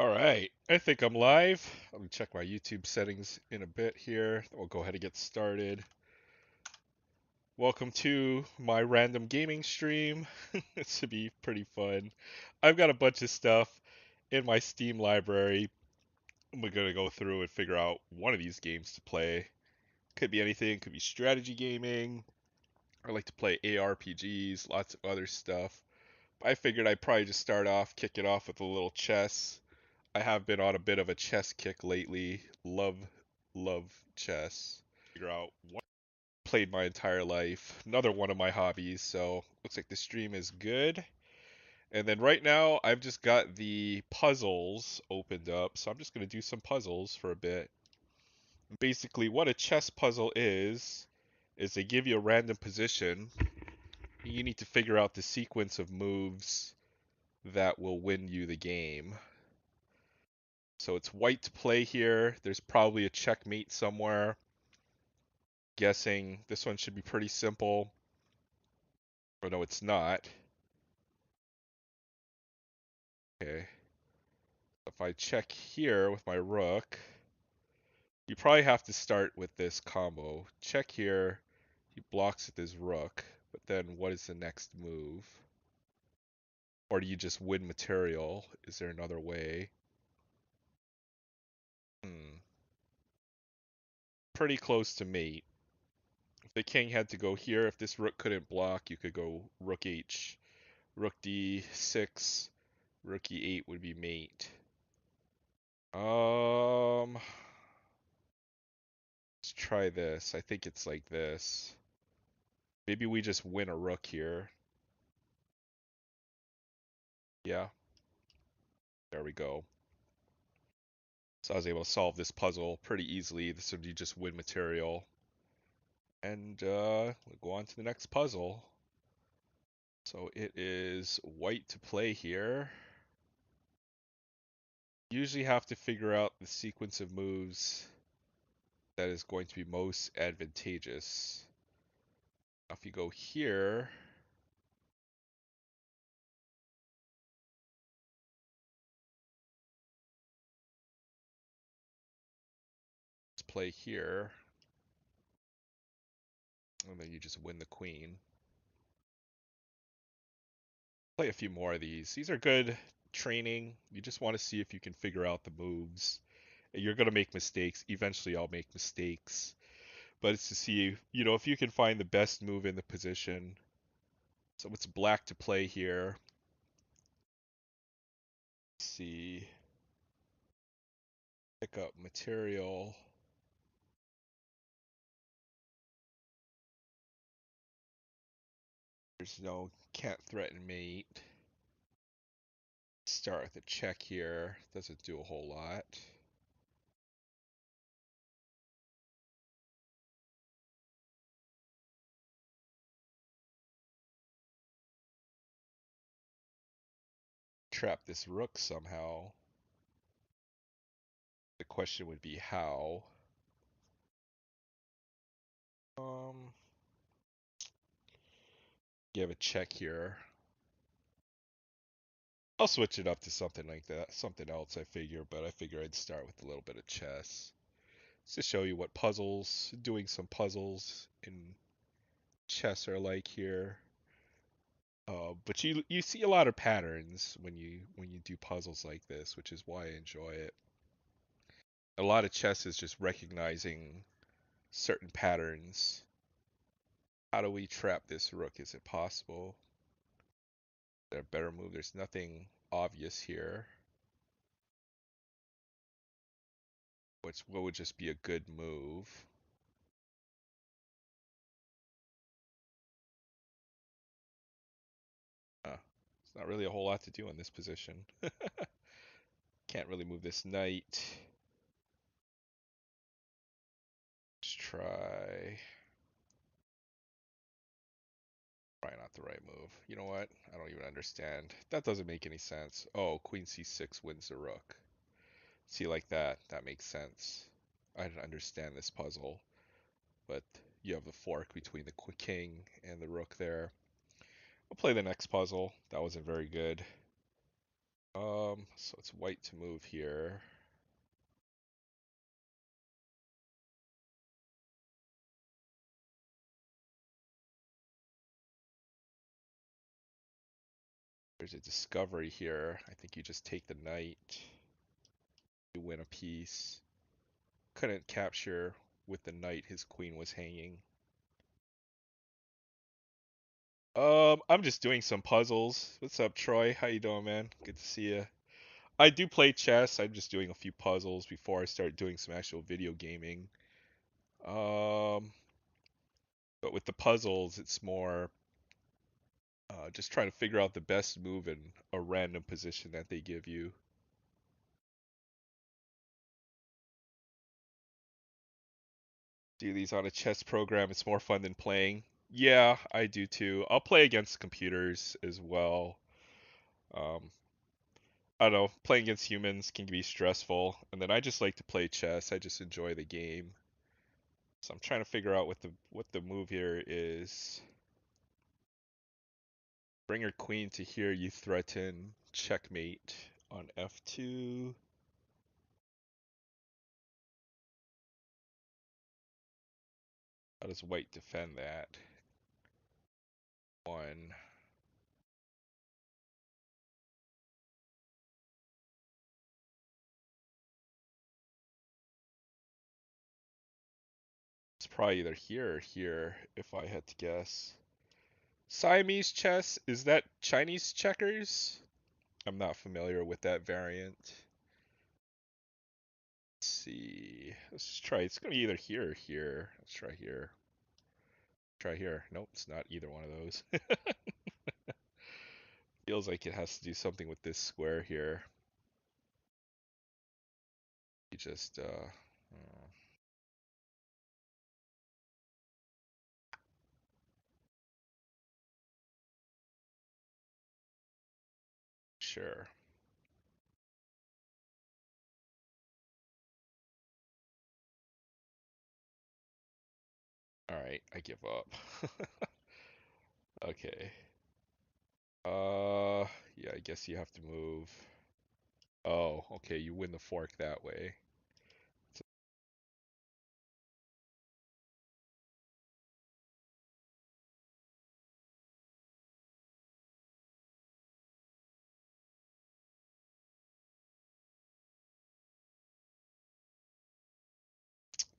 All right, I think I'm live. Let me check my YouTube settings in a bit here. We'll go ahead and get started. Welcome to my random gaming stream. This should be pretty fun. I've got a bunch of stuff in my Steam library. I'm gonna go through and figure out one of these games to play. Could be anything, could be strategy gaming. I like to play ARPGs, lots of other stuff. I figured I'd probably just kick it off with a little chess. I have been on a bit of a chess kick lately. Love chess. Figure out what I played my entire life. Another one of my hobbies. So looks like the stream is good. And then right now I've just got the puzzles opened up. So I'm just gonna do some puzzles for a bit. Basically, what a chess puzzle is they give you a random position. You need to figure out the sequence of moves that will win you the game. So it's white to play here. There's probably a checkmate somewhere. Guessing this one should be pretty simple. Or no, it's not. Okay. If I check here with my rook, you probably have to start with this combo. Check here. He blocks with his rook. But then what is the next move? Or do you just win material? Is there another way? Hmm. Pretty close to mate. If the king had to go here, if this rook couldn't block, you could go rook h. Rook d6, rook e8 would be mate. Let's try this. I think it's like this. Maybe we just win a rook here. Yeah, there we go. So I was able to solve this puzzle pretty easily. This would be just win material. And we'll go on to the next puzzle. So it is white to play here. Usually have to figure out the sequence of moves that is going to be most advantageous. Now if you go here, let's play here, and then you just win the queen. Play a few more of these. These are good training. You just want to see if you can figure out the moves. You're going to make mistakes. Eventually I'll make mistakes. But it's to see, if you can find the best move in the position. So it's black to play here. Let's see. Pick up material. There's no can't threaten mate. Start with a check here. Doesn't do a whole lot. Trap this rook somehow. The question would be how. Um, you have a check here. I'll switch it up to something like that, something else I figure, but I figure I'd start with a little bit of chess. Just to show you what doing some puzzles in chess are like here. But you see a lot of patterns when you do puzzles like this, which is why I enjoy it. A lot of chess is just recognizing certain patterns. How do we trap this rook? Is it possible? Is there a better move? There's nothing obvious here. What would just be a good move? There's not really a whole lot to do in this position. Can't really move this knight. Let's try. Probably not the right move. You know what? I don't even understand. That doesn't make any sense. Oh, queen c6 wins the rook. See, like that. That makes sense. I didn't understand this puzzle. But you have the fork between the king and the rook there. We'll play the next puzzle. That wasn't very good. So it's white to move here. There's a discovery here. I think you just take the knight. You win a piece. Couldn't capture with the knight. His queen was hanging. I'm just doing some puzzles. What's up, Troy? How you doing, man? Good to see you. I do play chess. I'm just doing a few puzzles before I start doing some actual video gaming. Um, but with the puzzles, it's more just trying to figure out the best move in a random position that they give you. Do these on a chess program. It's more fun than playing. Yeah, I do too. I'll play against computers as well. Um, I don't know, playing against humans can be stressful, and then I just like to play chess. I just enjoy the game. So I'm trying to figure out what the move here is. Bring your queen to here, you threaten checkmate on f2. How does white defend that? One. It's probably either here or here, if I had to guess. Siamese chess, is that Chinese checkers? I'm not familiar with that variant. Let's see. Let's just try. It's gonna be either here or here. Let's try here. Try here. Nope, it's not either one of those. Feels like it has to do something with this square here. You just sure. All right, I give up. Okay. Yeah, I guess you have to move. Oh, okay, you win the fork that way.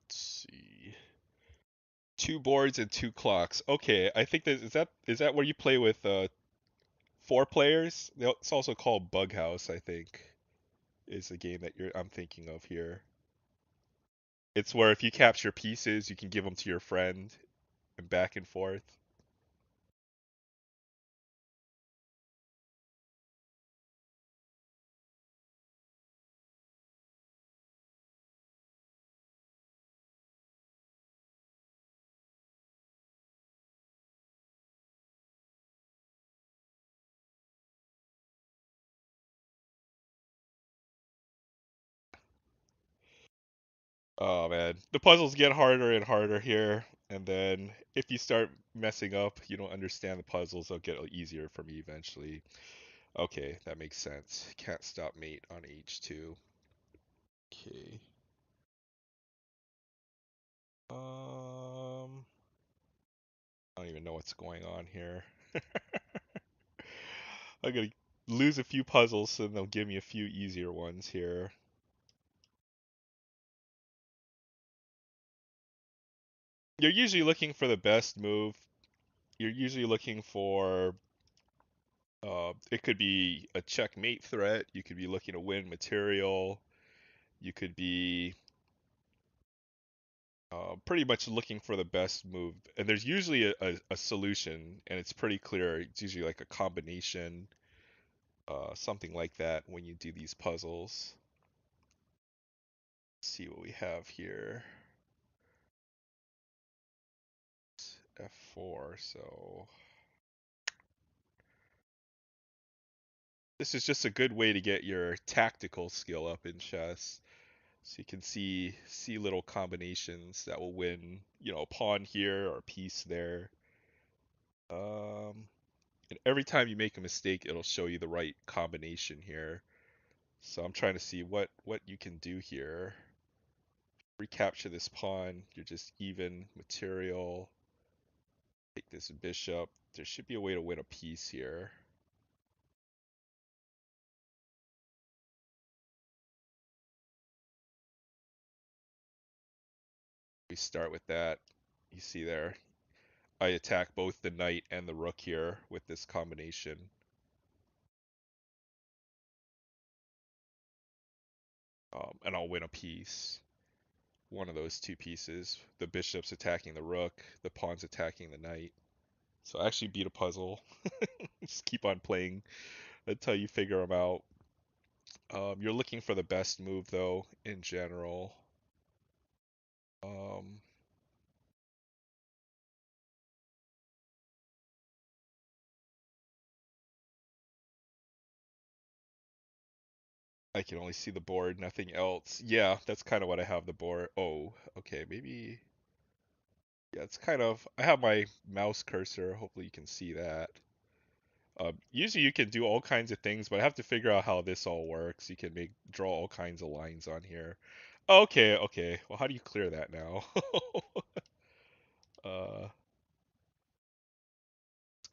Let's see. Two boards and two clocks. Okay, I think that where you play with four players? It's also called Bug House, I think, is the game that I'm thinking of here. It's where if you capture pieces, you can give them to your friend and back and forth. Oh man, the puzzles get harder and harder here, and then if you start messing up, you don't understand the puzzles, they'll get easier for me eventually. Okay, that makes sense. Can't stop mate on H2. Okay. I don't even know what's going on here. I'm gonna lose a few puzzles, so they'll give me a few easier ones here. You're usually looking for the best move. You're usually looking for it could be a checkmate threat. You could be looking to win material. You could be pretty much looking for the best move. And there's usually a solution, and it's pretty clear. It's usually like a combination, something like that when you do these puzzles. Let's see what we have here. It's F4, so this is just a good way to get your tactical skill up in chess. So you can see little combinations that will win, a pawn here or a piece there. Um, And every time you make a mistake, it'll show you the right combination here. So I'm trying to see what you can do here. Recapture this pawn. You're just even material. Take this bishop. There should be a way to win a piece here. We start with that. You see there, I attack both the knight and the rook here with this combination. And I'll win a piece. One of those two pieces. The bishop's attacking the rook, the pawn's attacking the knight. So I actually beat a puzzle. Just keep on playing until you figure them out. You're looking for the best move though, in general. Um, I can only see the board, nothing else. Yeah, that's kind of what I have the board. Oh, okay, maybe. Yeah, it's kind of. I have my mouse cursor. Hopefully you can see that. Usually you can do all kinds of things, but I have to figure out how this all works. You can draw all kinds of lines on here. Okay, okay. Well, how do you clear that now? Let's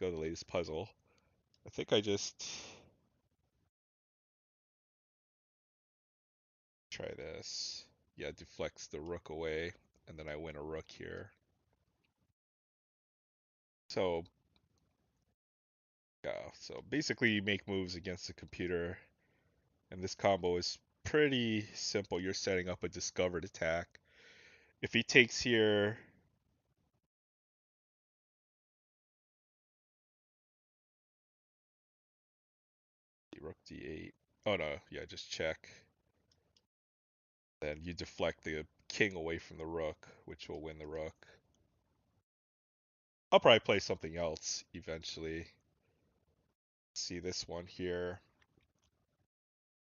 go to the latest puzzle. I think I just try this. Yeah, deflects the rook away, and then I win a rook here. So, yeah, so basically you make moves against the computer, and this combo is pretty simple. You're setting up a discovered attack. If he takes here, rook d8. Oh no, yeah, just check. Then you deflect the king away from the rook, which will win the rook. I'll probably play something else eventually. See this one here.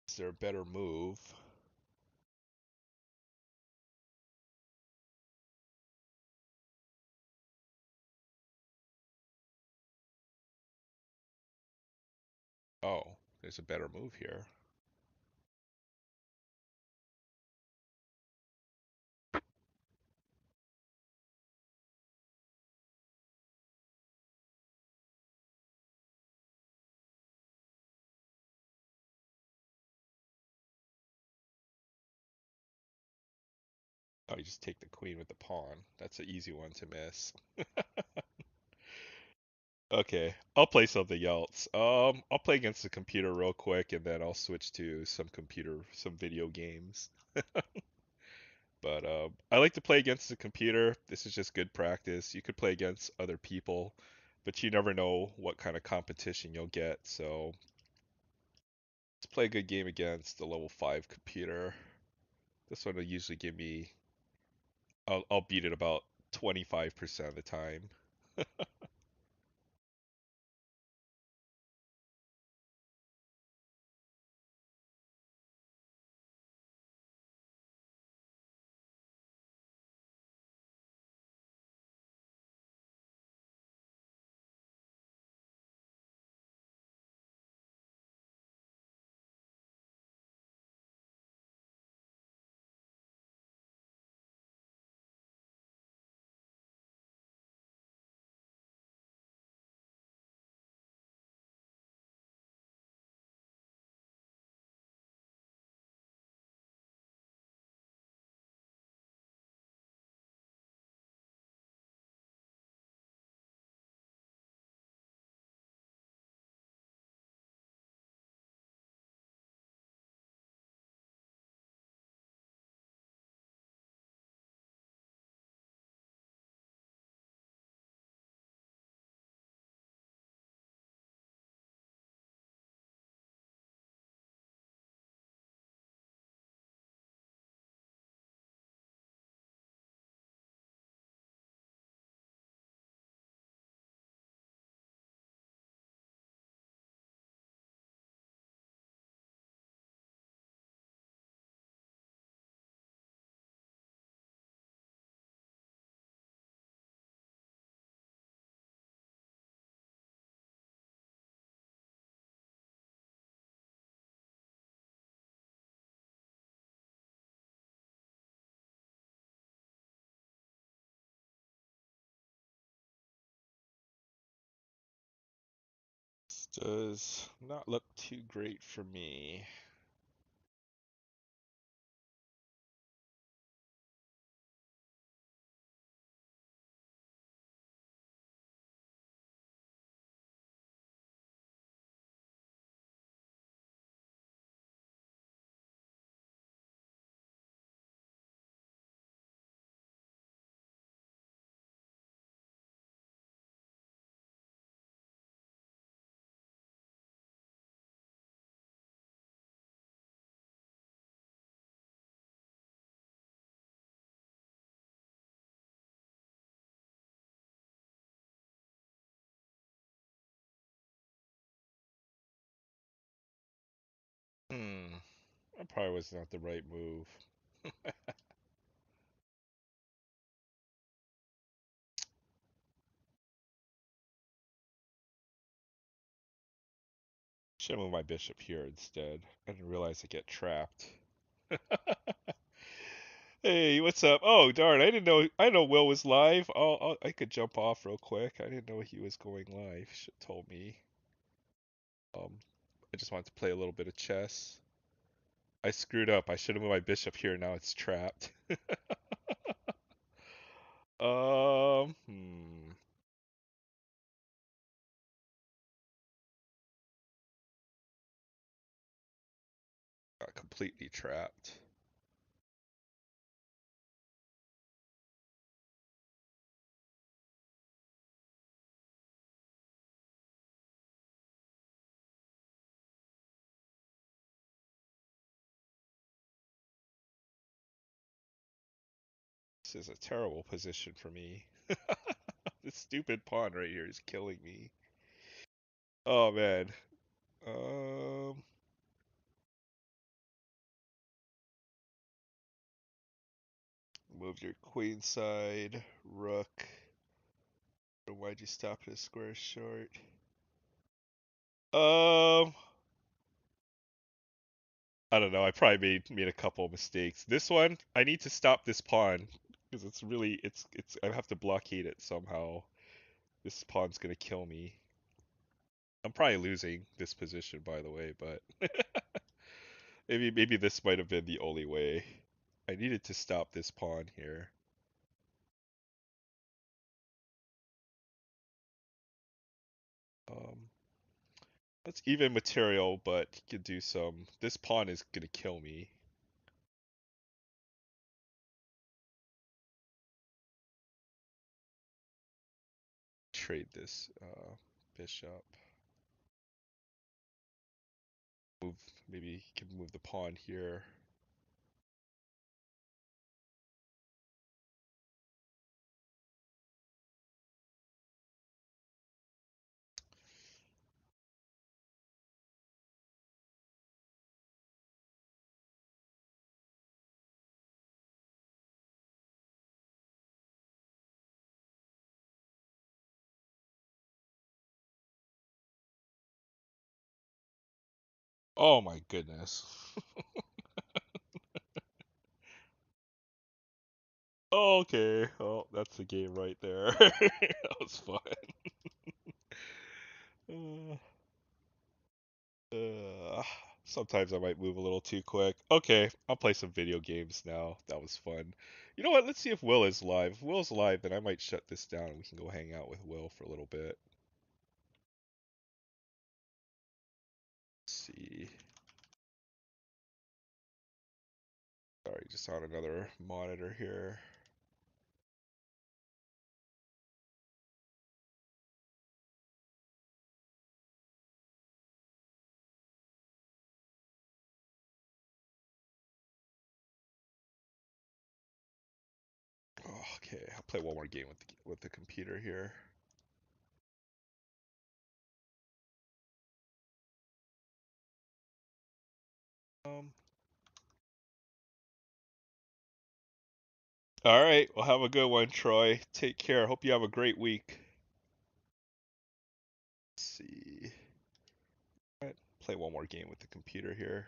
Is there a better move? Oh, there's a better move here. Oh, you just take the queen with the pawn. That's an easy one to miss. Okay, I'll play something else. I'll play against the computer real quick, and then I'll switch to some video games. But I like to play against the computer. This is just good practice. You could play against other people, but you never know what kind of competition you'll get. So let's play a good game against the level 5 computer. This one will usually give me, I'll beat it about 25% of the time. Does not look too great for me. Hmm, that probably was not the right move. Should have moved my bishop here instead. I didn't realize I get trapped. Hey, what's up? Oh, darn, I didn't know. I know Will was live. I could jump off real quick. I didn't know he was going live. Should told me. Um, I just wanted to play a little bit of chess. I screwed up. I should have moved my bishop here. Now it's trapped. Hmm. Got completely trapped. This is a terrible position for me. This stupid pawn right here is killing me. Oh man. Um, move your queen side, rook. Why'd you stop his square short? Um, I don't know. I probably made a couple of mistakes. This one, I need to stop this pawn because it's really it's. I have to blockade it somehow. This pawn's gonna kill me. I'm probably losing this position, by the way, but maybe this might have been the only way. I needed to stop this pawn here. Um, that's even material, but he could do some. This pawn is gonna kill me. Trade this bishop. Move. Maybe he can move the pawn here. Oh my goodness. Okay, well, that's the game right there. That was fun. Uh, uh, sometimes I might move a little too quick. Okay, I'll play some video games now. That was fun. You know what? Let's see if Will is live. If Will's live, then I might shut this down and we can go hang out with Will for a little bit. Let's see. Sorry, just on another monitor here. Oh, okay, I'll play one more game with the computer here. Um, all right, well, have a good one, Troy. Take care. Hope you have a great week. Let's see. All right, play one more game with the computer here.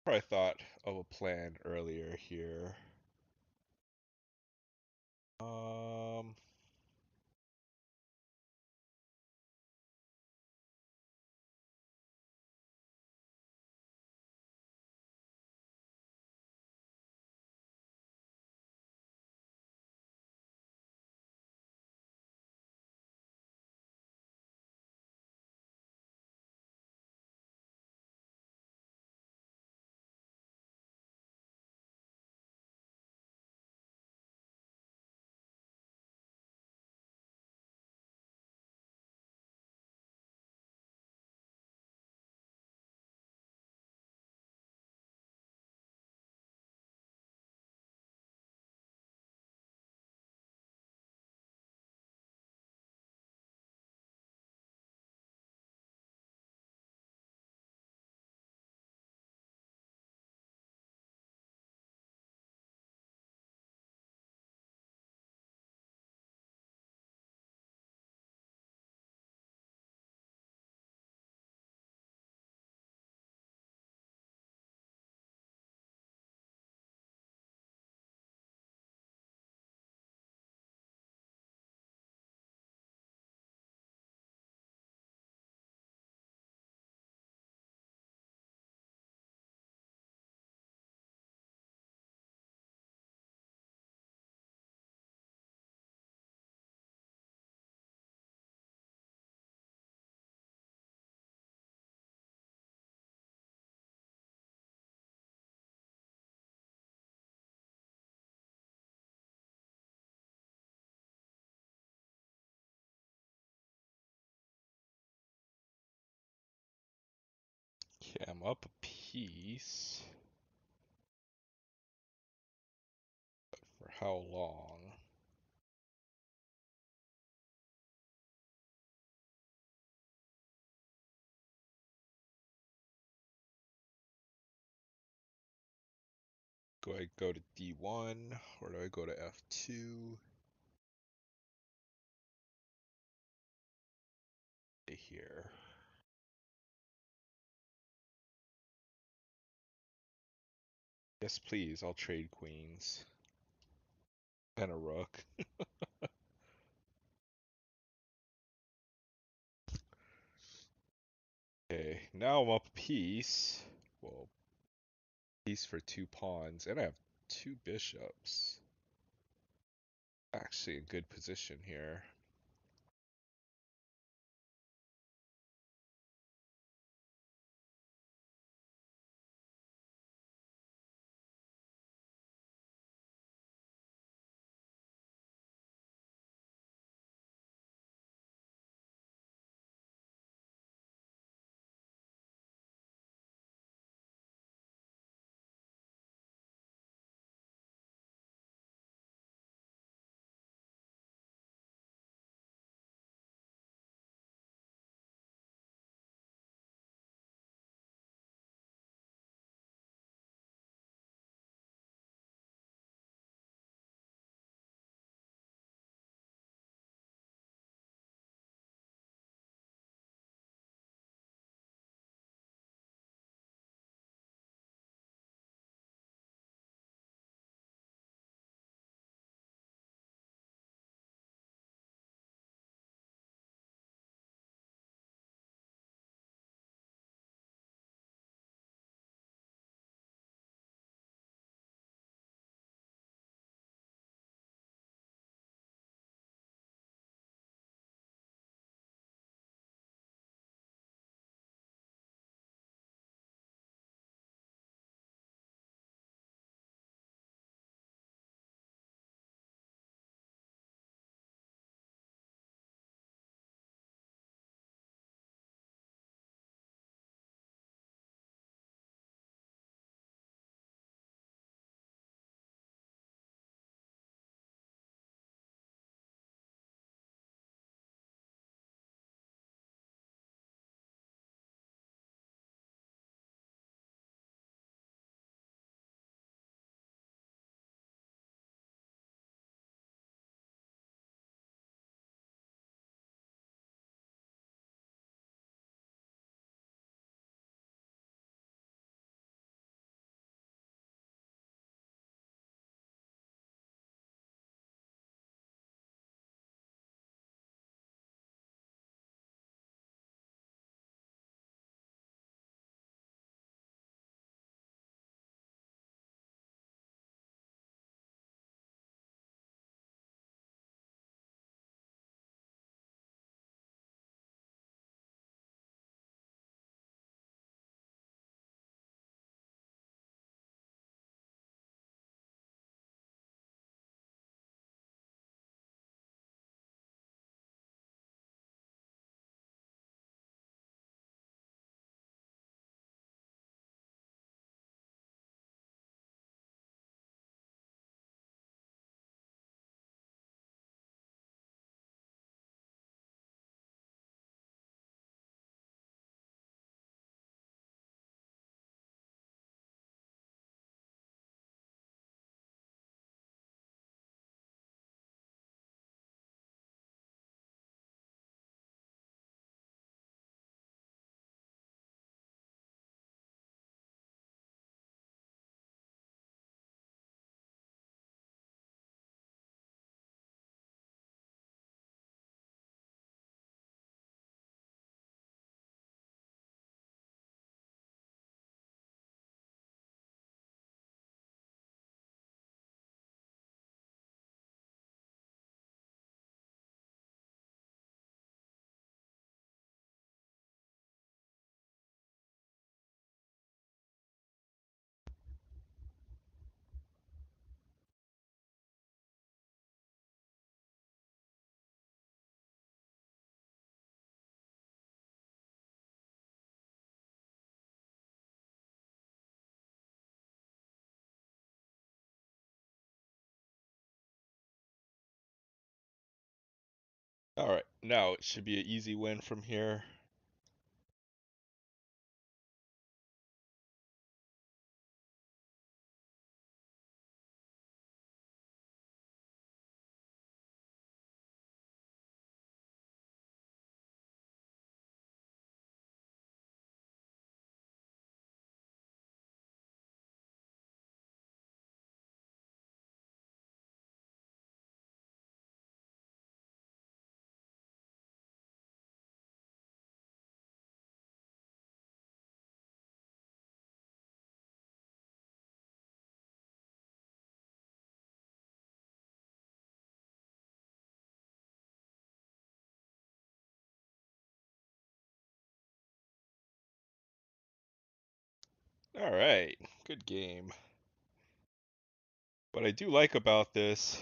Probably thought of a plan earlier here. Um, okay, I'm up a piece. For how long? Do I go to D1 or do I go to F2? Here. Yes, please. I'll trade queens and a rook. Okay, now I'm up a piece. Well, piece for 2 pawns, and I have 2 bishops. Actually, a good position here. Alright, now it should be an easy win from here. Alright, good game. What I do like about this...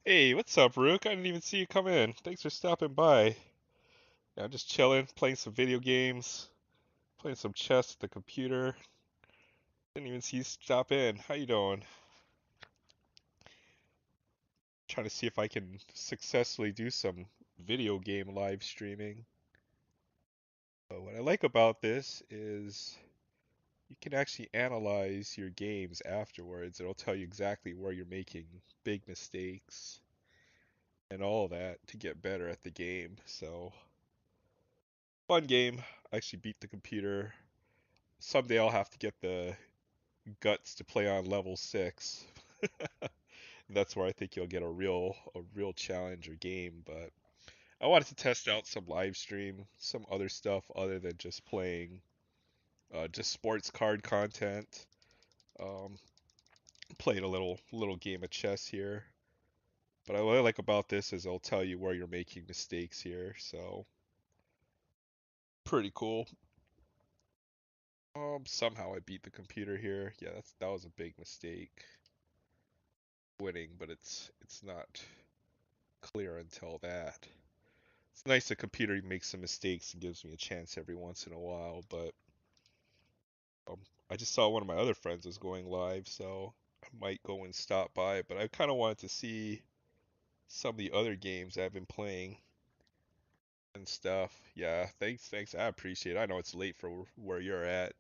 Hey, what's up, Rook? I didn't even see you come in. Thanks for stopping by. Yeah, I'm just chilling, playing some video games, playing some chess at the computer. Didn't even see you stop in. How you doing? Trying to see if I can successfully do some video game live streaming. But what I like about this is you can actually analyze your games afterwards. It'll tell you exactly where you're making big mistakes and all that to get better at the game. So, fun game. I actually beat the computer. Someday I'll have to get the guts to play on level 6. That's where I think you'll get a real challenge or game, but I wanted to test out some live stream, some other stuff other than just playing just sports card content. Um, Played a little game of chess here. But what I like about this is it'll tell you where you're making mistakes here, so pretty cool. Somehow I beat the computer here. Yeah, that was a big mistake. Winning, but it's not clear until that. It's nice the computer makes some mistakes and gives me a chance every once in a while, but um, I just saw one of my other friends was going live, so I might go and stop by. But I kind of wanted to see some of the other games I've been playing and stuff. Yeah, thanks. I appreciate it. I know it's late for where you're at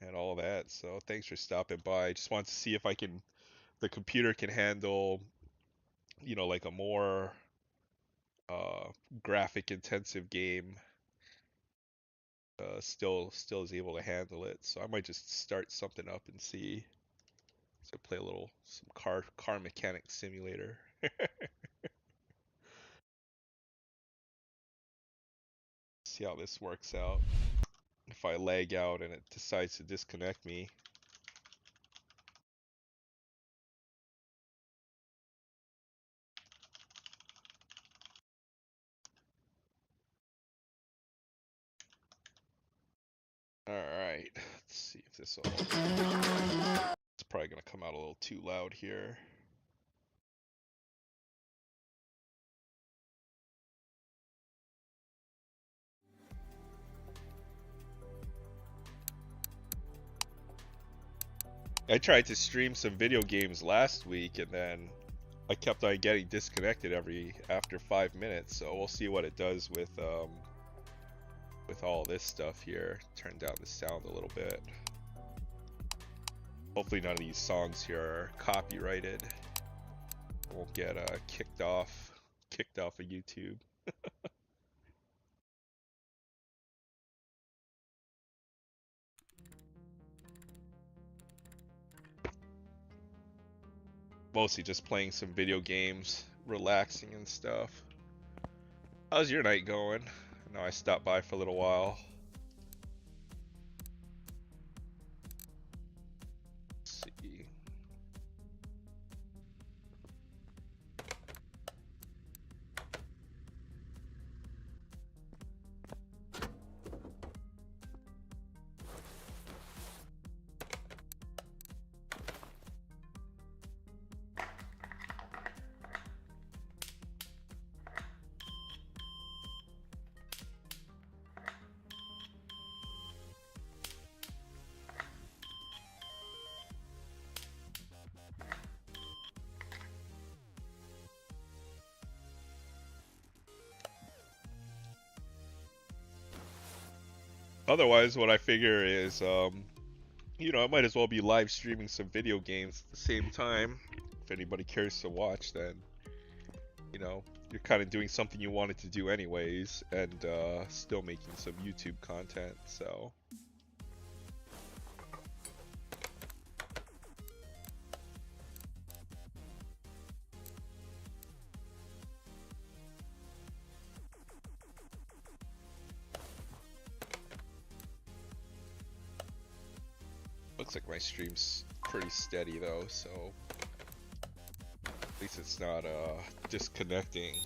and all that, so thanks for stopping by. I just want to see if the computer can handle, like a more uh, graphic intensive game. Still is able to handle it, so I might just start something up and see. So play some car mechanic simulator. See how this works out. If I lag out and it decides to disconnect me. Alright, let's see if this will... It's probably gonna come out a little too loud here. I tried to stream some video games last week and then I kept on getting disconnected after 5 minutes, so we'll see what it does with all this stuff here. Turn down the sound a little bit. Hopefully none of these songs here are copyrighted. Won't get kicked off of YouTube. Mostly just playing some video games, relaxing and stuff. How's your night going? I know I stopped by for a little while. Let's see. Otherwise, what I figure is, you know, I might as well be live streaming some video games at the same time. If anybody cares to watch, then, you know, you're kind of doing something you wanted to do anyways, and still making some YouTube content, so. Looks like my stream's pretty steady though, so at least it's not disconnecting.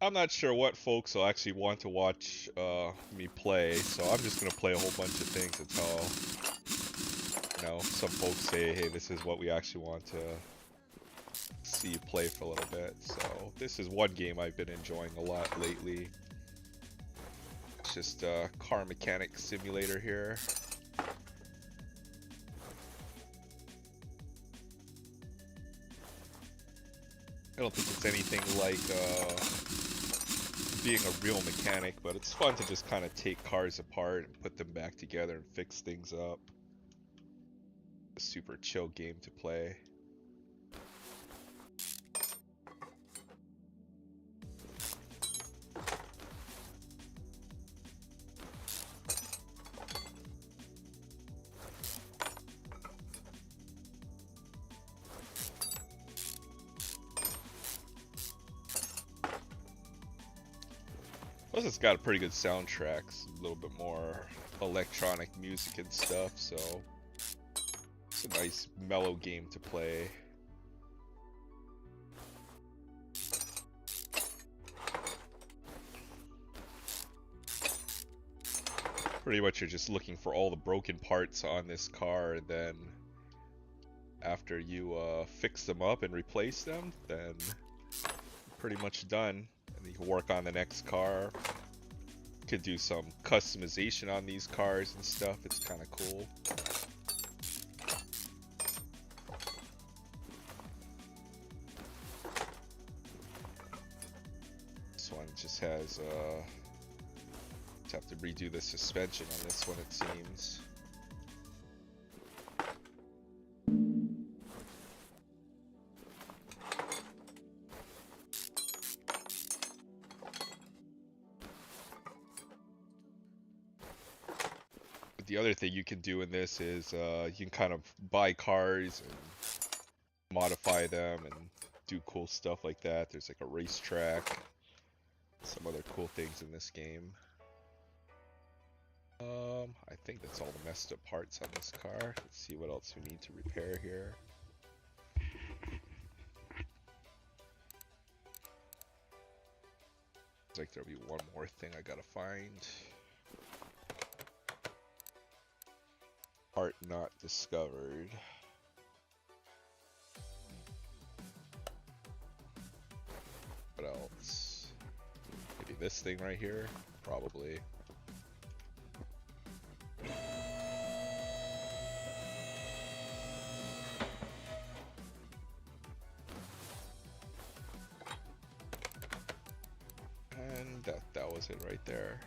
I'm not sure what folks will actually want to watch me play, so I'm just gonna play a whole bunch of things until, you know, some folks say, hey, this is what we actually want to see you play for a little bit. So this is one game I've been enjoying a lot lately. It's just a car mechanic simulator here. I don't think it's anything like being a real mechanic, but it's fun to just kind of take cars apart and put them back together and fix things up. A super chill game to play. Plus, it's got a pretty good soundtrack, a little bit more electronic music and stuff, so it's a nice mellow game to play. Pretty much you're just looking for all the broken parts on this car, and then after you fix them up and replace them, then you're pretty much done. And you can work on the next car. Could do some customization on these cars and stuff. It's kind of cool. This one just has just have to redo the suspension on this one, it seems. The other thing you can do in this is you can kind of buy cars and modify them and do cool stuff like that. There's like a racetrack, some other cool things in this game. I think that's all the messed up parts on this car. Let's see what else we need to repair here. Looks like there'll be one more thing I gotta find. Part not discovered. What else? Maybe this thing right here? Probably. And that was it right there.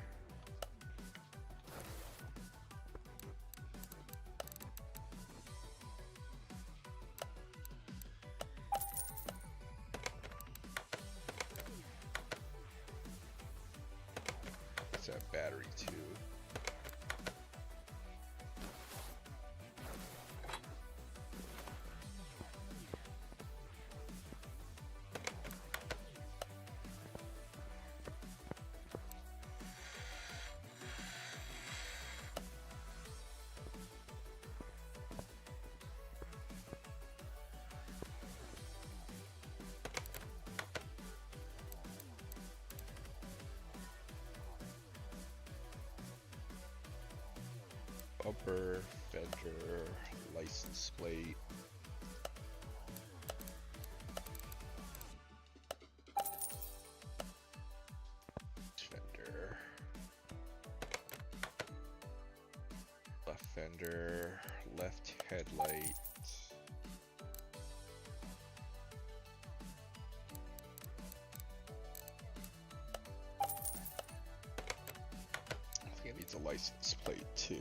That battery too. bumper, fender, license plate. Fender. Left fender, left headlight. I think it needs a license plate too.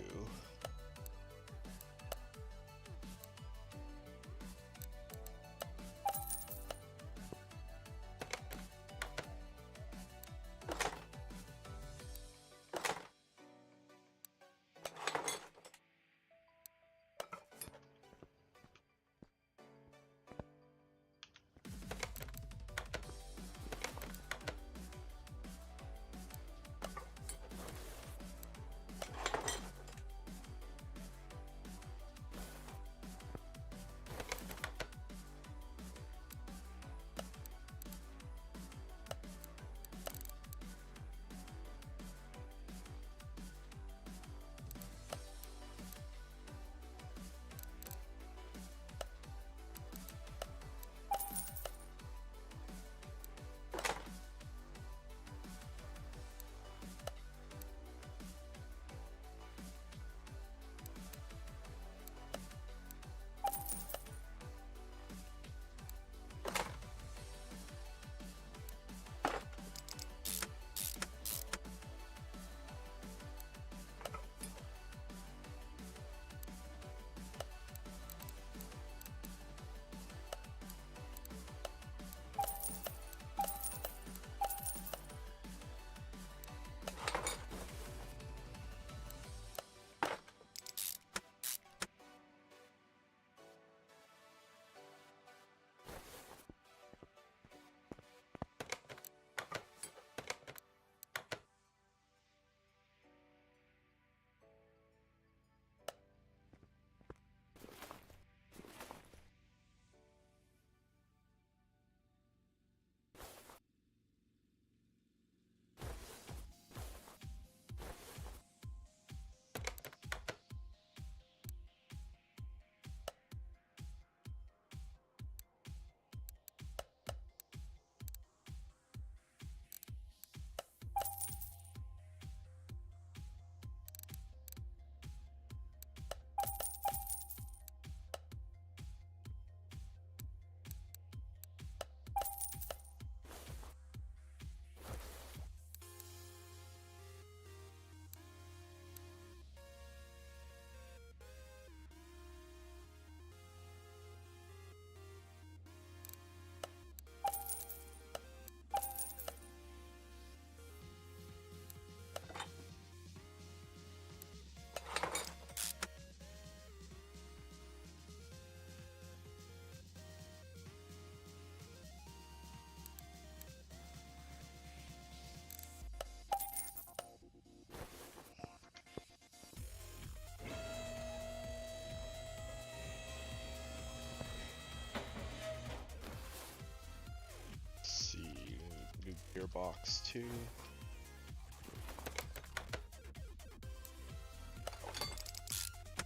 New gearbox too.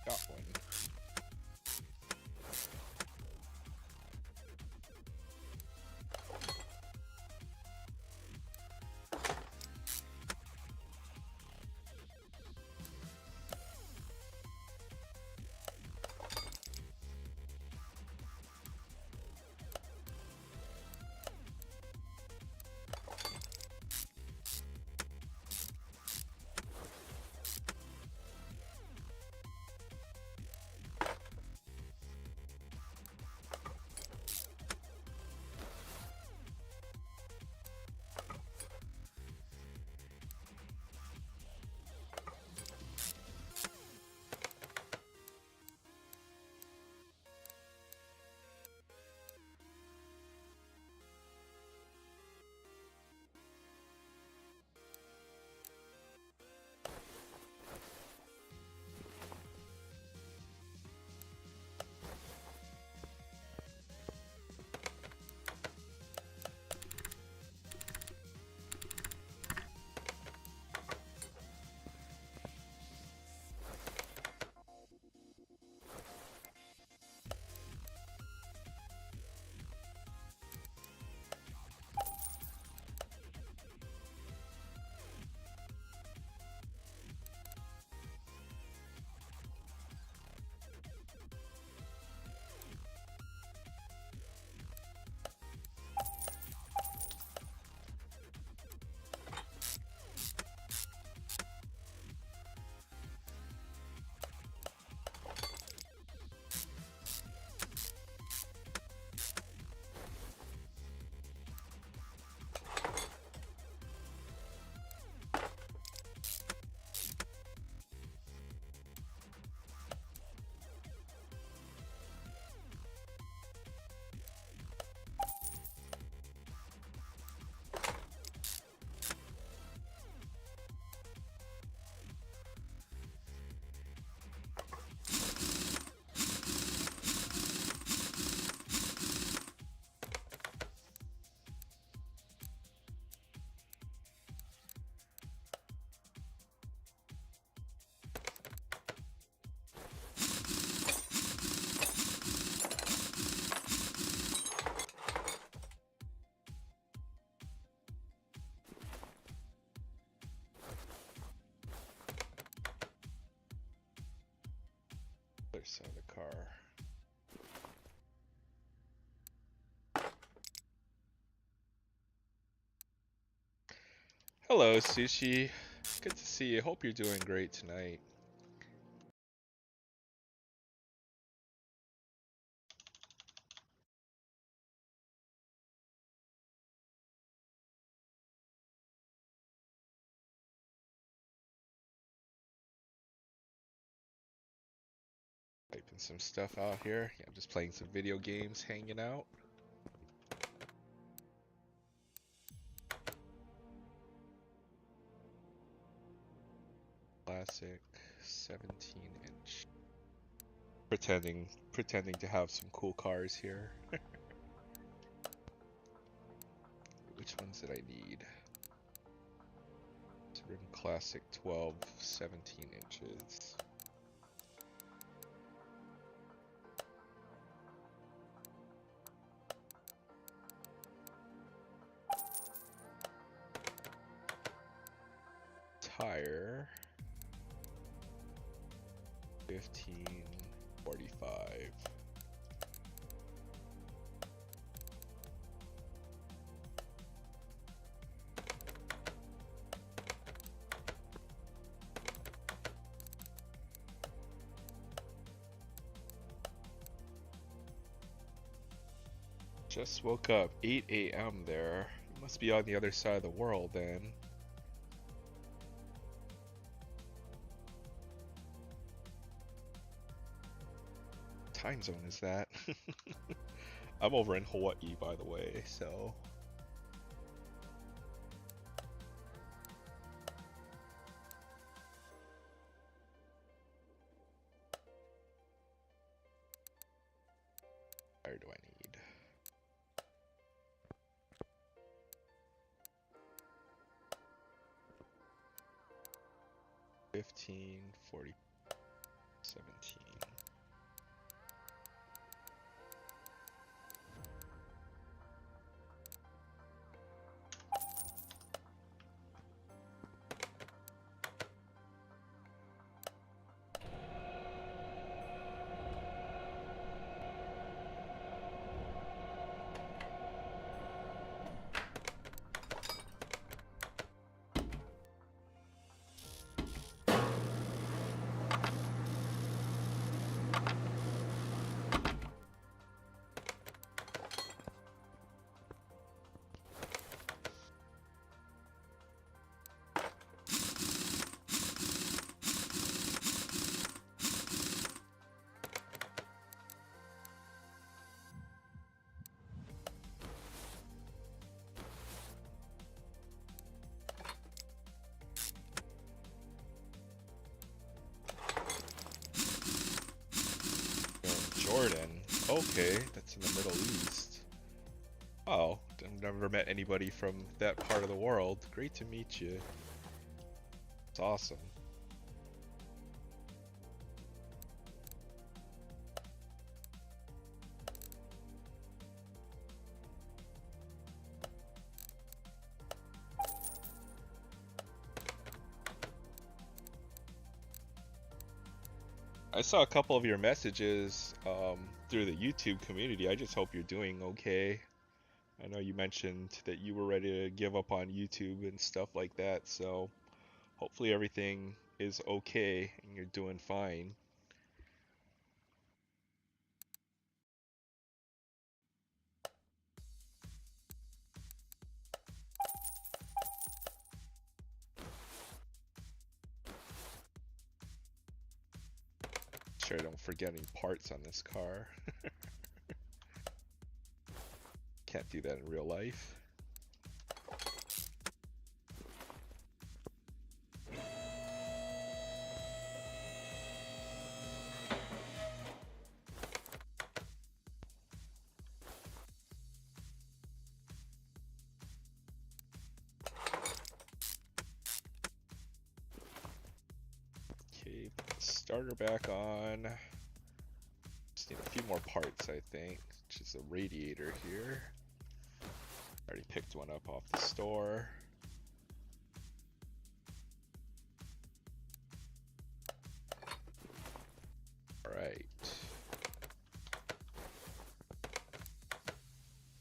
Got one. other side of the car. Hello, Sushi. Good to see you. Hope you're doing great tonight. Typing some stuff out here. Yeah, I'm just playing some video games, hanging out. Classic 17-inch. Pretending to have some cool cars here. Which ones did I need? Rim Classic 12, 17 inches. Tire 1545. Just woke up, 8 a.m. there. You must be on the other side of the world then. Time zone is that? I'm over in Hawaii, by the way, so. Where do I need? $15, $40, $17. Jordan. Okay, that's in the Middle East. Oh, I've never met anybody from that part of the world. Great to meet you. It's awesome. I saw a couple of your messages through the YouTube community. I just hope you're doing okay. I know you mentioned that you were ready to give up on YouTube and stuff like that, so hopefully everything is okay and you're doing fine. Sure I don't forget any parts on this car. Can't do that in real life. Okay, put the starter back on. Just need a few more parts, I think. Which is a radiator here. Already picked one up off the store. Alright.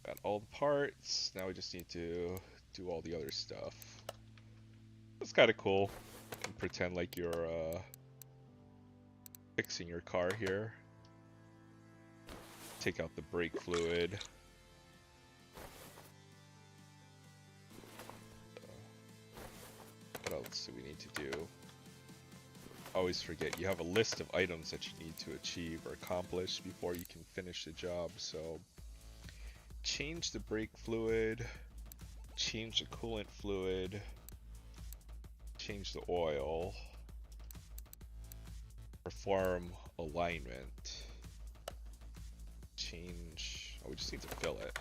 Got all the parts. Now we just need to do all the other stuff. It's kind of cool. You can pretend like you're fixing your car here. Take out the brake fluid. What else do we need to do? Always forget, you have a list of items that you need to achieve or accomplish before you can finish the job. So change the brake fluid, change the coolant fluid, change the oil, perform alignment, change, oh, we just need to fill it.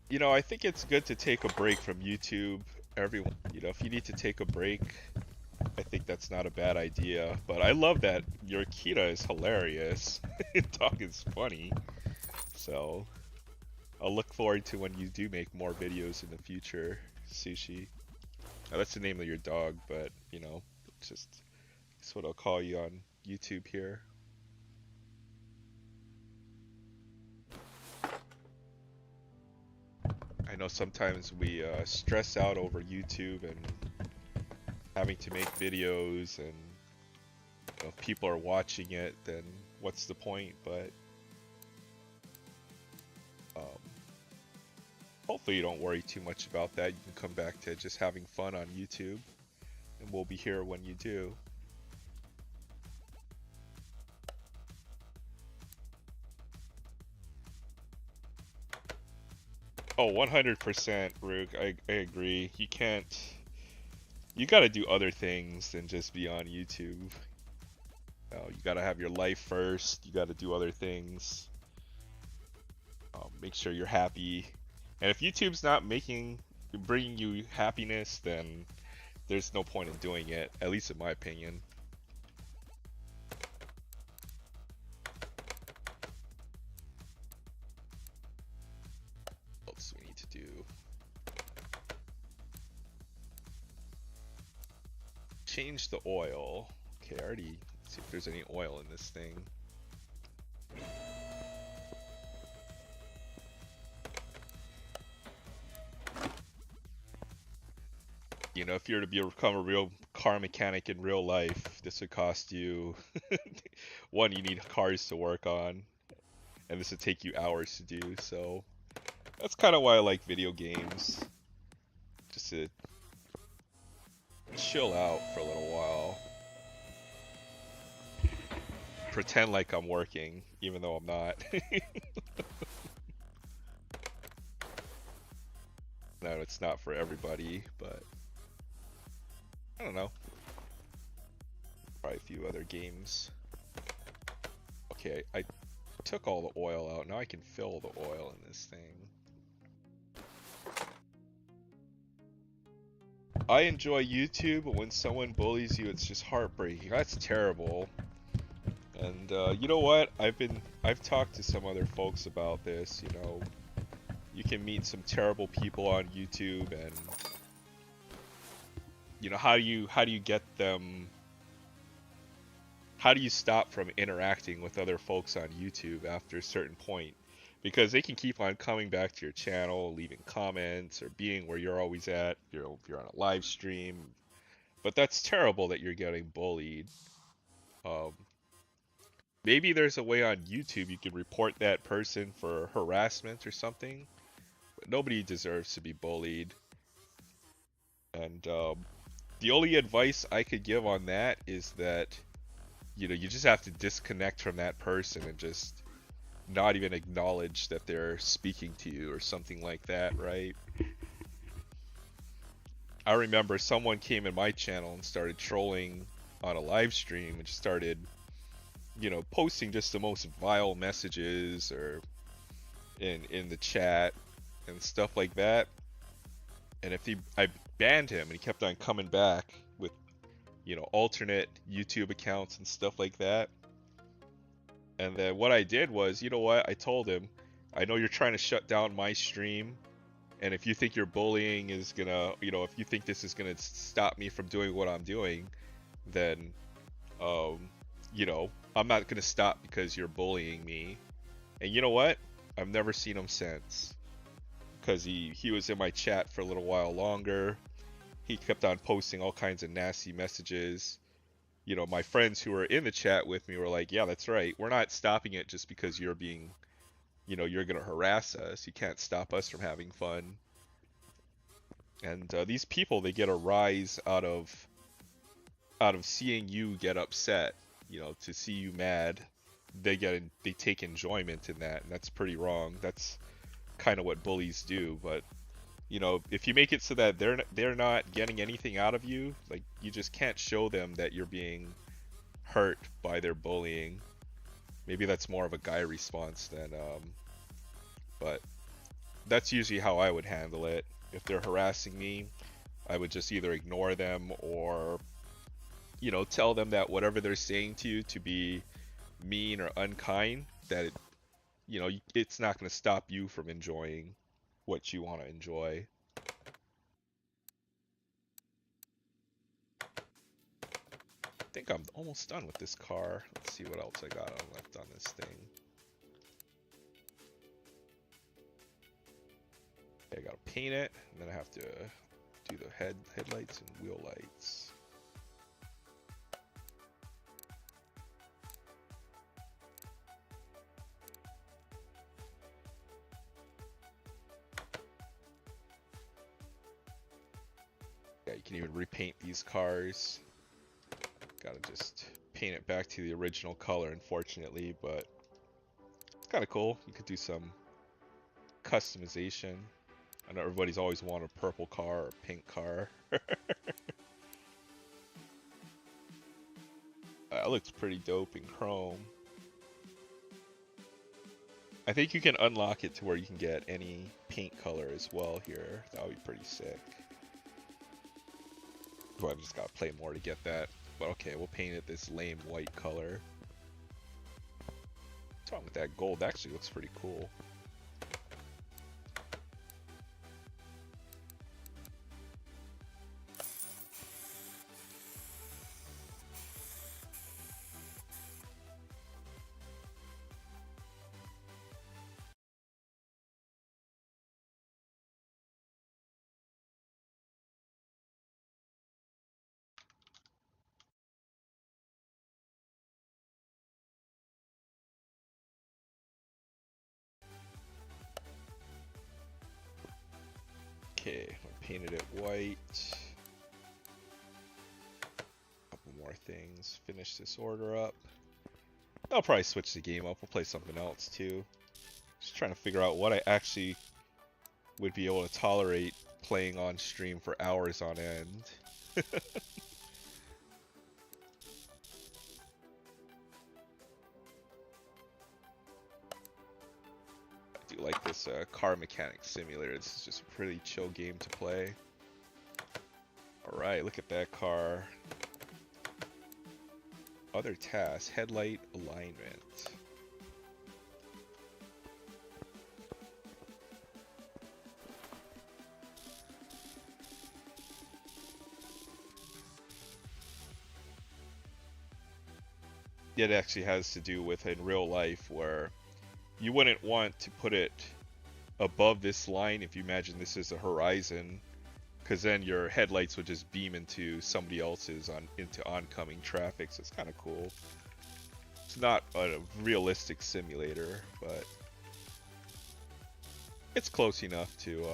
You know, I think it's good to take a break from YouTube. Everyone, you know, if you need to take a break, I think that's not a bad idea. But I love that your Kita is hilarious. Dog is funny. So I'll look forward to when you do make more videos in the future, Sushi. Now, that's the name of your dog, but you know, it's just that's what I'll call you on YouTube here. I know sometimes we stress out over YouTube and having to make videos, and you know, if people are watching it, then what's the point? But hopefully you don't worry too much about that. You can come back to just having fun on YouTube, and we'll be here when you do. Oh, 100%, Rook. I agree. You can't. You gotta do other things than just be on YouTube. You gotta have your life first. You gotta do other things. Make sure you're happy. And if YouTube's not bringing you happiness, then there's no point in doing it. At least in my opinion. What else do we need to do? Change the oil. Okay, I already see if there's any oil in this thing. You know, if you're to become a real car mechanic in real life, this would cost you one, you need cars to work on, and this would take you hours to do. So that's kind of why I like video games, just to chill out for a little while, pretend like I'm working even though I'm not. No, it's not for everybody, but I don't know. Probably a few other games. Okay, I took all the oil out. Now I can fill the oil in this thing. I enjoy YouTube, but when someone bullies you, it's just heartbreaking. That's terrible. And you know what? I've talked to some other folks about this. You know, you can meet some terrible people on YouTube, and you know, how do you get them? How do you stop from interacting with other folks on YouTube after a certain point? Because they can keep on coming back to your channel, leaving comments, or being where you're always at. You know, if you're on a live stream, but that's terrible that you're getting bullied. Maybe there's a way on YouTube you can report that person for harassment or something. But nobody deserves to be bullied. And the only advice I could give on that is that, you know, you just have to disconnect from that person and just not even acknowledge that they're speaking to you or something like that, right? I remember someone came in my channel and started trolling on a live stream and just started, you know, posting just the most vile messages or in the chat and stuff like that. And I banned him, and he kept on coming back with alternate YouTube accounts and stuff like that. And then what I did was, you know what? I told him, I know you're trying to shut down my stream, and if you think your bullying is gonna, if you think this is gonna stop me from doing what I'm doing, then, um, I'm not gonna stop because you're bullying me. And you know what? I've never seen him since, because he was in my chat for a little while longer. He kept on posting all kinds of nasty messages. My friends who were in the chat with me were like, yeah, that's right. We're not stopping it just because you're being, you're going to harass us. You can't stop us from having fun. And these people, they get a rise out of seeing you get upset, to see you mad. They take enjoyment in that, and that's pretty wrong. That's kind of what bullies do. But if you make it so that they're not getting anything out of you, like, you just can't show them that you're being hurt by their bullying. Maybe that's more of a guy response than but that's usually how I would handle it. If they're harassing me, I would just either ignore them or tell them that whatever they're saying to you to be mean or unkind, that it's not going to stop you from enjoying what you want to enjoy. I think I'm almost done with this car. Let's see what else I got left on this thing. Okay, I gotta paint it, and then I have to do the headlights and wheel lights. Yeah, you can even repaint these cars. Gotta just paint it back to the original color, unfortunately, but it's kind of cool. You could do some customization. I know everybody's always wanted a purple car or a pink car. That looks pretty dope in chrome. I think you can unlock it to where you can get any paint color as well here. That would be pretty sick. Oh, I've just got to play more to get that. But okay, we'll paint it this lame white color. What's wrong with that gold? That actually looks pretty cool. Okay, I painted it white. Couple more things. Finish this order up. I'll probably switch the game up. We'll play something else too. Just trying to figure out what I actually would be able to tolerate playing on stream for hours on end. I do like this car mechanic simulator. This is just a pretty chill game to play. Alright, look at that car. Other tasks, headlight alignment. It actually has to do with in real life where you wouldn't want to put it above this line if you imagine this is a horizon, because then your headlights would just beam into somebody else's into oncoming traffic. So it's kind of cool. It's not a realistic simulator, but it's close enough to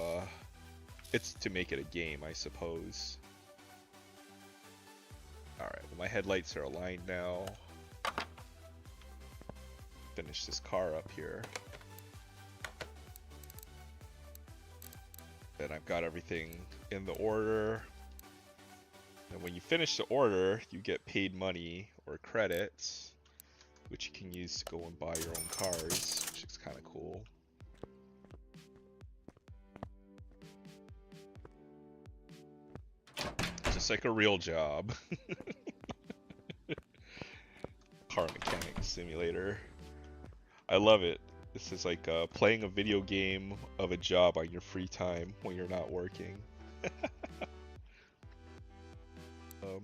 it's to make it a game, I suppose. Alright, well, my headlights are aligned now. Finish this car up here. Then I've got everything in the order. And when you finish the order, you get paid money or credits, which you can use to go and buy your own cars, which is kind of cool. Just like a real job. simulator. I love it. This is like playing a video game of a job on your free time when you're not working. um,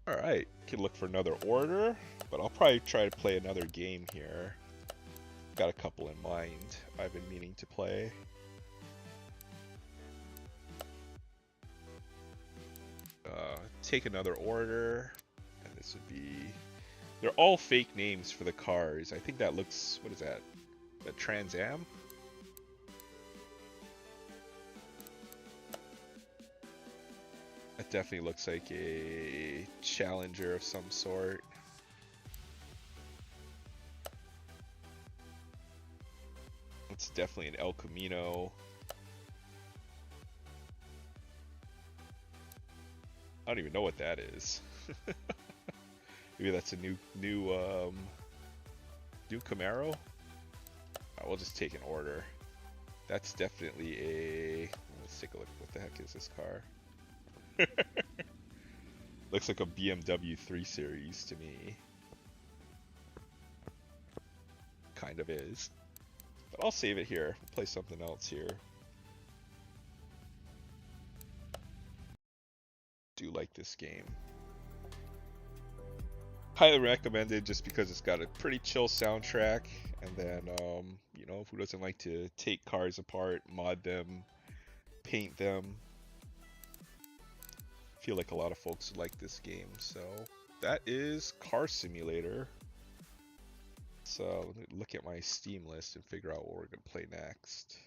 Alright, can look for another order, but I'll probably try to play another game here. Got a couple in mind I've been meaning to play. Take another order, and this would be... They're all fake names for the cars. I think that looks... What is that? The Trans Am? That definitely looks like a Challenger of some sort. It's definitely an El Camino. I don't even know what that is. Maybe that's a new Camaro. We'll just take an order. That's definitely a. Let's take a look. What the heck is this car? Looks like a BMW 3 Series to me. Kind of is. But I'll save it here. We'll play something else here. Do like this game. Highly recommended just because it's got a pretty chill soundtrack, and then you know, who doesn't like to take cars apart, mod them, paint them? I feel like a lot of folks like this game. So that is Car Simulator. So let me look at my Steam list and figure out what we're gonna play next.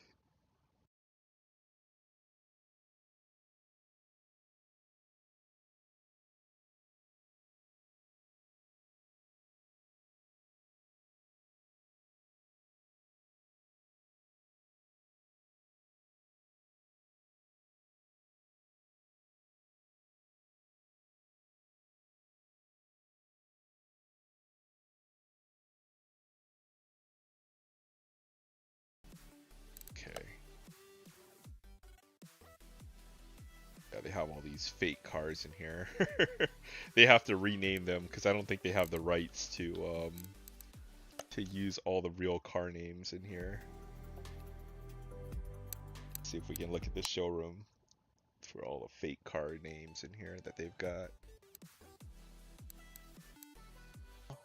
Okay. Yeah, they have all these fake cars in here. They have to rename them because I don't think they have the rights to use all the real car names in here. Let's see if we can look at the showroom for all the fake car names in here that they've got.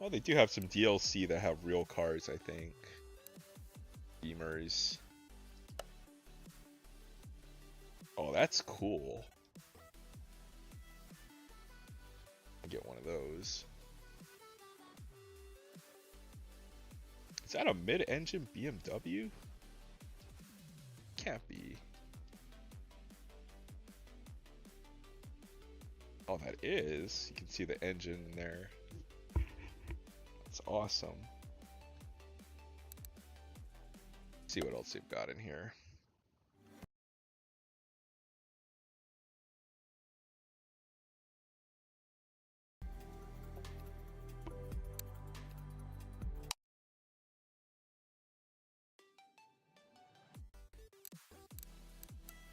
Oh, they do have some DLC that have real cars, I think. Beamers. Oh, that's cool. I'll get one of those. Is that a mid-engine BMW? Can't be. Oh, that is. You can see the engine in there. That's awesome. Let's see what else they've got in here.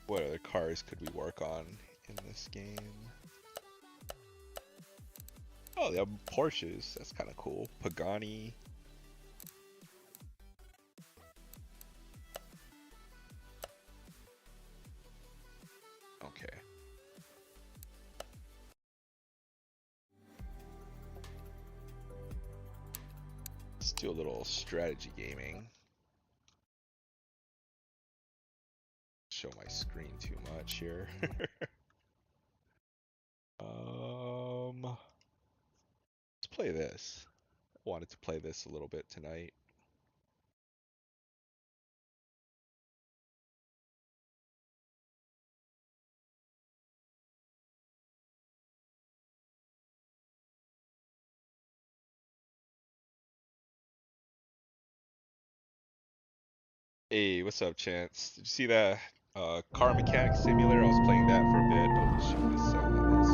What other cars could we work on in this game? Oh, they have Porsches. That's kind of cool. Pagani. Okay. Let's do a little strategy gaming. Show my screen too much here. Let's play this. I wanted to play this a little bit tonight. Hey, what's up, Chance? Did you see that car mechanic simulator? I was playing that for a bit. Oh, shoot, this sound on this.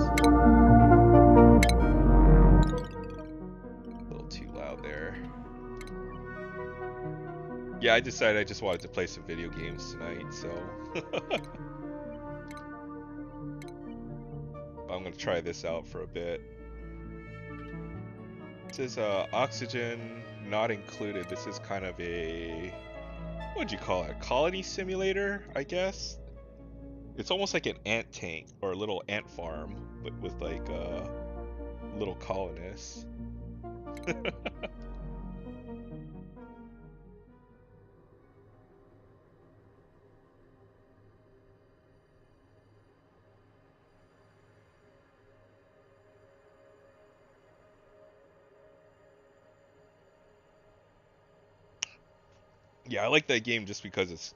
A little too loud there. Yeah, I decided I just wanted to play some video games tonight, so I'm gonna try this out for a bit. is Oxygen Not Included. This is kind of a, what'd you call it? A colony simulator, I guess. It's almost like an ant tank or a little ant farm, but with like little colonists. Yeah, I like that game just because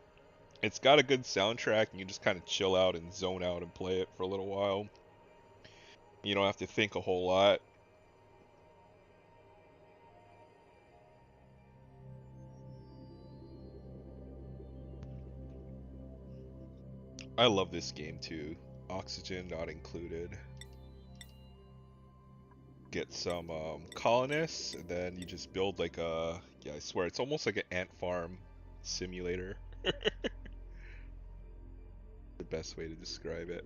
it's got a good soundtrack and you just kind of chill out and zone out and play it for a little while. You don't have to think a whole lot. I love this game too. Oxygen Not Included. Get some colonists, and then you just build like a, yeah, I swear, it's almost like an ant farm simulator. The best way to describe it.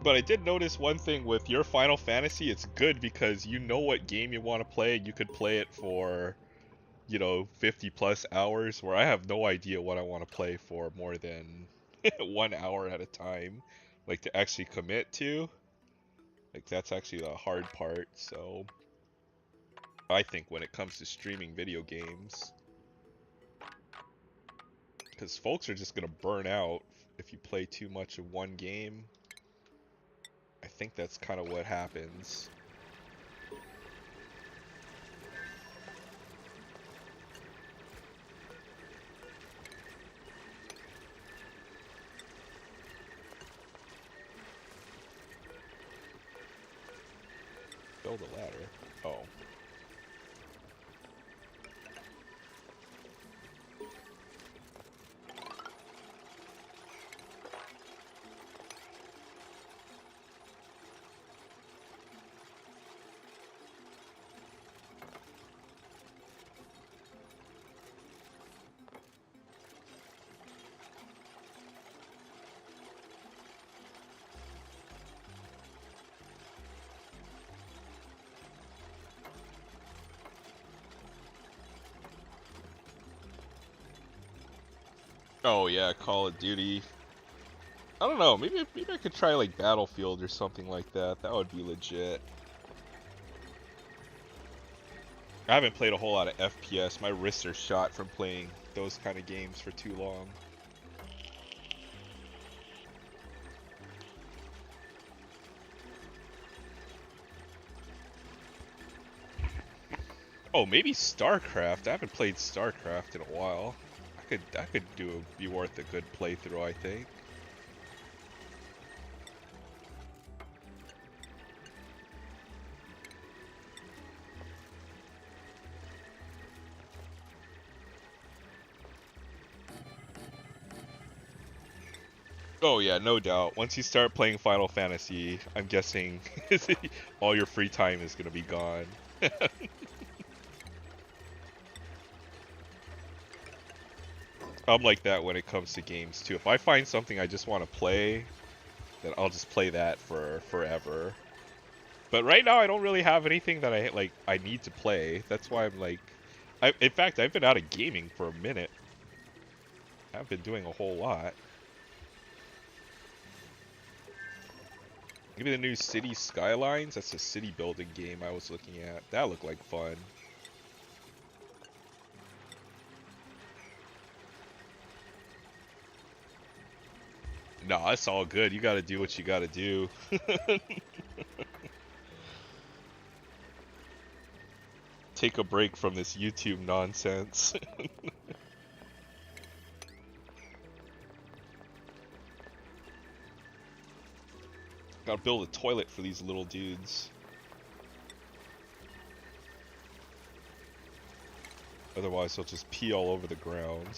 But I did notice one thing with your Final Fantasy, it's good because you know what game you want to play. You could play it for, 50 plus hours, where I have no idea what I want to play for more than 1 hour at a time. Like to actually commit to. Like that's actually the hard part, so I think when it comes to streaming video games. Because folks are just gonna burn out if you play too much of one game. I think that's kind of what happens. Build a ladder. Oh. Oh yeah, Call of Duty. I don't know, maybe I could try like Battlefield or something like that. That would be legit. I haven't played a whole lot of FPS. My wrists are shot from playing those kind of games for too long. Oh, maybe StarCraft. I haven't played StarCraft in a while. I could be worth a good playthrough, I think. Oh yeah, no doubt. Once you start playing Final Fantasy, I'm guessing all your free time is gonna be gone. I'm like that when it comes to games too. If I find something I just want to play, then I'll just play that for forever. But right now I don't really have anything that I need to play. That's why I'm like, in fact, I've been out of gaming for a minute. I haven't been doing a whole lot. Maybe the new City Skylines? That's a city building game I was looking at. That looked like fun. Nah, it's all good. You gotta do what you gotta do. Take a break from this YouTube nonsense. Gotta build a toilet for these little dudes. Otherwise, they'll just pee all over the ground.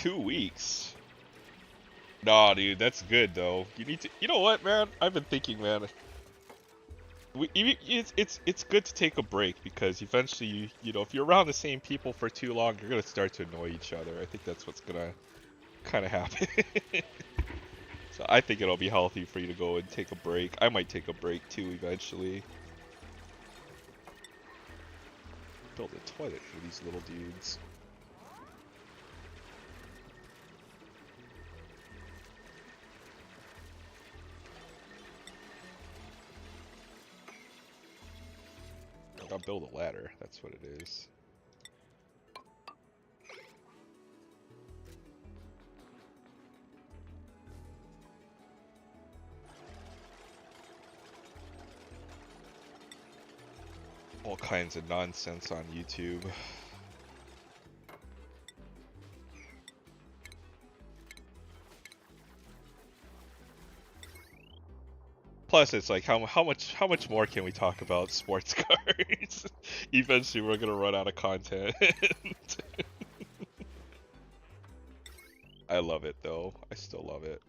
2 weeks. Nah, dude, that's good though. You need to. You know what, man? I've been thinking, man. It's good to take a break because eventually, you know, if you're around the same people for too long, you're gonna start to annoy each other. I think that's what's gonna kind of happen. So I think it'll be healthy for you to go and take a break. I might take a break too eventually. Build a toilet for these little dudes. I gotta build a ladder, that's what it is. All kinds of nonsense on YouTube. Plus, it's like how much more can we talk about sports cars? Eventually, we're gonna run out of content. I love it though. I still love it.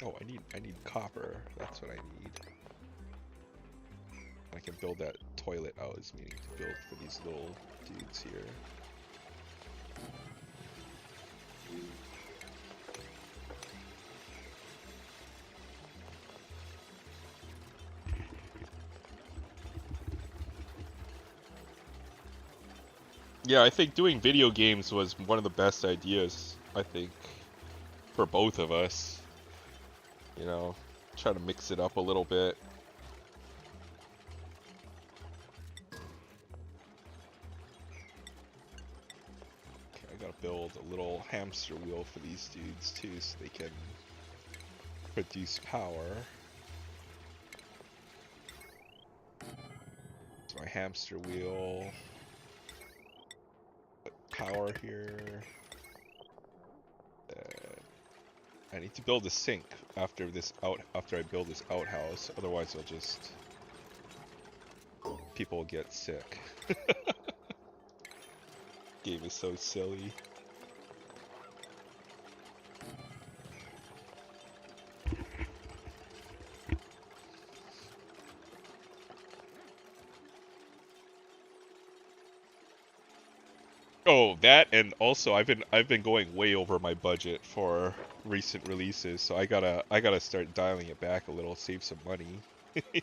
Oh, I need copper. That's what I need. I can build that toilet I was meaning to build for these little dudes here. Yeah, I think doing video games was one of the best ideas, I think, for both of us. You know, try to mix it up a little bit. Okay, I gotta build a little hamster wheel for these dudes too, so they can produce power. So my hamster wheel. Put power here. I need to build a sink after I build this outhouse, otherwise I'll just people will get sick. Game is so silly. Oh, that, and also I've been going way over my budget for recent releases, so I gotta start dialing it back a little, save some money. Okay,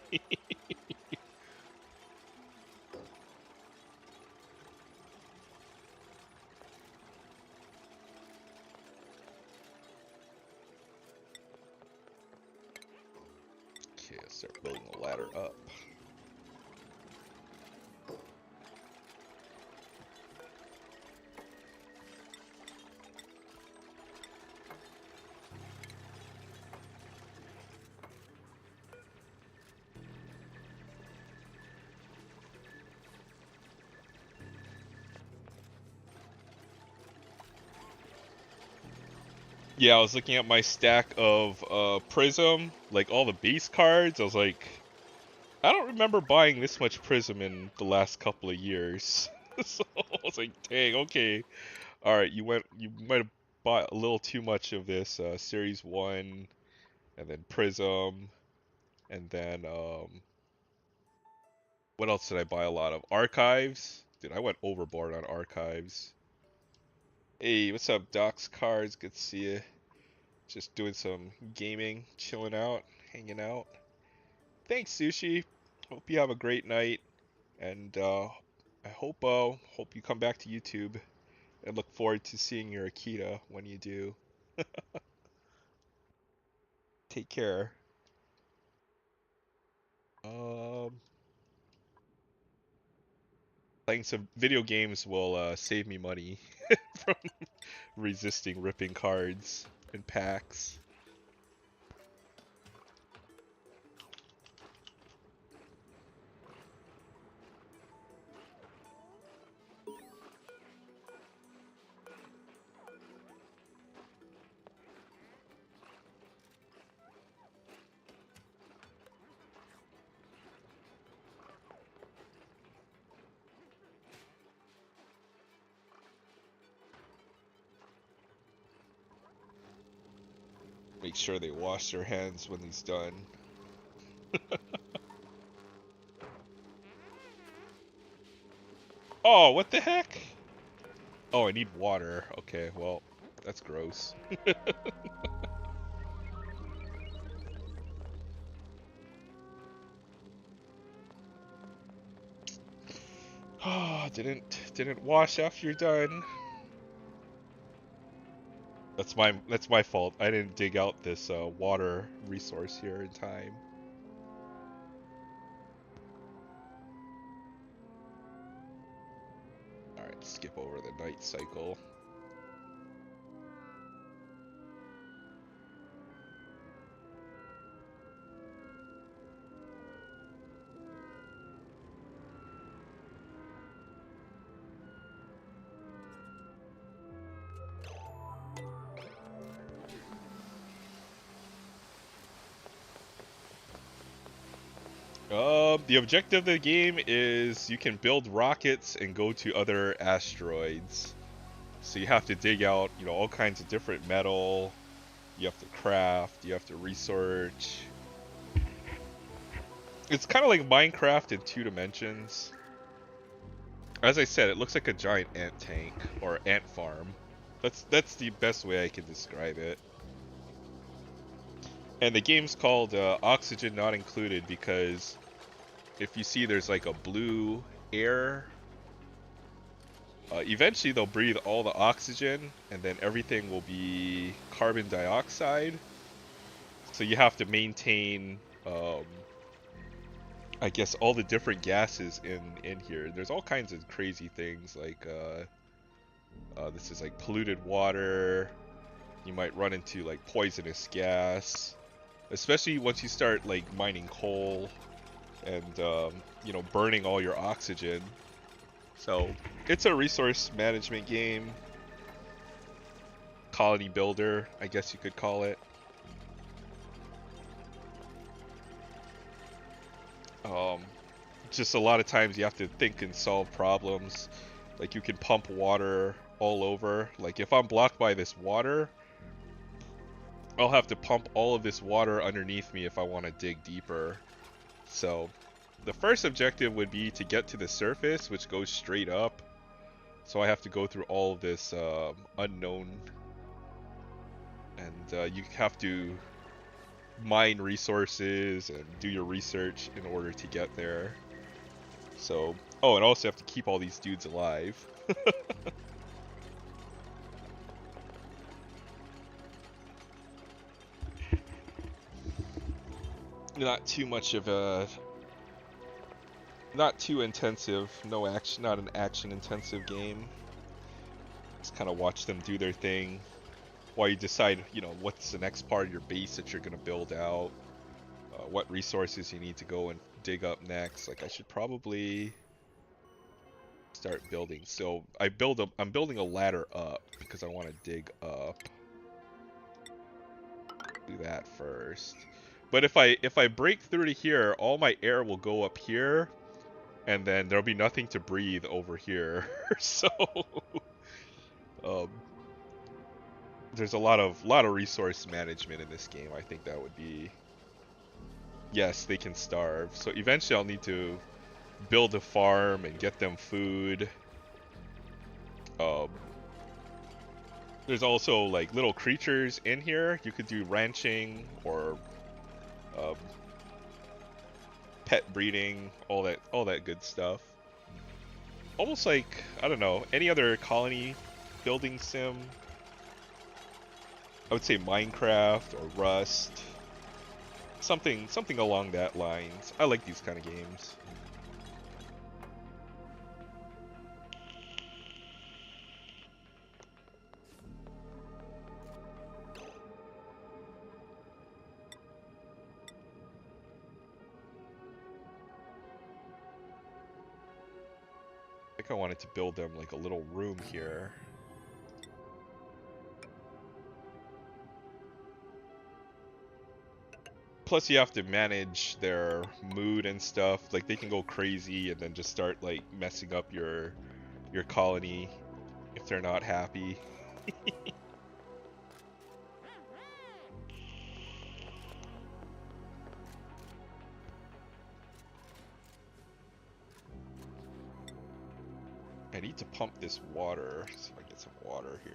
I'll start building the ladder up. Yeah, I was looking at my stack of Prism, like all the base cards. I was like, I don't remember buying this much Prism in the last couple of years. So I was like, dang, okay. Alright, you might have bought a little too much of this Series 1, and then Prism, and then, what else did I buy a lot of? Archives? Dude, I went overboard on Archives. Hey, what's up, Docs Cards? Good to see you. Just doing some gaming, chilling out, hanging out. Thanks, Sushi. Hope you have a great night, and I hope you come back to YouTube. I look forward to seeing your Akita when you do. Take care. Um, Playing some video games will save me money from resisting ripping cards and packs. make sure they wash their hands when he's done. Oh, what the heck? Oh, I need water. Okay, well, that's gross. Oh, didn't wash after you're done. That's my fault. I didn't dig out this water resource here in time. All right, skip over the night cycle. The objective of the game is you can build rockets and go to other asteroids. So you have to dig out, you know, all kinds of different metal. You have to craft, you have to research. It's kind of like Minecraft in 2 dimensions. As I said, it looks like a giant ant tank or ant farm. That's the best way I can describe it. And the game's called Oxygen Not Included because if you see there's like a blue air, eventually they'll breathe all the oxygen and then everything will be carbon dioxide. So you have to maintain, I guess, all the different gases in here. There's all kinds of crazy things like this is like polluted water. You might run into like poisonous gas, especially once you start like mining coal and you know, burning all your oxygen. So it's a resource management game, colony builder, I guess you could call it. Just a lot of times you have to think and solve problems. Like you can pump water all over. Like if I'm blocked by this water, I'll have to pump all of this water underneath me if I want to dig deeper. So the first objective would be to get to the surface, which goes straight up. So I have to go through all of this unknown, and you have to mine resources and do your research in order to get there. So, oh, and also have to keep all these dudes alive. Not too much of a, not too intensive, no action, not an action intensive game. Just kind of watch them do their thing while you decide, you know, what's the next part of your base that you're going to build out, what resources you need to go and dig up next. Like I should probably start building. So I'm building a ladder up because I want to dig up. Do that first. But if I break through to here, all my air will go up here, and then there'll be nothing to breathe over here. So there's a lot of resource management in this game. I think that would be, yes, they can starve. So eventually I'll need to build a farm and get them food. There's also like little creatures in here. You could do ranching or pet breeding, all that good stuff. Almost like, I don't know, any other colony building sim. I would say Minecraft or Rust. Something along that lines. I like these kind of games. I think I wanted to build them like a little room here. Plus you have to manage their mood and stuff. Like they can go crazy and then just start like messing up your colony if they're not happy. I need to pump this water, so I get some water here.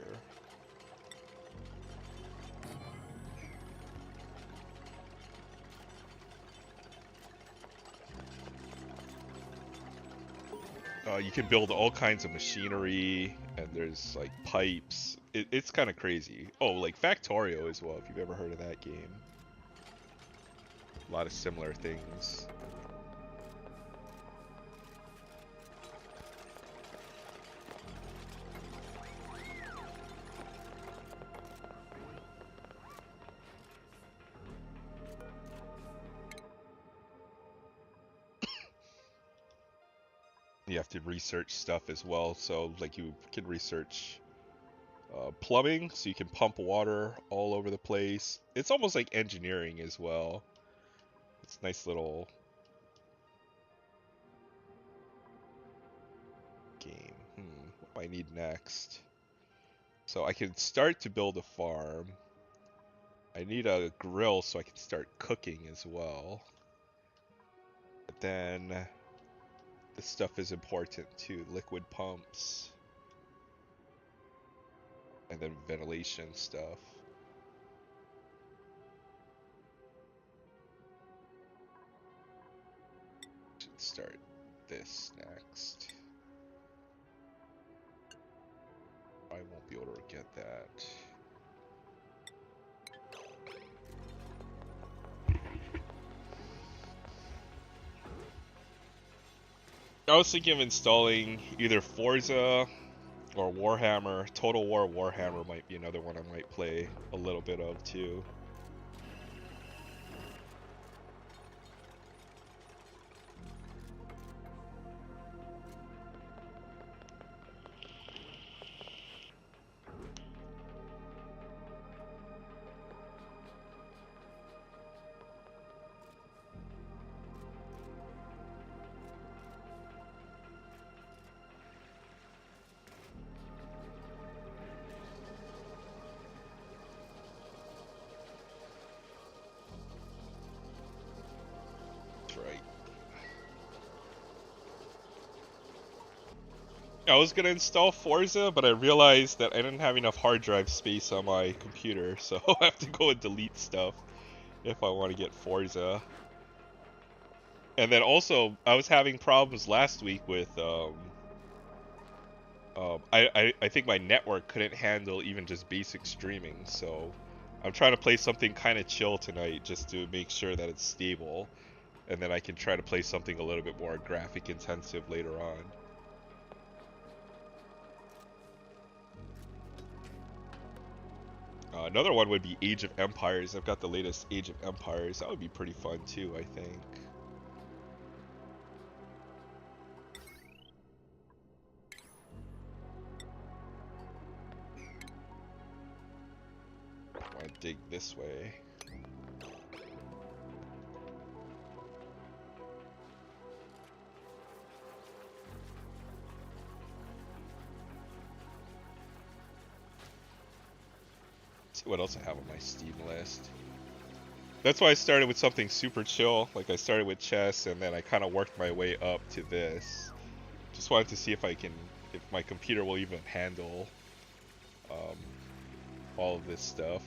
You can build all kinds of machinery, and there's like pipes. It's kind of crazy. Oh, like Factorio as well, if you've ever heard of that game. A lot of similar things. You have to research stuff as well, so like you can research plumbing, so you can pump water all over the place. It's almost like engineering as well. It's a nice little game. What do I need next? So I can start to build a farm. I need a grill so I can start cooking as well. But then this stuff is important too. Liquid pumps. And then ventilation stuff. Should start this next. I won't be able to get that. I was thinking of installing either Forza or Warhammer. Total War Warhammer might be another one I might play a little bit of too. Right. I was gonna install Forza, but I realized that I didn't have enough hard drive space on my computer, so I have to go and delete stuff if I want to get Forza. And then also, I was having problems last week with I think my network couldn't handle even just basic streaming, so I'm trying to play something kind of chill tonight just to make sure that it's stable, and then I can try to play something a little bit more graphic intensive later on. Another one would be Age of Empires. I've got the latest Age of Empires. That would be pretty fun too, I think. I want to dig this way. See what else I have on my Steam list. That's why I started with something super chill. Like I started with chess, and then I kind of worked my way up to this. Just wanted to see if if my computer will even handle all of this stuff.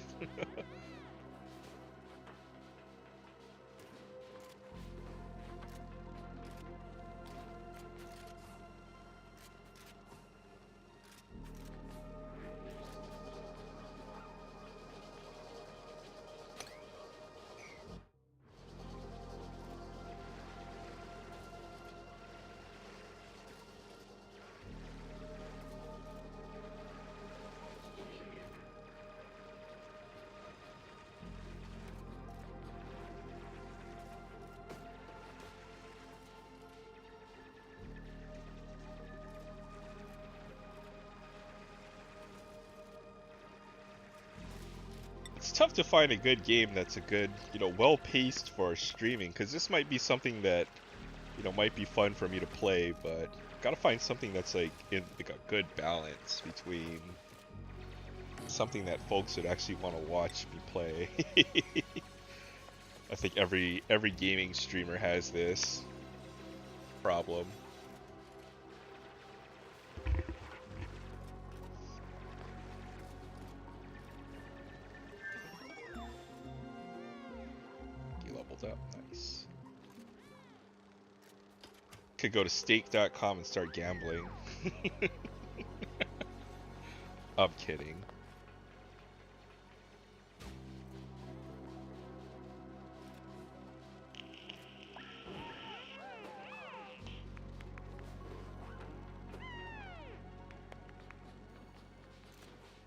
It's tough to find a good game that's a good, well-paced for streaming, because this might be something that, might be fun for me to play, but gotta find something that's like in like a good balance between something that folks would actually want to watch me play. I think every gaming streamer has this problem. Could go to stake.com and start gambling. I'm kidding.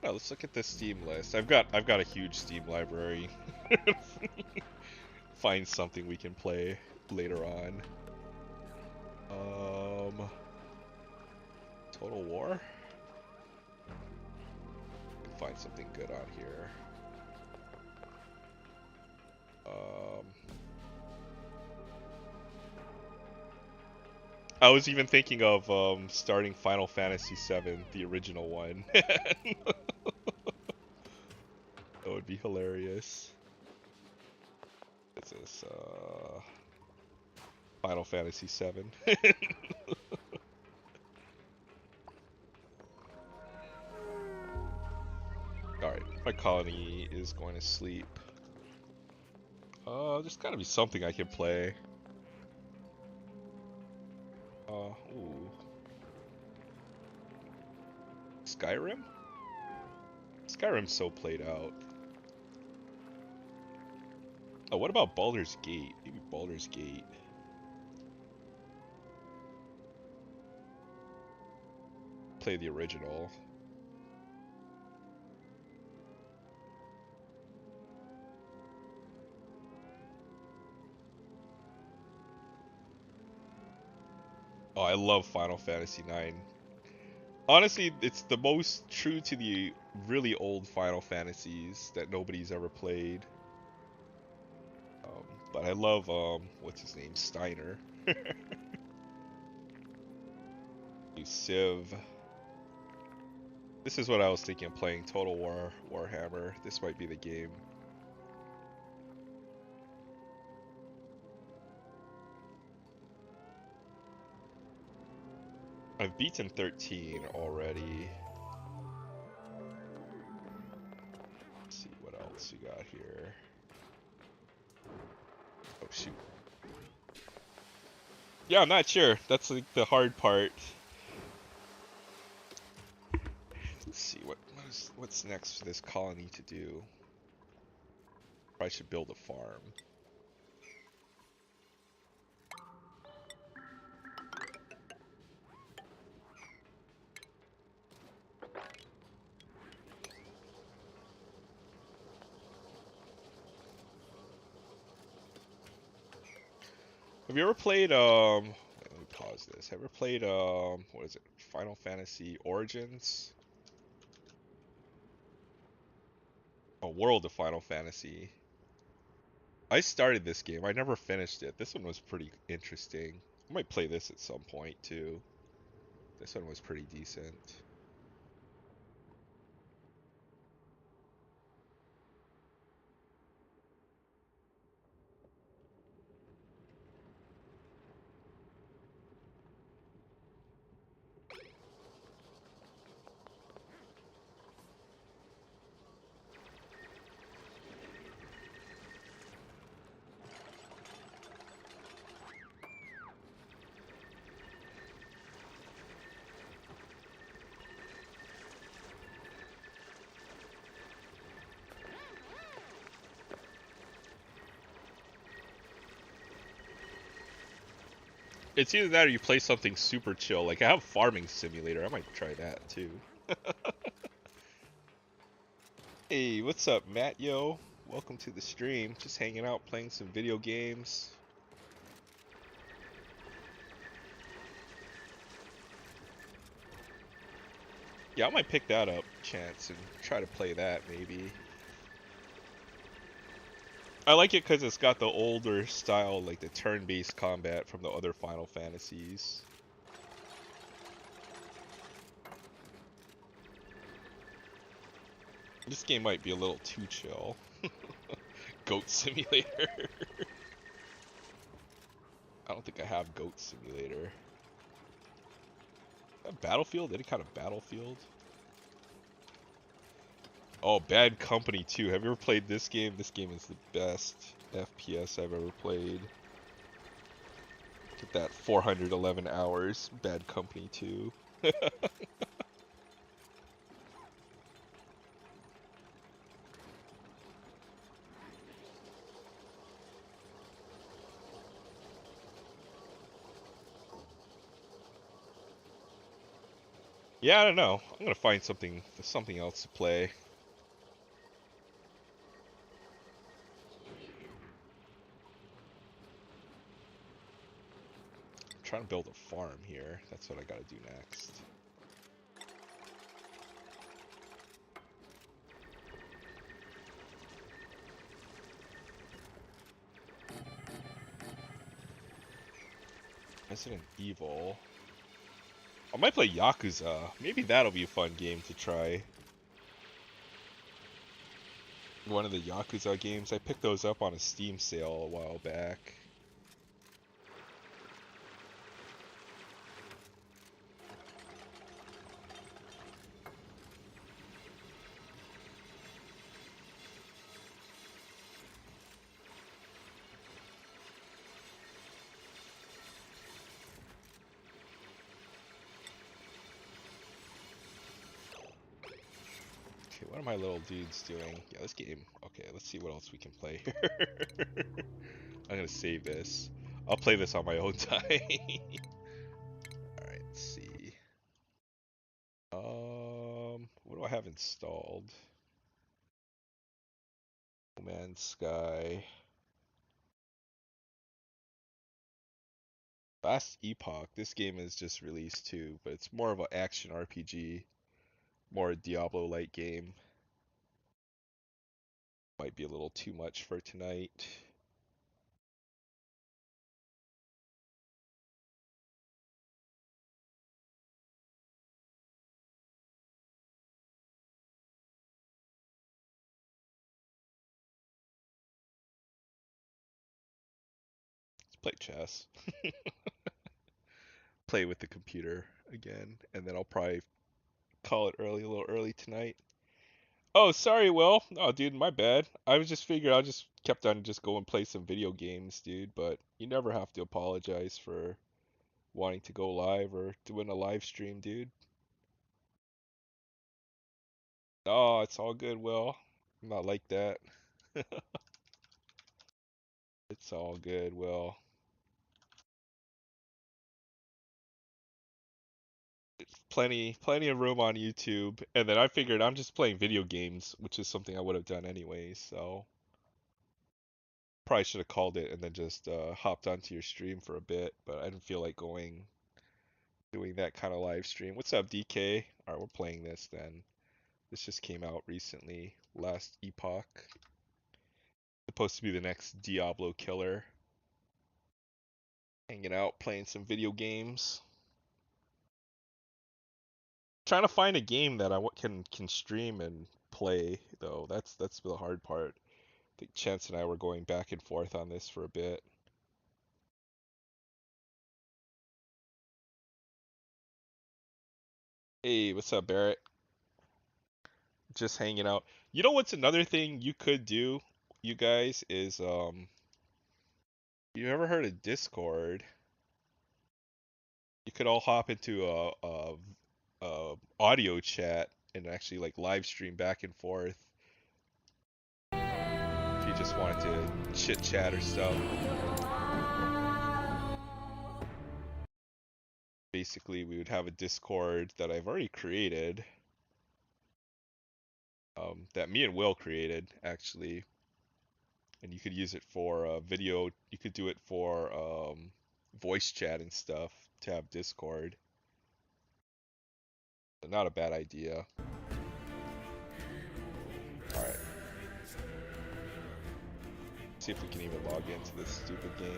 Oh, let's look at the Steam list. I've got a huge Steam library. Find something we can play later on. Total War? Find something good on here. I was even thinking of starting Final Fantasy VII, the original one. That would be hilarious. This is Final Fantasy VII. Alright, my colony is going to sleep. There's gotta be something I can play. Ooh. Skyrim? Skyrim's so played out. Oh, what about Baldur's Gate? Maybe Baldur's Gate. Play the original. Oh, I love Final Fantasy IX. Honestly, it's the most true to the really old Final Fantasies that nobody's ever played. But I love, what's his name? Steiner. Civ. This is what I was thinking of playing, Total War, Warhammer. This might be the game. I've beaten 13 already. Let's see what else you got here. Oh shoot. Yeah, I'm not sure. That's like the hard part. Let's see what's next for this colony to do. Probably should build a farm. Have you ever played wait, let me pause this. Have you ever played what is it? Final Fantasy Origins? Oh, World of Final Fantasy. I started this game. I never finished it. This one was pretty interesting. I might play this at some point too. This one was pretty decent. It's either that or you play something super chill. Like I have Farming Simulator. I might try that too. Hey, what's up, Matt? Yo, welcome to the stream. Just hanging out, playing some video games. Yeah, I might pick that up, Chance, and try to play that maybe. I like it because it's got the older style, like the turn-based combat from the other Final Fantasies. This game might be a little too chill. Goat Simulator. I don't think I have Goat Simulator. Battlefield? Any kind of Battlefield? Oh, Bad Company 2. Have you ever played this game? This game is the best FPS I've ever played. Get that 411 hours. Bad Company 2. Yeah, I don't know. I'm gonna find something else to play. I'm trying to build a farm here. That's what I gotta do next. Resident Evil. I might play Yakuza. Maybe that'll be a fun game to try. One of the Yakuza games. I picked those up on a Steam sale a while back. Okay, what are my little dudes doing? Yeah, this game. Okay, let's see what else we can play here. I'm gonna save this. I'll play this on my own time. Alright, let's see. What do I have installed? No Man's Sky. Last Epoch. This game is just released too, but it's more of an action RPG. More a Diablo-like game. Might be a little too much for tonight. Let's play chess. Play with the computer again, and then I'll probably call it a little early tonight. Oh, sorry, Will. Oh, dude, my bad. I was just figured I just kept on just go and play some video games, dude. But you never have to apologize for wanting to go live or doing a live stream, dude. Oh, it's all good, Will. I'm not like that. It's all good, Will. It's plenty of room on YouTube, and then I figured I'm just playing video games, which is something I would have done anyways. So probably should have called it and then just hopped onto your stream for a bit, but I didn't feel like doing that kind of live stream. What's up, DK? All right, we're playing this then. This just came out recently, last Epoch. Supposed to be the next Diablo killer. Hanging out, playing some video games. Trying to find a game that I can stream and play though. That's the hard part. I think Chance and I were going back and forth on this for a bit. Hey, what's up, Barrett? Just hanging out. You know what's another thing you could do, you guys, is you ever heard of Discord? You could all hop into a audio chat and actually like live stream back and forth if you just wanted to chit chat or stuff. Basically, we would have a Discord that I've already created, that me and Will created actually, and you could use it for video. You could do it for voice chat and stuff to have Discord. But not a bad idea. All right. See if we can even log into this stupid game.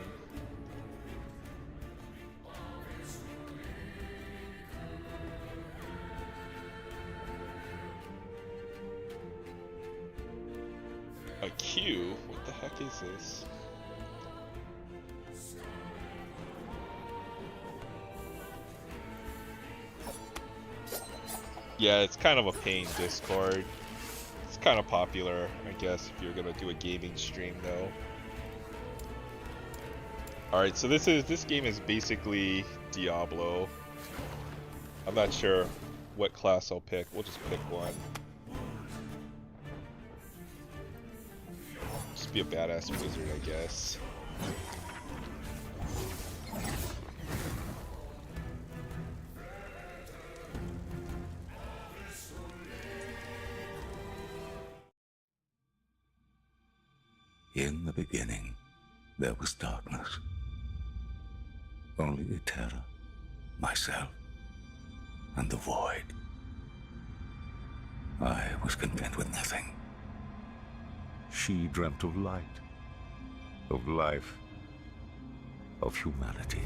A queue? What the heck is this? Yeah, it's kind of a pain, Discord. It's kind of popular, I guess, if you're gonna do a gaming stream, though. All right, so this game is basically Diablo. I'm not sure what class I'll pick. We'll just pick one. Just be a badass wizard, I guess. In the beginning, there was darkness. Only the terror, myself, and the void. I was content with nothing. She dreamt of light, of life, of humanity.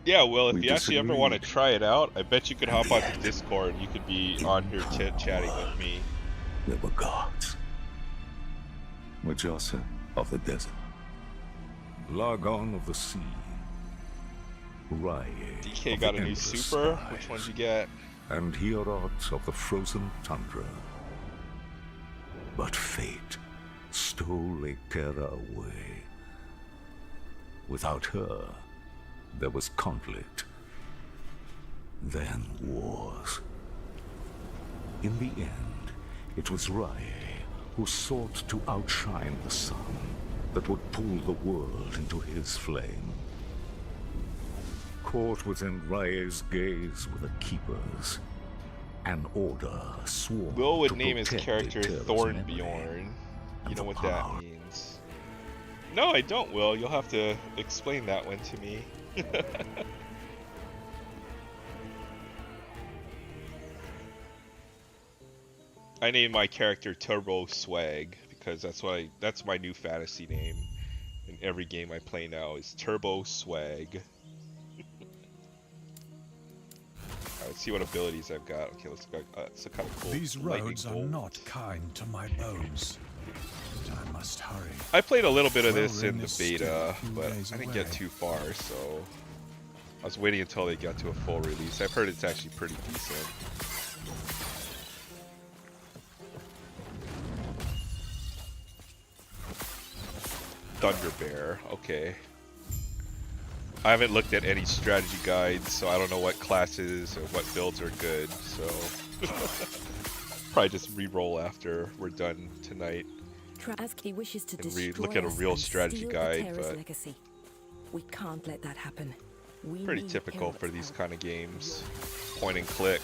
Yeah, well, if We you actually ever want to disagreed. try it out, I bet you could In hop the onto end, Discord. You could be on here chatting with me. There were gods. Mujasa of the desert. Largon of the sea. Rye DK of got the a new endless super. skies, Which one'd you get? and Hierot of the frozen tundra. But fate stole Ekera away. Without her, there was conflict. Then wars. In the end, it was Rye who sought to outshine the sun that would pull the world into his flame. Caught within Rye's gaze were the Keepers, an order sworn Will would to name his protect character Eterra's memory Thornbjorn. You and know the what power. that means. No, I don't, Will. You'll have to explain that one to me. I named my character Turbo Swag because that's my new fantasy name. In every game I play now is Turbo Swag. Alright, let's see what abilities I've got. Okay, let's go. It's a kind of cool. These roads are bolt. not kind to my bones. But I must hurry. I played a little bit of this in Wellring the is still beta, a few but days I didn't get away. too far, so I was waiting until they got to a full release. I've heard it's actually pretty decent. Thunder Bear, okay. I haven't looked at any strategy guides, so I don't know what classes or what builds are good, so probably just re-roll after we're done tonight. Traski wishes to And destroy look at a us real and strategy steal guide, Eterra's but- legacy. We can't let that happen. We Pretty need typical Herald's for these help. kind of games. Point and click.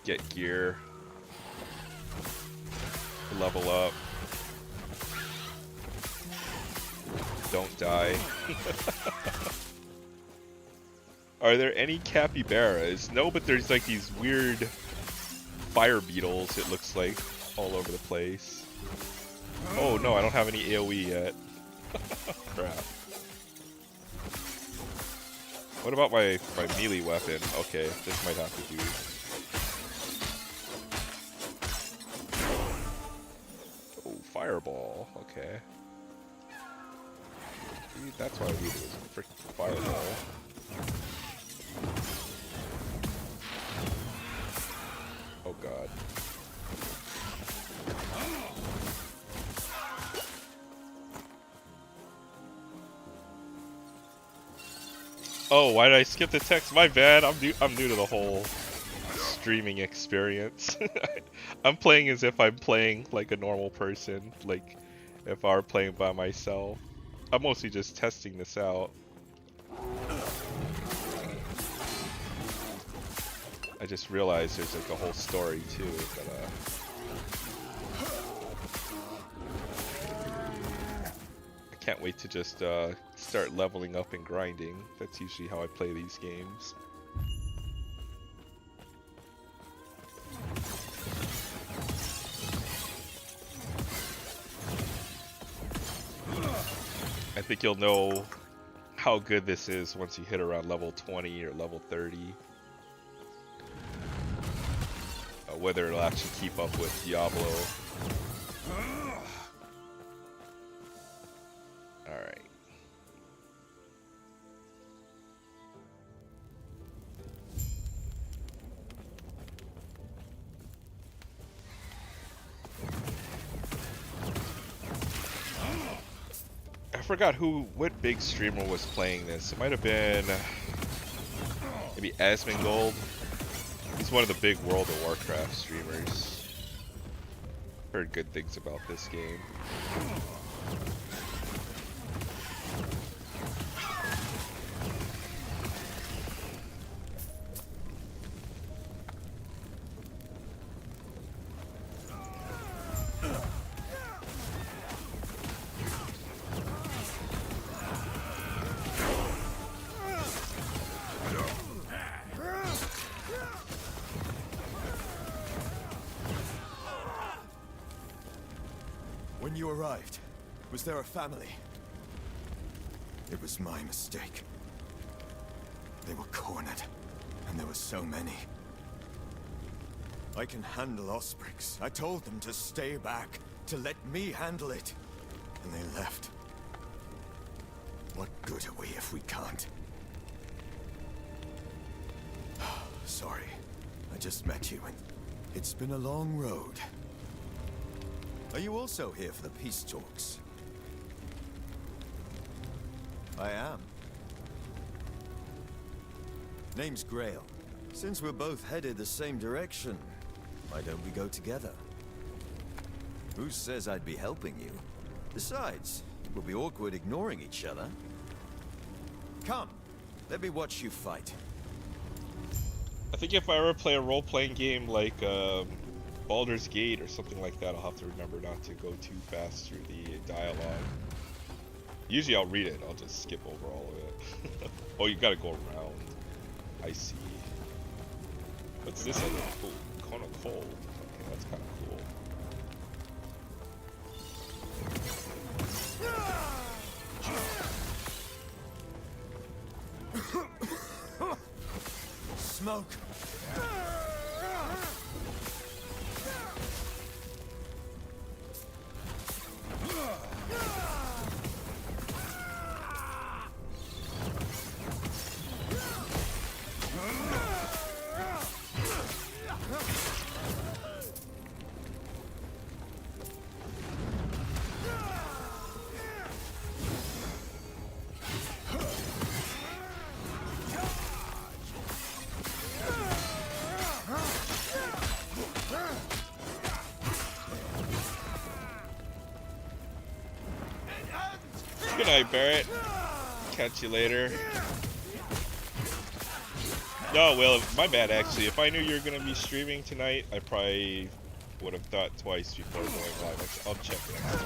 Get gear. Level up. Don't die. Are there any capybaras? No, but there's like these weird fire beetles, it looks like, all over the place. Oh no, I don't have any AoE yet. Crap. What about my melee weapon? Okay, this might have to do. Oh, fireball. Okay. See, that's what I needed was a freaking fireball. Oh god. Oh, why did I skip the text? My bad. I'm new to the whole streaming experience. I'm playing as if I'm playing like a normal person, like if I were playing by myself. I'm mostly just testing this out. I just realized there's like a whole story too, but I can't wait to just start leveling up and grinding. That's usually how I play these games. I think you'll know how good this is once you hit around level 20 or level 30. Whether it'll actually keep up with Diablo. Alright. forgot what big streamer was playing this. It might have been maybe Asmongold. He's one of the big World of Warcraft streamers. Heard good things about this game. When you arrived, was there a family? It was my mistake. They were cornered, and there were so many. I can handle Osprix. I told them to stay back, to let me handle it. And they left. What good are we if we can't? Sorry. I just met you, and it's been a long road. Are you also here for the peace talks? I am. Name's Grail. Since we're both headed the same direction, why don't we go together? Who says I'd be helping you? Besides, it would be awkward ignoring each other. Come, let me watch you fight. I think if I ever play a role-playing game like Baldur's Gate or something like that, I'll have to remember not to go too fast through the dialogue. Usually I'll read it, I'll just skip over all of it. Oh, you gotta go around. I see. What's this other cool? Cone of Cold. Okay, that's kind of cool. Smoke! Good night, Barrett. Catch you later. No, well, my bad actually. If I knew you were gonna be streaming tonight, I probably would have thought twice before going live. I'll check next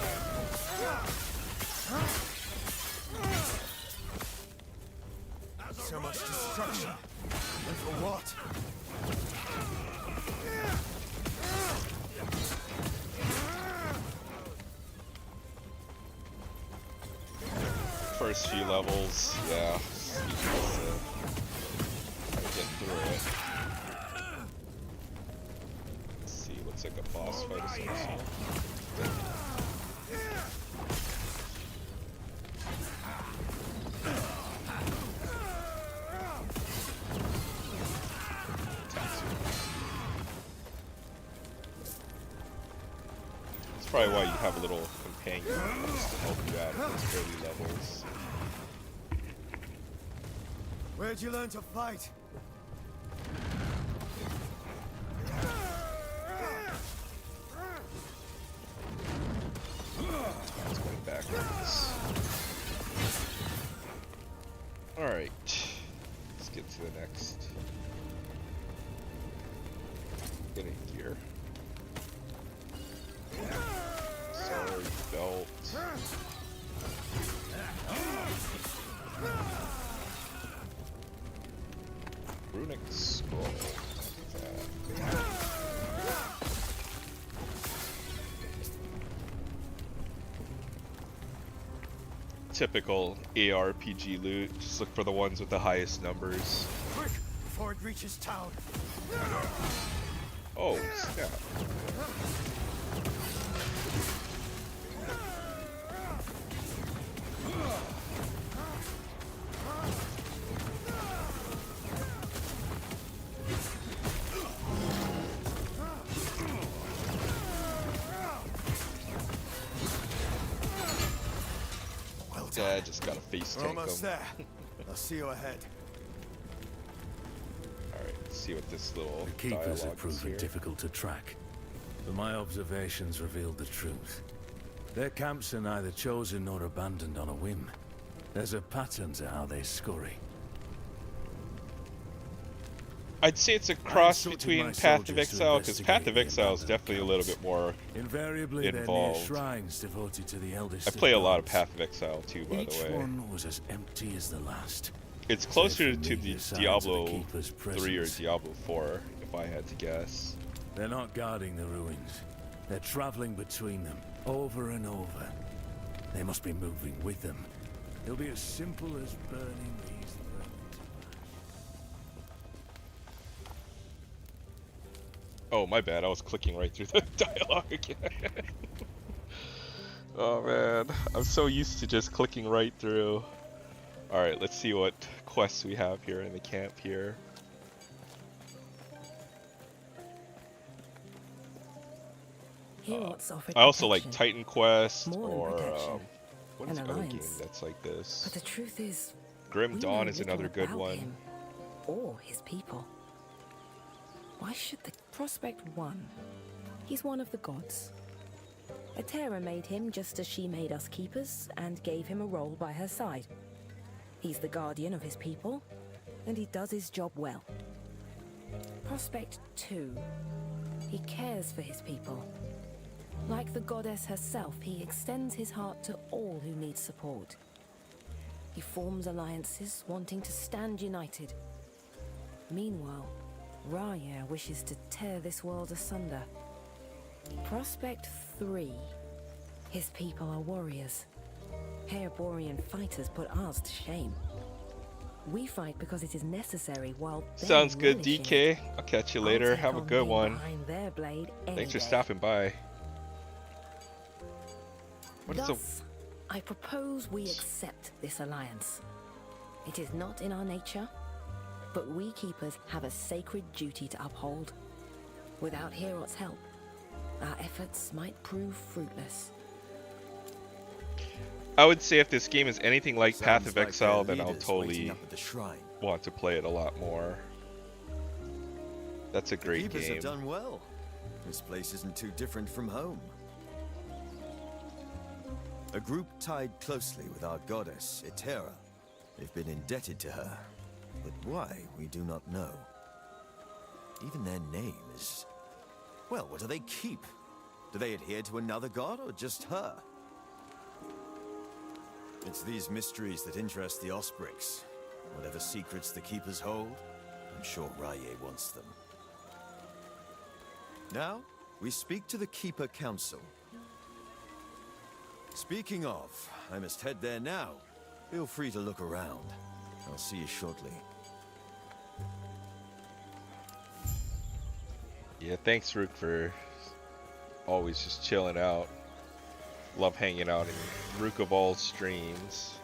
time. So much destruction. And for what? First few levels, yeah. Get through it. Let's see, looks like a boss fight of some sort. That's probably why you have a little companion that comes to help you out at those early levels. Where'd you learn to fight? It's going backwards. Alright. Let's get to the next. Get a gear. Sword, belt. Runic scroll. Typical ARPG loot. Just look for the ones with the highest numbers. Quick, before it reaches town. Oh, snap. Dad just got a face We're tank almost him. there. I'll see you ahead. Alright, let's see what this little The keepers dialogue have is proven here. difficult to track, but my observations revealed the truth. Their camps are neither chosen nor abandoned on a whim. There's a pattern to how they scurry. I'd say it's a cross instructed between my Path of soldiers to Exile, because Path investigate of the Exile is abandoned definitely a little camps. bit more. Invariably, they're near involved. shrines devoted to the eldest I play a lot of gods. Path of Exile too, by Each the way. one was as empty as the last. It's closer Save for to the meager signs of the Diablo keeper's 3 or presence. Diablo 4, if I had to guess. They're not guarding the ruins. They're traveling between them, over and over. They must be moving with them. It'll be as simple as burning these vermin. Oh, my bad. I was clicking right through the dialogue again. Oh man, I'm so used to just clicking right through. Alright, let's see what quests we have here in the camp here. Heroes offered I also like protection, Titan Quest More than or protection, what is an the other game alliance. that's like this? But the truth is, Grim we Dawn know is little another good about one. him or his people. Why should the Prospect 1? He's one of the gods. Atera made him just as she made us keepers and gave him a role by her side. He's the guardian of his people, and he does his job well. Prospect 2. He cares for his people. Like the goddess herself, he extends his heart to all who need support. He forms alliances, wanting to stand united. Meanwhile, Raya wishes to tear this world asunder. Prospect 3. His people are warriors. Herborian fighters put ours to shame. We fight because it is necessary, while they Sounds good, relish in DK. it. I'll catch you I'll later. take Have a on good being one. behind their blade any Thanks for day. stopping by. What is Thus, I propose we accept this alliance. It is not in our nature, but we keepers have a sacred duty to uphold. Without Herot's help, our efforts might prove fruitless. I would say if this game is anything like Path Sounds of like Exile, their then I'll leaders waiting totally up at the shrine. want to play it a lot more. That's a great Keepers game. have done well. This place isn't too different from home. A group tied closely with our goddess, Etera. They've been indebted to her, but why, we do not know. Even their name is... Well, what do they keep? Do they adhere to another god, or just her? It's these mysteries that interest the Osprix. Whatever secrets the Keepers hold, I'm sure Raye wants them. Now, we speak to the Keeper Council. Speaking of, I must head there now. Feel free to look around. I'll see you shortly. Yeah, thanks Rook for always just chilling out. Love hanging out in Rook of all streams.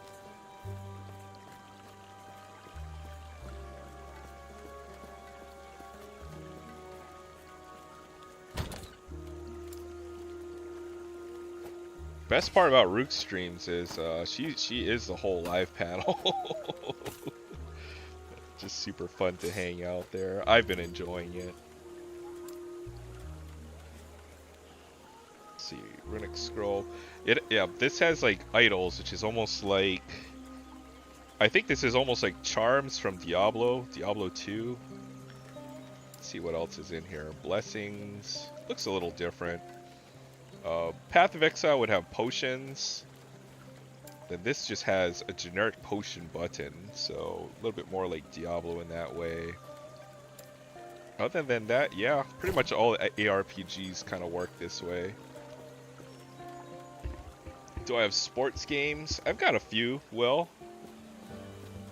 Best part about Rook's streams is she is the whole live panel. Just super fun to hang out there. I've been enjoying it. Let's see, Runic Scroll. Yeah, this has like idols, which is almost like, I think this is almost like charms from Diablo 2. Let's see what else is in here. Blessings. Looks a little different. Path of Exile would have potions. Then this just has a generic potion button, so a little bit more like Diablo in that way. Other than that, yeah, pretty much all ARPGs kind of work this way. Do I have sports games? I've got a few, Will.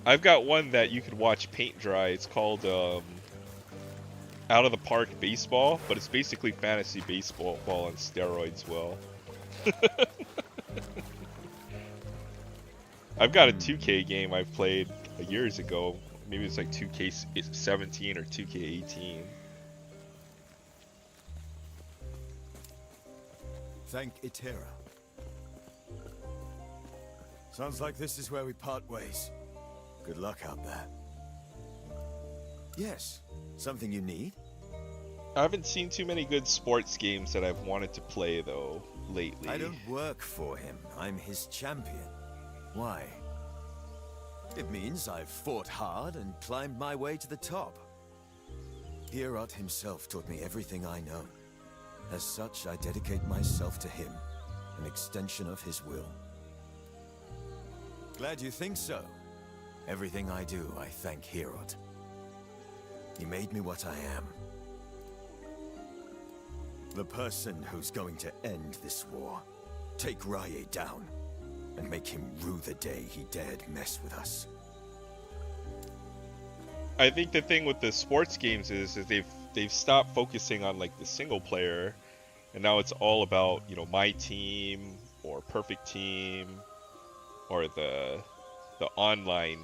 I've got one that you could watch paint dry. It's called Out of the Park Baseball, but it's basically fantasy baseball on steroids, Will. I've got a 2K game I played years ago. Maybe it's like 2K17 or 2K18. Thank Etera. Sounds like this is where we part ways. Good luck out there. Yes, something you need? I haven't seen too many good sports games that I've wanted to play though lately. I don't work for him. I'm his champion. Why? It means I've fought hard and climbed my way to the top. Hierot himself taught me everything I know. As such, I dedicate myself to him, an extension of his will. Glad you think so. Everything I do, I thank Hierot. He made me what I am. The person who's going to end this war. Take Rye down, and make him rue the day he dared mess with us. I think the thing with the sports games is they've stopped focusing on like the single player, and now it's all about, you know, my team or perfect team or the online,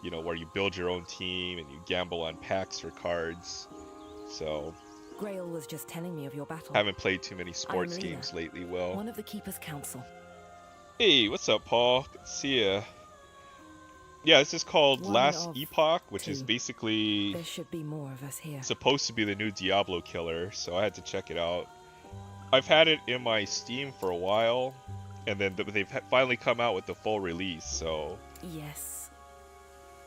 you know, where you build your own team and you gamble on packs or cards. So Grail was just telling me of your battle. haven't played too many sports Lena, games lately. Well, one of the Keeper's Council. hey, what's up, Paul? Good to see ya. Yeah, this is called One Last of Epoch, which is two. basically There should be more of us here. supposed to be the new Diablo killer, so I had to check it out. I've had it in my Steam for a while, and then they've finally come out with the full release, so Yes.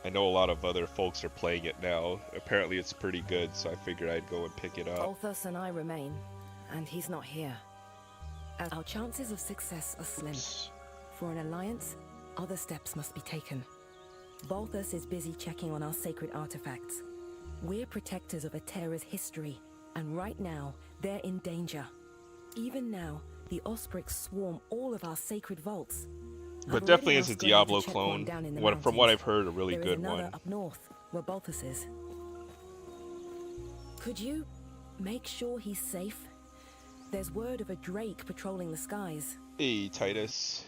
I know a lot of other folks are playing it now. Apparently it's pretty good, so I figured I'd go and pick it up. Balthus and I remain, and he's not here. Our chances of success are slim. For an alliance, other steps must be taken. Balthus is busy checking on our sacred artifacts. We're protectors of Atera's history, and right now, they're in danger. Even now, the Osprix swarm all of our sacred vaults. But I've definitely already is a asked Graham to Diablo check clone. one down in the From what mountains. I've heard, a really There is good another one. up north, where Balthus is. Could you make sure he's safe? There's word of a drake patrolling the skies. Hey, Titus.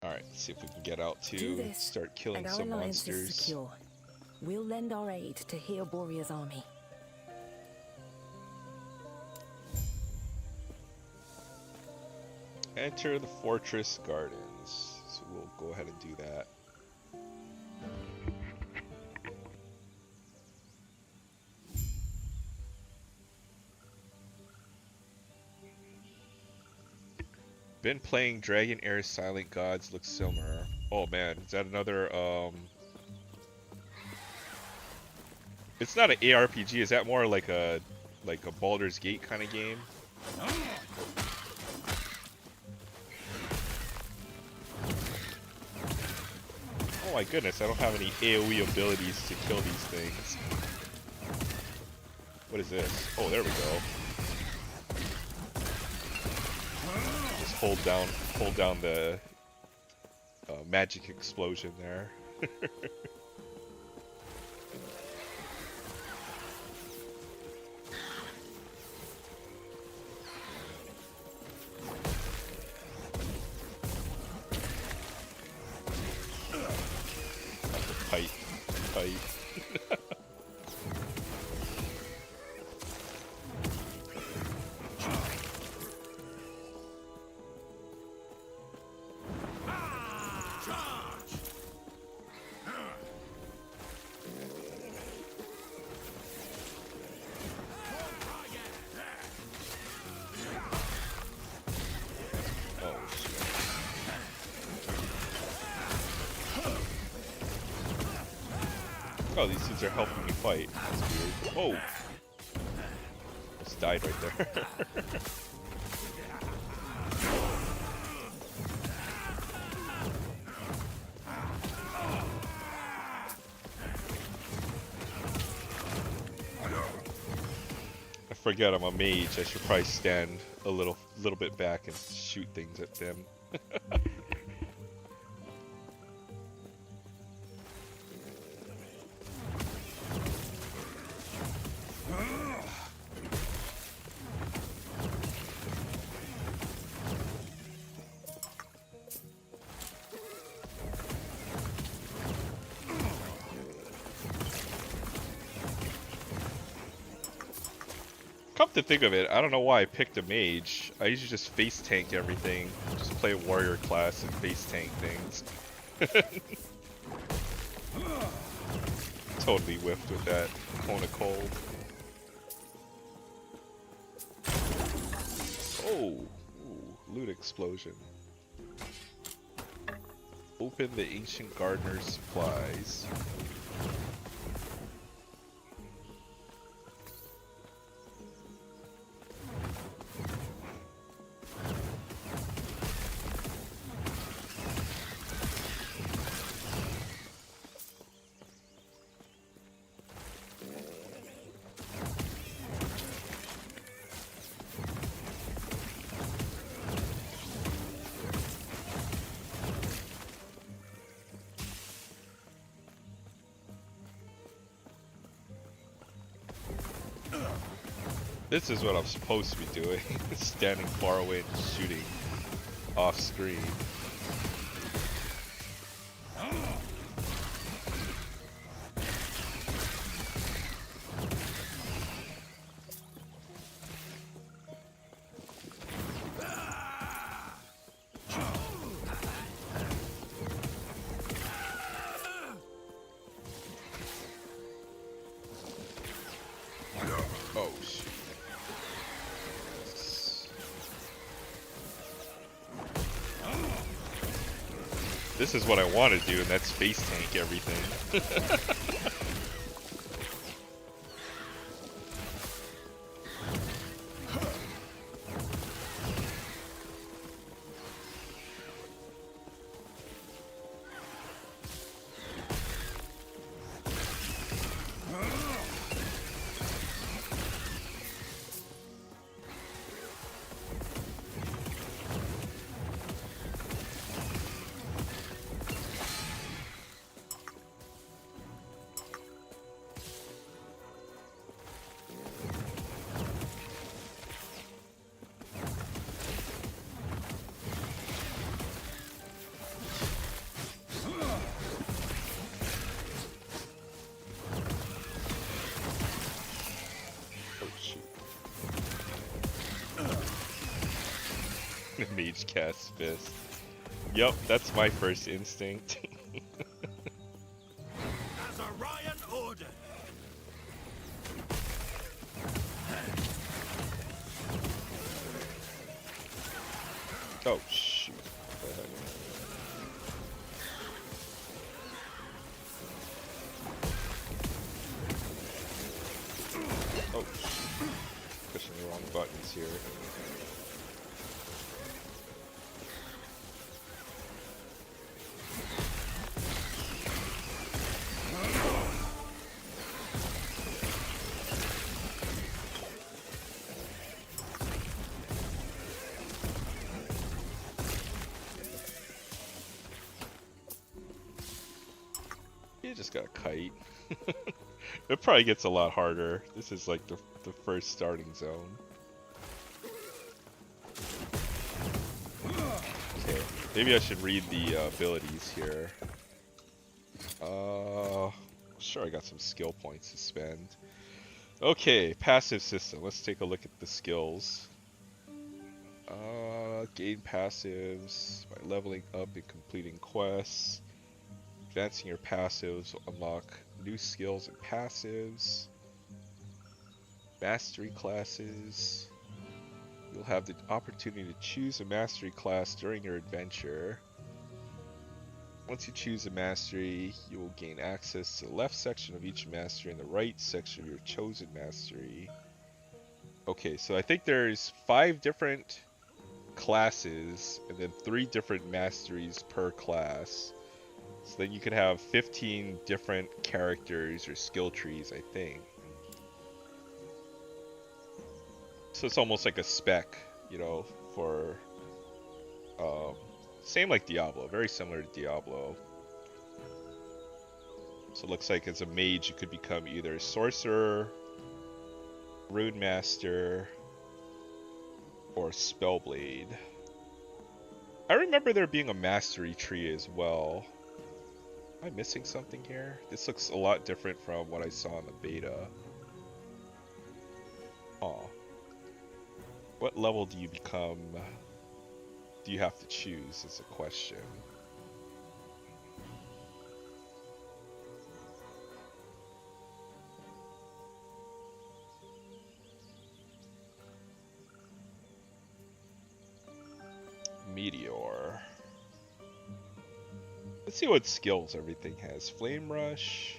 Alright, let's see if we can get out Do to this, start killing and our some alliance is monsters. secure. We'll lend our aid to Heoboria's army. Enter the fortress gardens. So we'll go ahead and do that. Been playing Dragon Air Silent Gods, looks similar. Oh man, is that another it's not an ARPG, is that more like a Baldur's Gate kind of game? Oh my goodness, I don't have any AoE abilities to kill these things. What is this? Oh, there we go. Just hold down the magic explosion there. Tight. Oh, shit. Oh, these dudes are helping me fight. That's weird. Whoa! Just died right there. I forget I'm a mage. I should probably stand a little bit back and shoot things at them. Come to think of it, I don't know why I picked a mage. I usually just face tank everything. Just play a warrior class and face tank things. Totally whiffed with that Cone of Cold. Oh! Ooh, loot explosion. Open the Ancient Gardener's supplies. This is what I'm supposed to be doing. Standing far away and shooting off screen. Oh shoot. This is what I want to do, and that's face tank everything. Mage cast fist. Yup, that's my first instinct. As Orion ordered. Oh shoot. What the heck? Oh shoot. Pushing the wrong buttons here. You just got a kite. It probably gets a lot harder. This is like the first starting zone. Okay, maybe I should read the abilities here. Sure, I got some skill points to spend. Okay, passive system. Let's take a look at the skills. Gain passives by leveling up and completing quests. Advancing your passives will unlock new skills and passives. Mastery classes. You'll have the opportunity to choose a mastery class during your adventure. Once you choose a mastery, you will gain access to the left section of each mastery and the right section of your chosen mastery. Okay, so I think there's 5 different classes and then 3 different masteries per class. So then you could have 15 different characters or skill trees, I think. So it's almost like a spec, you know, for same like Diablo, very similar to Diablo. So it looks like as a mage you could become either a sorcerer, rune master, or spellblade. I remember there being a mastery tree as well. Am I missing something here? This looks a lot different from what I saw in the beta. Oh, What level do you become? Do you have to choose is a question. Meteor. Let's see what skills everything has. Flame Rush.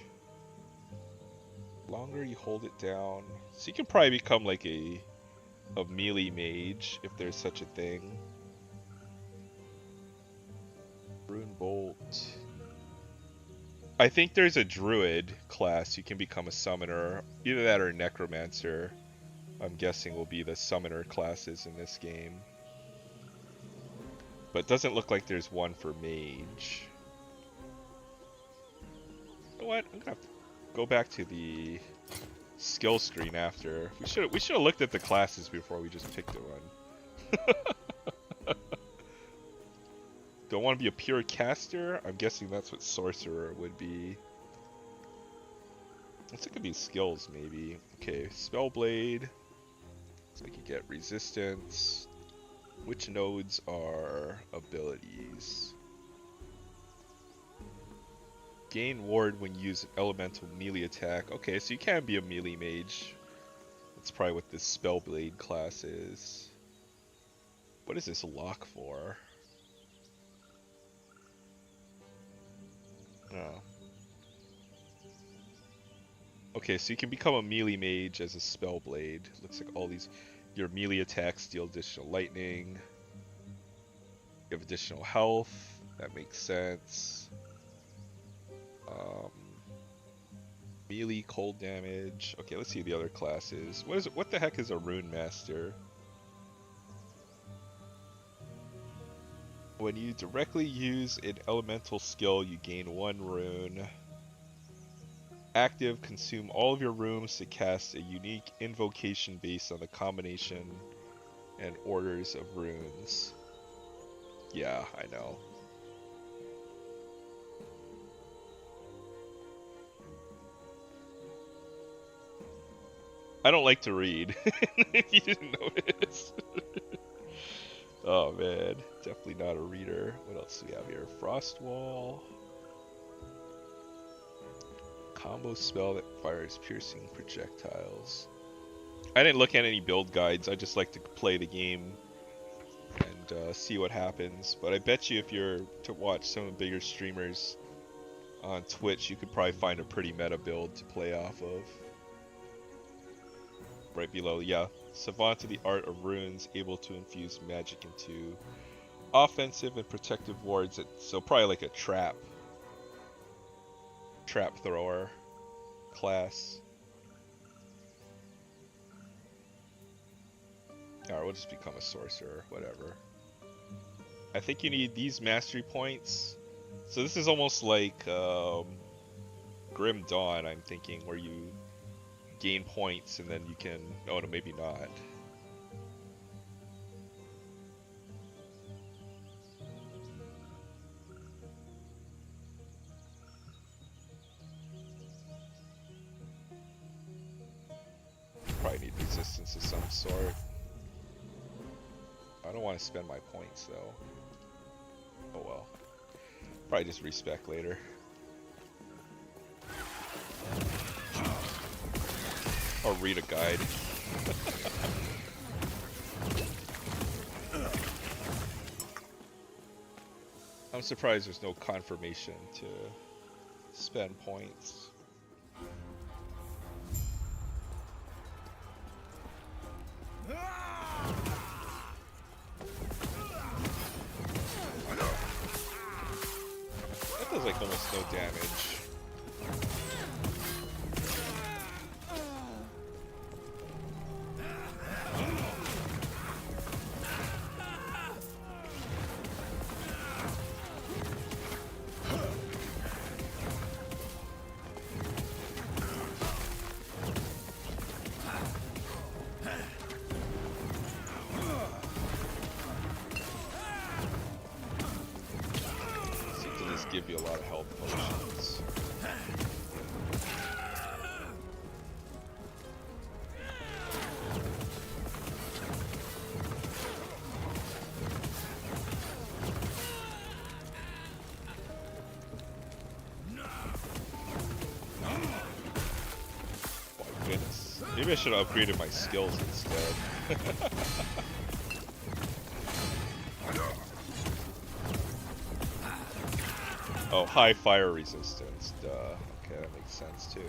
Longer you hold it down. So you can probably become like a melee mage if there's such a thing. Rune Bolt. I think there's a druid class you can become a summoner. Either that or a necromancer. I'm guessing will be the summoner classes in this game. But it doesn't look like there's one for mage. You know what? I'm gonna have to go back to the skill screen after. We should have looked at the classes before we just picked one. Do I want to be a pure caster? I'm guessing that's what sorcerer would be. Let's look at these skills maybe. Okay, Spellblade. Looks like you get resistance. Which nodes are abilities? Gain ward when you use an elemental melee attack. Okay, so you can be a melee mage. That's probably what this Spellblade class is. What is this lock for? Oh. Okay, so you can become a melee mage as a Spellblade. Looks like all these... Your melee attacks deal additional lightning. You have additional health. That makes sense. Melee cold damage. Okay, let's see the other classes. What is it? What the heck is a rune master? When you directly use an elemental skill, you gain 1 rune. Active, consume all of your runes to cast a unique invocation based on the combination and orders of runes. Yeah, I know. I don't like to read, if you didn't notice. Oh man, definitely not a reader. What else do we have here? Frostwall. Combo spell that fires piercing projectiles. I didn't look at any build guides, I just like to play the game and see what happens. But I bet you if you're to watch some of the bigger streamers on Twitch, you could probably find a pretty meta build to play off of. Right below, yeah. Savant to the art of runes, able to infuse magic into offensive and protective wards. So probably like a trap thrower class. Alright, we'll just become a sorcerer, whatever. I think you need these mastery points. So this is almost like Grim Dawn, I'm thinking, where you gain points and then you can... Oh no, maybe not. Probably need resistance of some sort. I don't want to spend my points though. Oh well. Probably just respec later. Or read a guide. I'm surprised there's no confirmation to spend points. That does like almost no damage. Give you a lot of health potions. Maybe I should have upgraded my skills instead. Oh, high fire resistance. Duh. Okay, that makes sense too.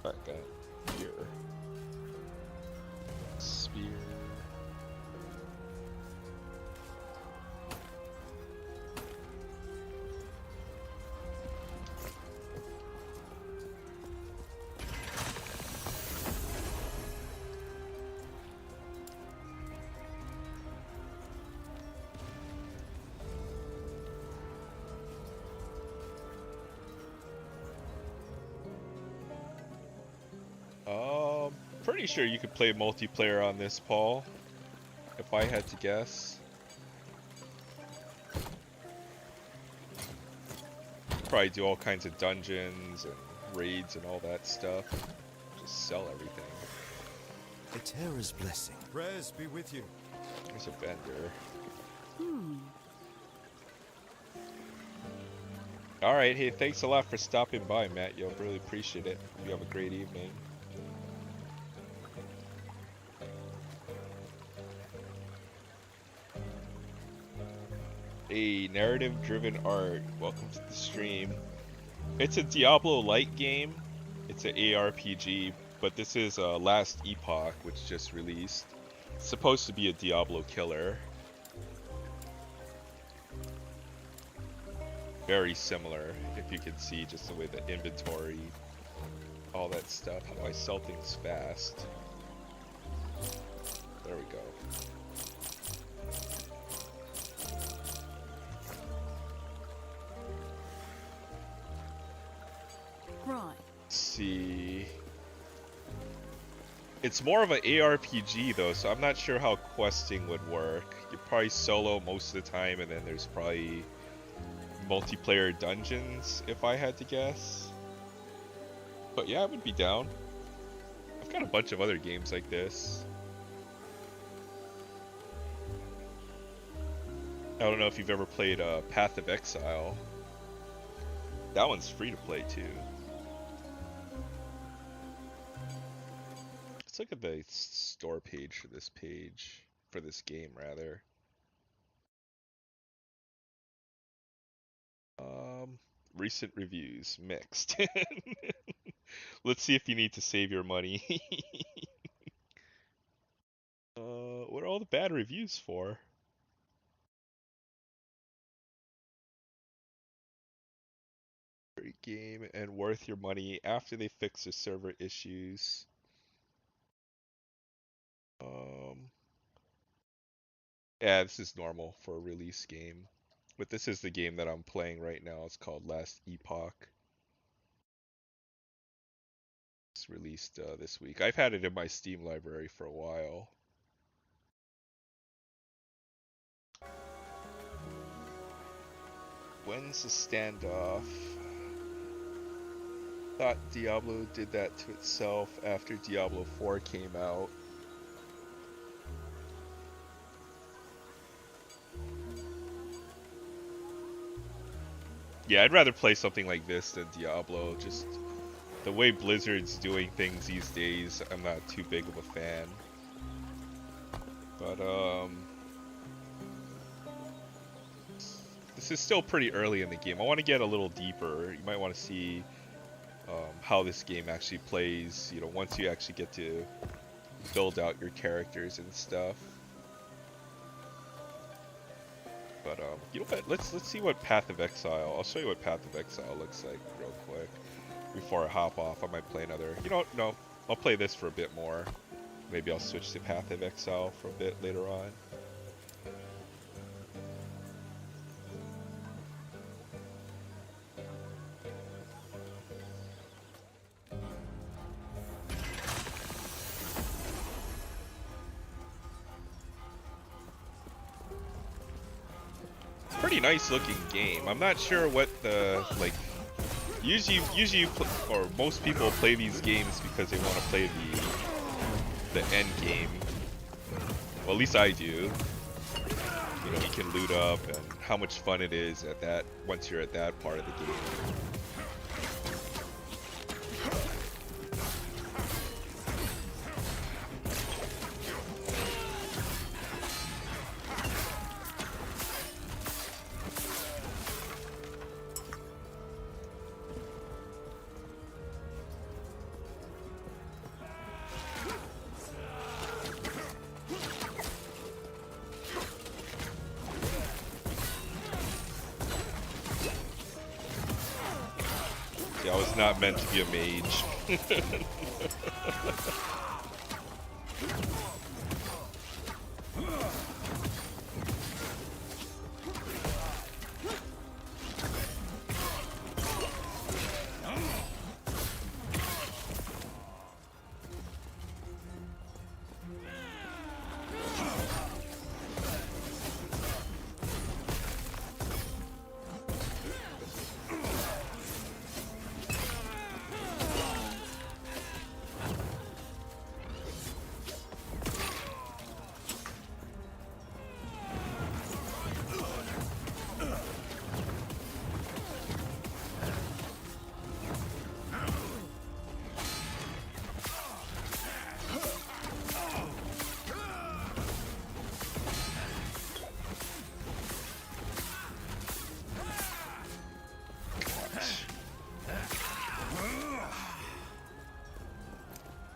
Back up here. Spear. Pretty sure you could play multiplayer on this, Paul. If I had to guess. Probably do all kinds of dungeons and raids and all that stuff. Just sell everything. A Terra's blessing. Prayers be with you. There's a vendor. Alright, hey, thanks a lot for stopping by, Matt. Yo, really appreciate it. You have a great evening. A narrative-driven art. Welcome to the stream. It's a Diablo-like game. It's an ARPG, but this is Last Epoch, which just released. It's supposed to be a Diablo killer. Very similar, if you can see just the way the inventory, all that stuff, how I sell things fast. There we go. Right. Let's see. It's more of an ARPG though, so I'm not sure how questing would work. You probably solo most of the time, and then there's probably multiplayer dungeons, if I had to guess. But yeah, I would be down. I've got a bunch of other games like this. I don't know if you've ever played Path of Exile. That one's free to play too. Let's look at the store page for this game rather. Recent reviews, mixed. Let's see if you need to save your money. What are all the bad reviews for? Great game and worth your money after they fix the server issues. Yeah, this is normal for a release game. But this is the game that I'm playing right now. It's called Last Epoch. It's was released this week. I've had it in my Steam library for a while. When's the standoff? Thought Diablo did that to itself after Diablo 4 came out. Yeah, I'd rather play something like this than Diablo. Just the way Blizzard's doing things these days, I'm not too big of a fan. But this is still pretty early in the game. I want to get a little deeper. You might want to see how this game actually plays, you know, once you actually get to build out your characters and stuff. But you know what? Let's see what Path of Exile. I'll show you what Path of Exile looks like real quick before I hop off. I might play another. You know, no, I'll play this for a bit more. Maybe I'll switch to Path of Exile for a bit later on. Pretty nice looking game. I'm not sure what the like. Usually or most people play these games because they want to play the end game. Well, at least I do. You know, you can loot up and how much fun it is at that once you're at that part of the game. I was not meant to be a mage.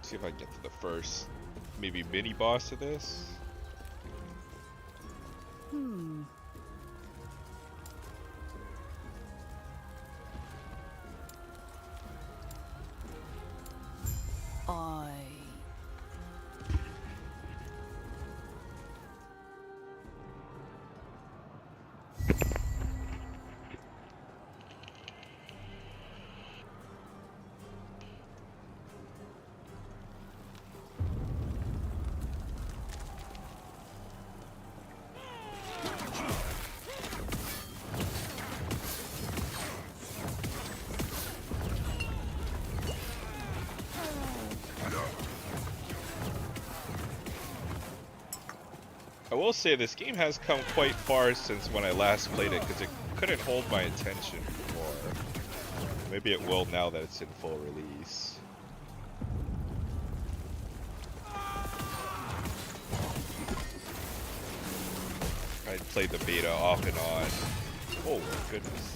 See if I can get to the first, maybe mini boss of this. I will say this game has come quite far since when I last played it, because it couldn't hold my attention before. Maybe it will now that it's in full release. I played the beta off and on. Oh my goodness.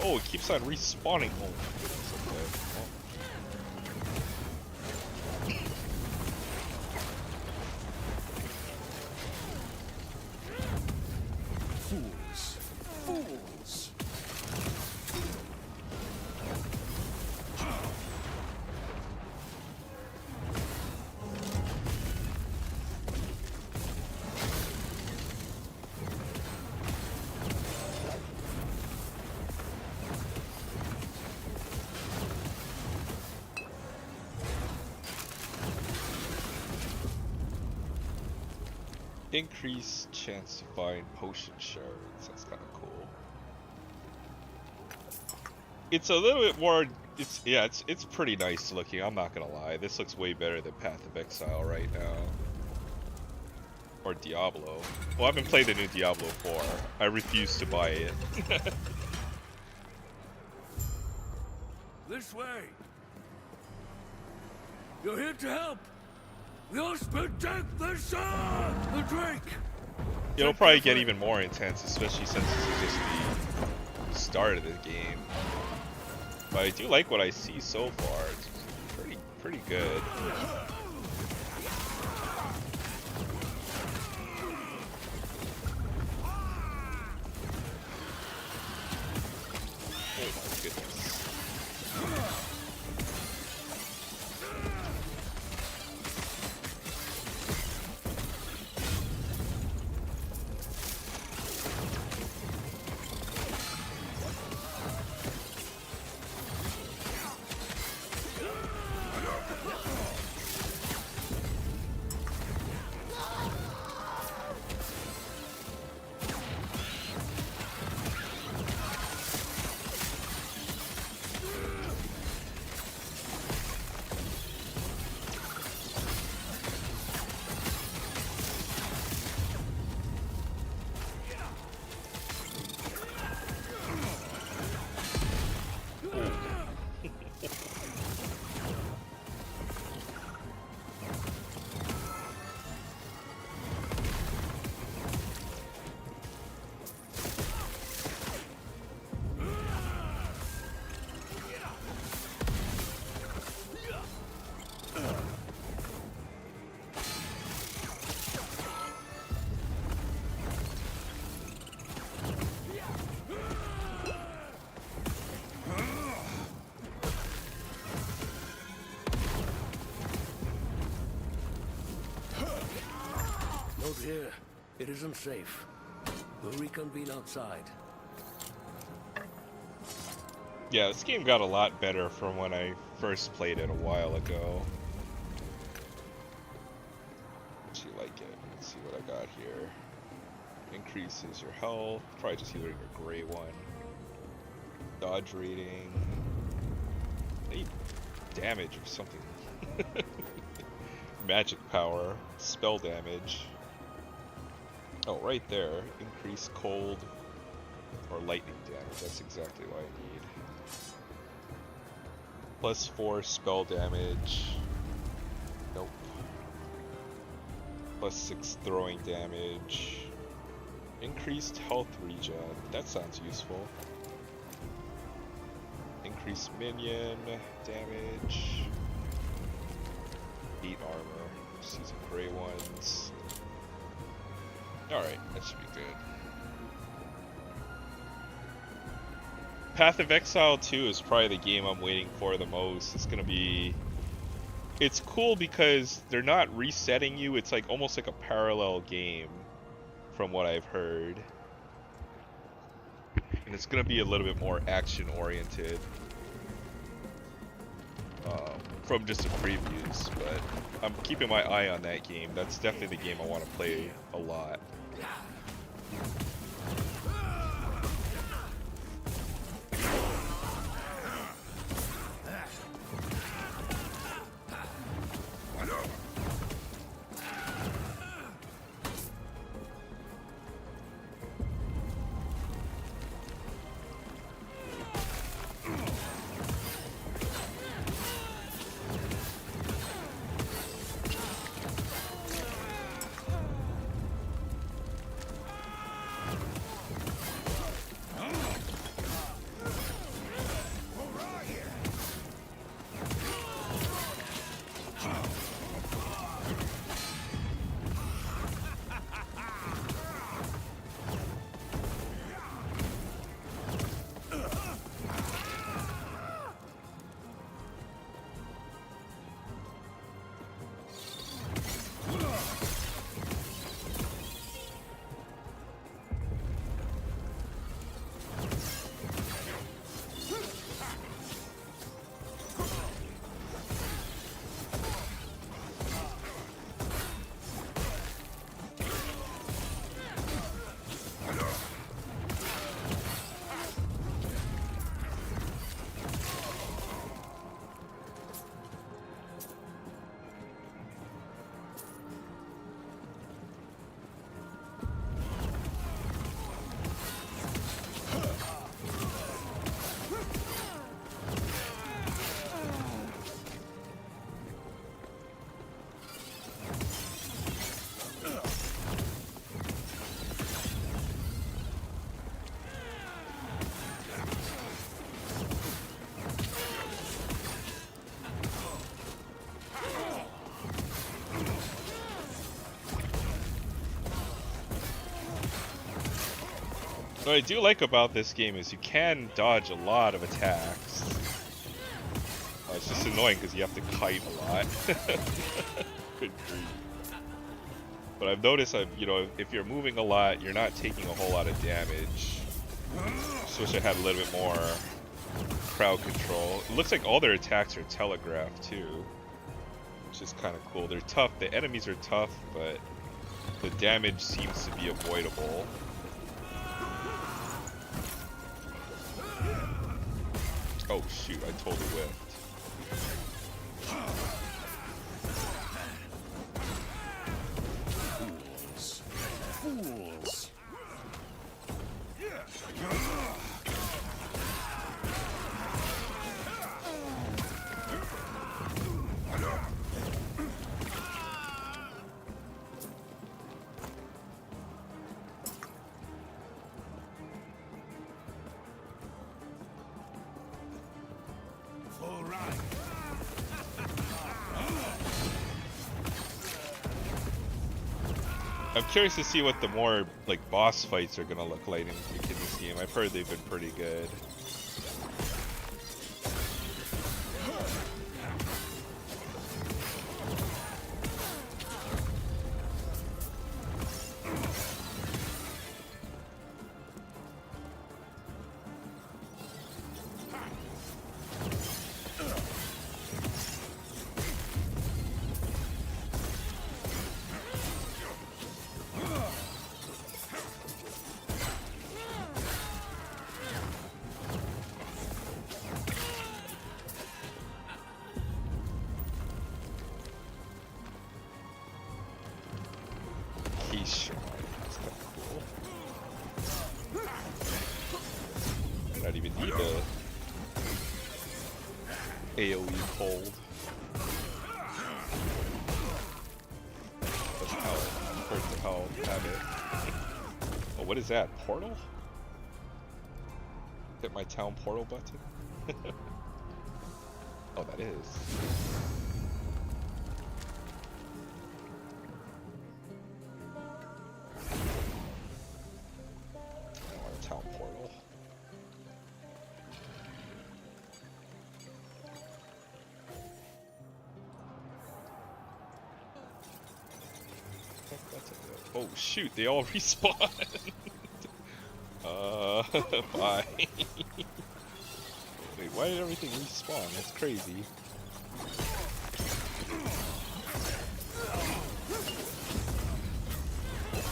Oh, it keeps on respawning. Oh my goodness, okay. Fools. Fools. Increase chance to find potion shards. That's kind of cool. It's a little bit more. It's pretty nice looking. I'm not gonna lie. This looks way better than Path of Exile right now. Or Diablo. Well, I've been playing the new Diablo 4. I refuse to buy it. This way. You're here to help. Yours protect the sun. The drake. It'll probably get even more intense, especially since this is just the start of the game. But I do like what I see so far. It's pretty good. Oh my goodness. Note here. It isn't safe. We'll reconvene outside. Yeah, this game got a lot better from when I first played it a while ago. Actually like it. Let's see what I got here. Increases your health. Probably just either a gray one. Dodge rating. I need damage or something. Magic power. Spell damage. Oh, right there. Increase cold or lightning damage. That's exactly what I need. +4 spell damage. Nope. +6 throwing damage. Increased health regen. That sounds useful. Increased minion damage. 8 armor. Just using gray ones. Alright, that should be good. Path of Exile 2 is probably the game I'm waiting for the most. It's gonna be... It's cool because they're not resetting you, it's like almost like a parallel game, from what I've heard. And it's gonna be a little bit more action-oriented. From just the previews, but I'm keeping my eye on that game. That's definitely the game I want to play a lot. What I do like about this game is you can dodge a lot of attacks. It's just annoying because you have to kite a lot. Good grief. But I've noticed, you know, if you're moving a lot, you're not taking a whole lot of damage. Just wish I had a little bit more crowd control. It looks like all their attacks are telegraphed too, which is kind of cool. They're tough. The enemies are tough, but the damage seems to be avoidable. Oh shoot, I totally whiffed. Fools. All right. I'm curious to see what the more like boss fights are gonna look like in this game. I've heard they've been pretty good. Yeesh. That's kind of cool. Not even need the AoE cold. That's how hurt the hell have it. Oh, what is that? Portal? Hit my town portal button? Oh, that is. Town portal. Oh shoot, they all respawn. Bye. Wait, why did everything respawn? That's crazy.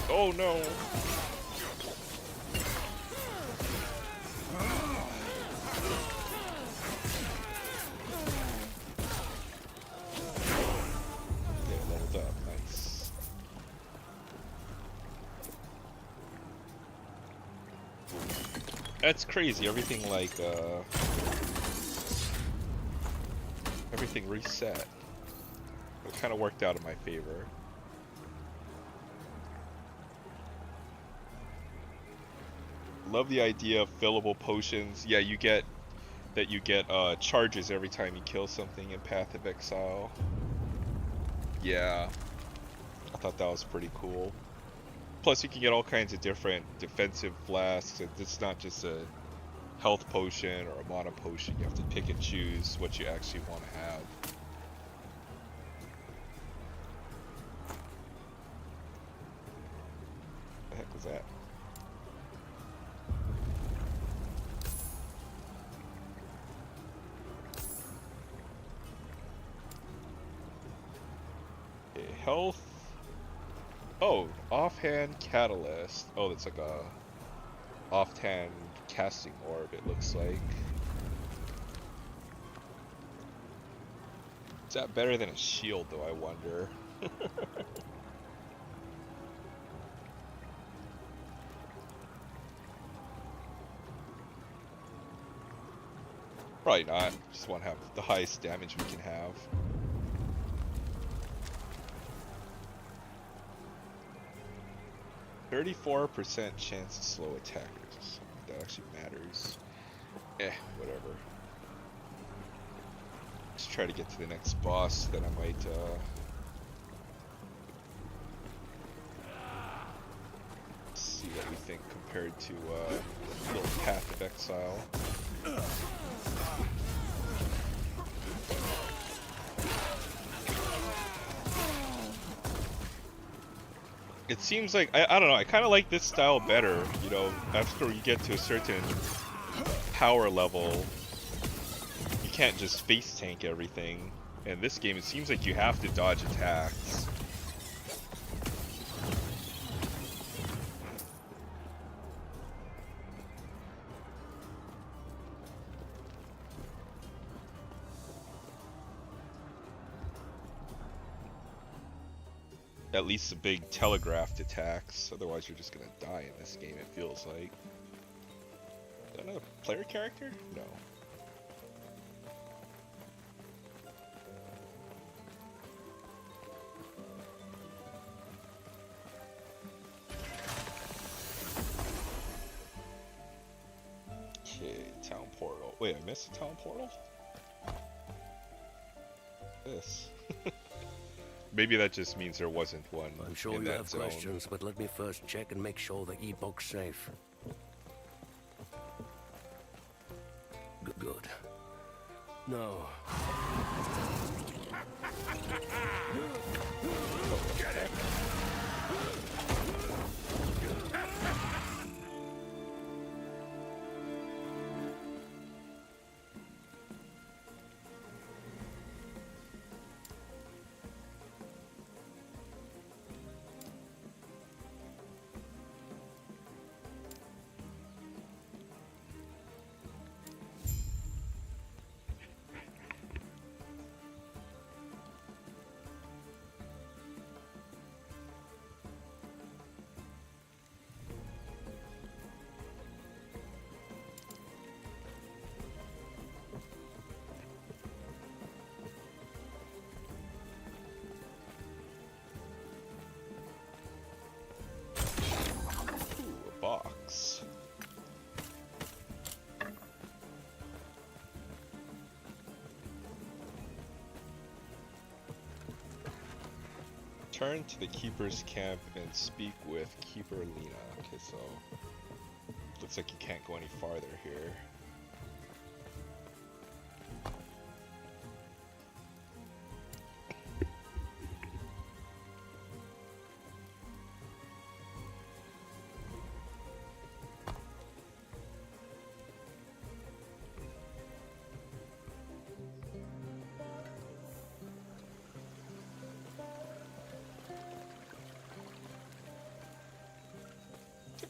Oh no. That's crazy. Everything like everything reset. It kind of worked out in my favor. Love the idea of fillable potions. Yeah, you get charges every time you kill something in Path of Exile. Yeah, I thought that was pretty cool. Plus, you can get all kinds of different defensive flasks. It's not just a health potion or a mana potion. You have to pick and choose what you actually want to have. What the heck was that? Okay, health. Oh, offhand catalyst. Oh, that's like a offhand casting orb, it looks like. Is that better than a shield, though, I wonder? Probably not. Just want to have the highest damage we can have. %34% chance to slow attackers. That actually matters. Whatever. Let's try to get to the next boss, then I might see what we think, compared to little Path of Exile. It seems like, I don't know, I kind of like this style better, you know, after you get to a certain power level, you can't just face tank everything. In this game, it seems like you have to dodge attacks. At least the big telegraphed attacks, otherwise you're just gonna die in this game, it feels like. Is that another player character? No. Okay, town portal. Wait, I missed a town portal? This. Maybe that just means there wasn't one. I'm sure in you that have zone. questions, but let me first check and make sure the e-book's safe. Good. No. Box. Turn to the Keeper's camp and speak with Keeper Lena. Okay, so looks like you can't go any farther here.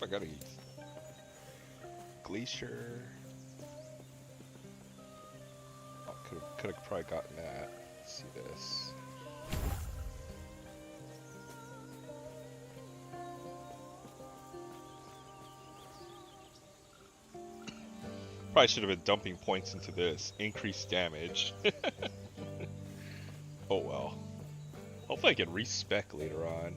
I gotta eat. Glacier. Oh, could have probably gotten that. Let's see this. Probably should have been dumping points into this. Increased damage. Oh well. Hopefully I can respec later on.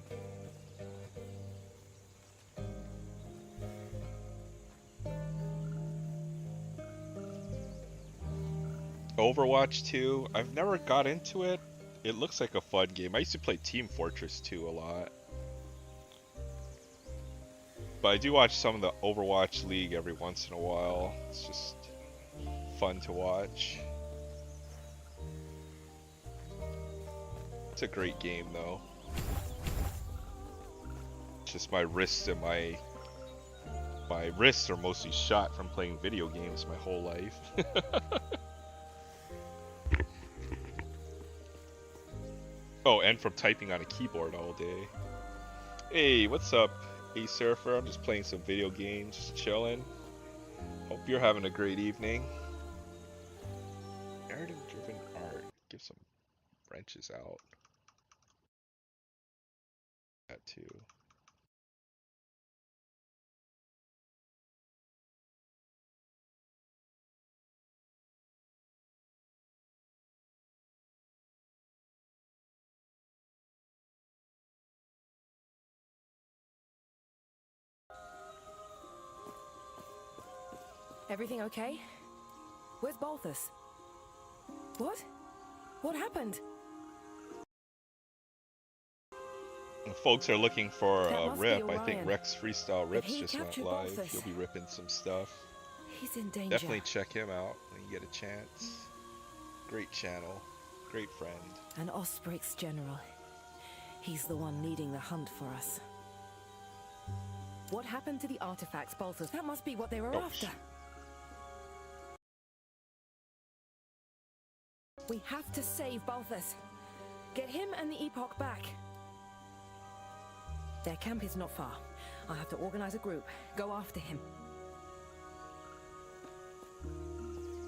Overwatch 2, I've never got into it. It looks like a fun game. I used to play Team Fortress 2 a lot. But I do watch some of the Overwatch League every once in a while. It's just fun to watch. It's a great game though. It's just my wrists and my wrists are mostly shot from playing video games my whole life. Oh, and from typing on a keyboard all day. Hey, what's up, A-Surfer? I'm just playing some video games, just chilling. Hope you're having a great evening. Narrative-driven art. Give some wrenches out. That too. Everything okay? Where's Balthus? What? What happened? And folks are looking for That a must be rip. I think Orion. Rex Freestyle Rips he just went captured live. Balthus. He'll be ripping some stuff. He's in danger. Definitely check him out when you get a chance. Great channel. Great friend. An Osprix general. He's the one leading the hunt for us. What happened to the artifacts, Balthus? That must be what they were Oh, after. We have to save Balthus. Get him and the Epoch back. Their camp is not far. I'll have to organize a group. Go after him.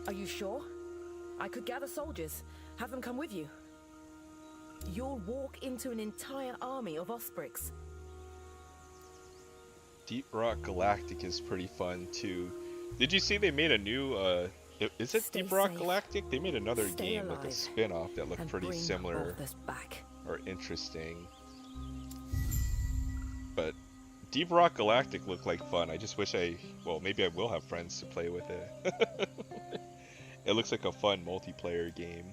Are you sure? I could gather soldiers. Have them come with you. You'll walk into an entire army of Osprix. Deep Rock Galactic is pretty fun too. Did you see they made a new is it Stay Deep Rock safe. Galactic? They made another Stay game like a alive. spin-off that looked And pretty bring similar Balthus back. or interesting. But Deep Rock Galactic looked like fun. I just wish well, maybe I will have friends to play with it. It looks like a fun multiplayer game.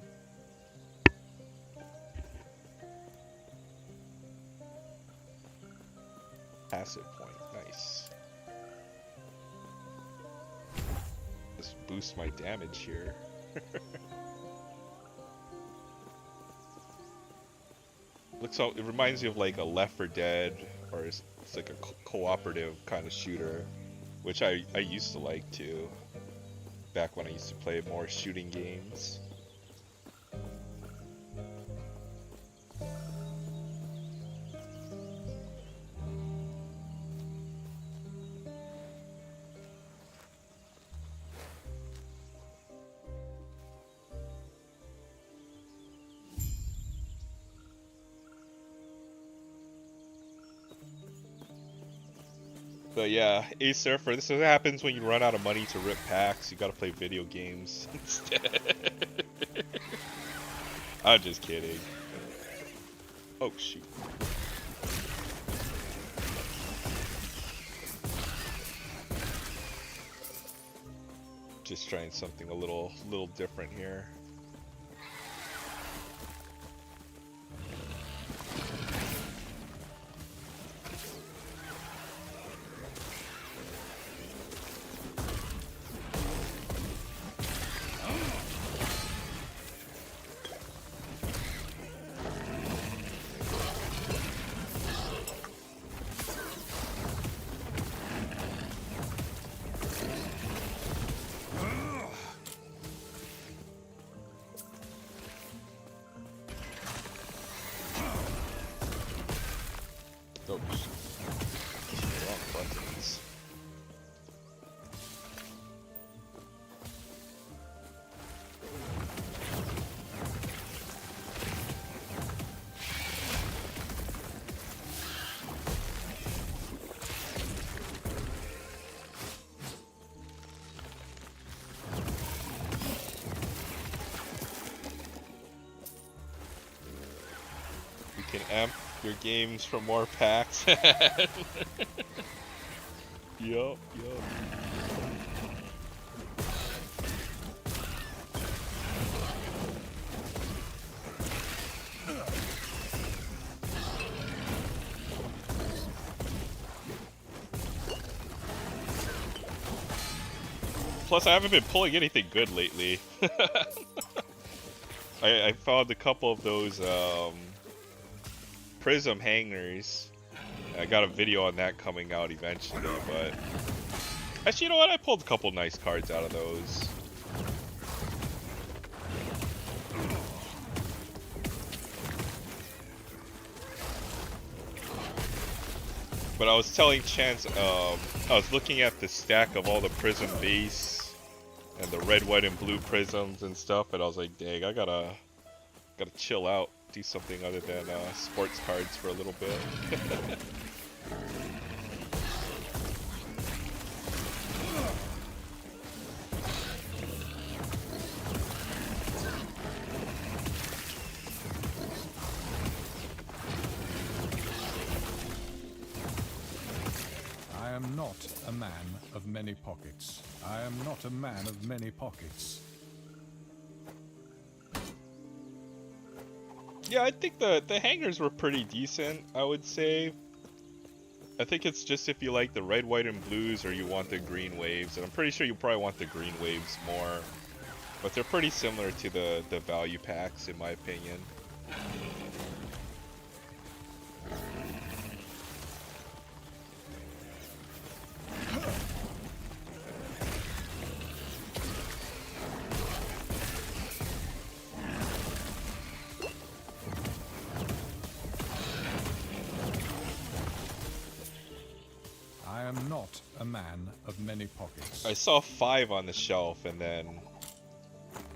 Passive point, nice. Just boost my damage here. It reminds me of like a Left 4 Dead, or it's like a cooperative kind of shooter, which I used to like too, back when I used to play more shooting games. But yeah, Ace Surfer, this is what happens when you run out of money to rip packs. You gotta play video games instead. I'm just kidding. Oh shoot. Just trying something a little different here. Oh, wrong buttons. You can amp your games for more packs. Yup. Plus, I haven't been pulling anything good lately. I found a couple of those prism hangers. I got a video on that coming out eventually, but actually, you know what? I pulled a couple nice cards out of those. But I was telling Chance, I was looking at the stack of all the prism base and the red, white, and blue prisms and stuff, and I was like, dang, I gotta chill out, do something other than sports cards for a little bit. I am not a man of many pockets. I am not a man of many pockets. Yeah, I think the hangers were pretty decent, I would say. I think it's just if you like the red, white, and blues or you want the green waves, and I'm pretty sure you probably want the green waves more. But they're pretty similar to the value packs in my opinion. I am not a man of many pockets. I saw 5 on the shelf and then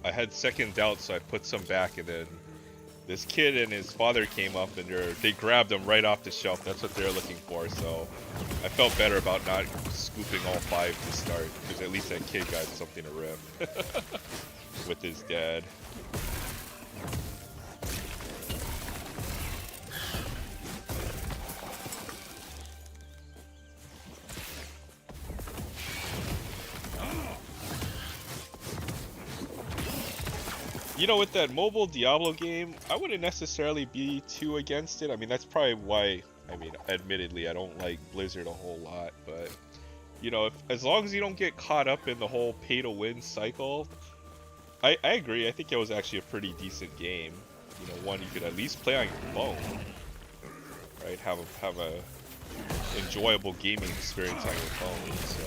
I had second doubt, so I put some back, and then this kid and his father came up and they grabbed them right off the shelf. That's what they're looking for, so I felt better about not scooping all 5 to start, because at least that kid got something to rip with his dad. You know, with that mobile Diablo game, I wouldn't necessarily be too against it. I mean, that's probably why, admittedly, I don't like Blizzard a whole lot, but, you know, as long as you don't get caught up in the whole pay-to-win cycle, I agree. I think it was actually a pretty decent game. You know, one you could at least play on your phone, right? Have a enjoyable gaming experience on your phone, so...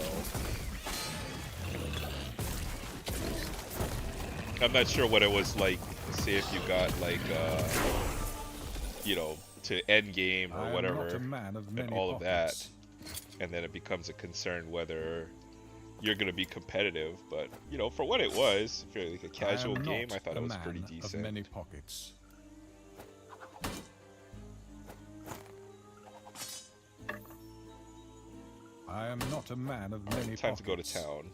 I'm not sure what it was like, say if you got like, you know, to end game or whatever, and all of that, and then it becomes a concern whether you're going to be competitive. But, you know, for what it was, if you're like a casual game, I thought it was pretty decent. Of many pockets. I am not a man of many Time pockets. to go to town.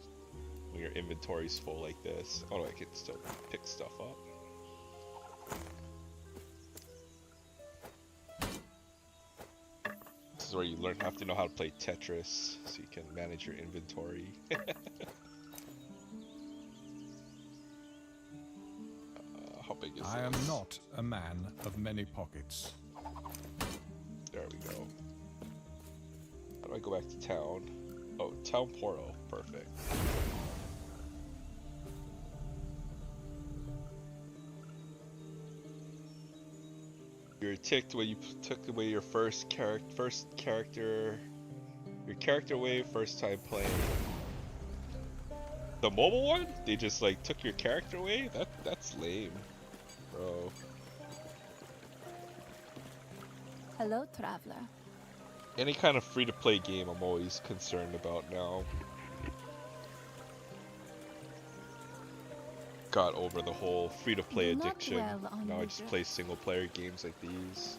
When your inventory's full like this. Oh, I can still pick stuff up. This is where you have to know how to play Tetris, so you can manage your inventory. How big is this? I am not a man of many pockets. There we go. How do I go back to town? Oh, town portal. Perfect. You're ticked when you took away your first character, your character away first time playing. The mobile one? They just like took your character away? That's lame, bro. Hello, traveler. Any kind of free-to-play game I'm always concerned about now. Got over the whole free-to-play Not addiction. well on Now I your just dress. play single-player games like these.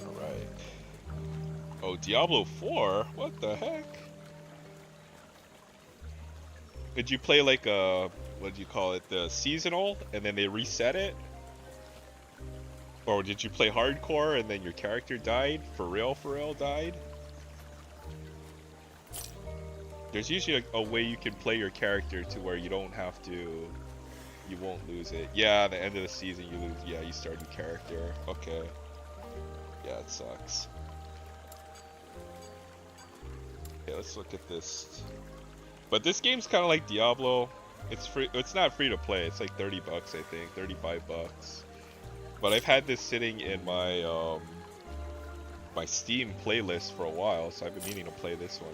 Alright. Oh, Diablo 4? What the heck? Did you play like a, what do you call it, the seasonal, and then they reset it? Or did you play hardcore and then your character died? For real died? There's usually a way you can play your character to where you don't have to, you won't lose it. Yeah, at the end of the season you lose, yeah, you start your character. Okay. Yeah, it sucks. Okay, let's look at this. But this game's kind of like Diablo. It's free. It's not free to play. It's like 30 bucks, I think, 35 bucks. But I've had this sitting in my my Steam playlist for a while, so I've been meaning to play this one.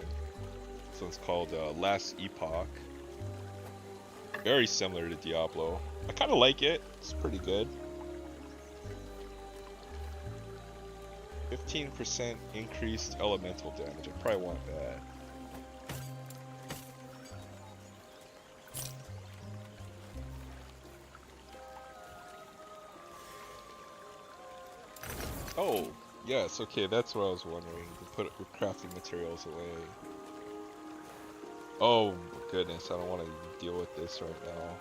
This one's called Last Epoch. Very similar to Diablo. I kind of like it. It's pretty good. 15% increased elemental damage. I probably want that. Oh, yes, okay, that's what I was wondering. To put your crafting materials away. Oh, goodness, I don't want to deal with this right now.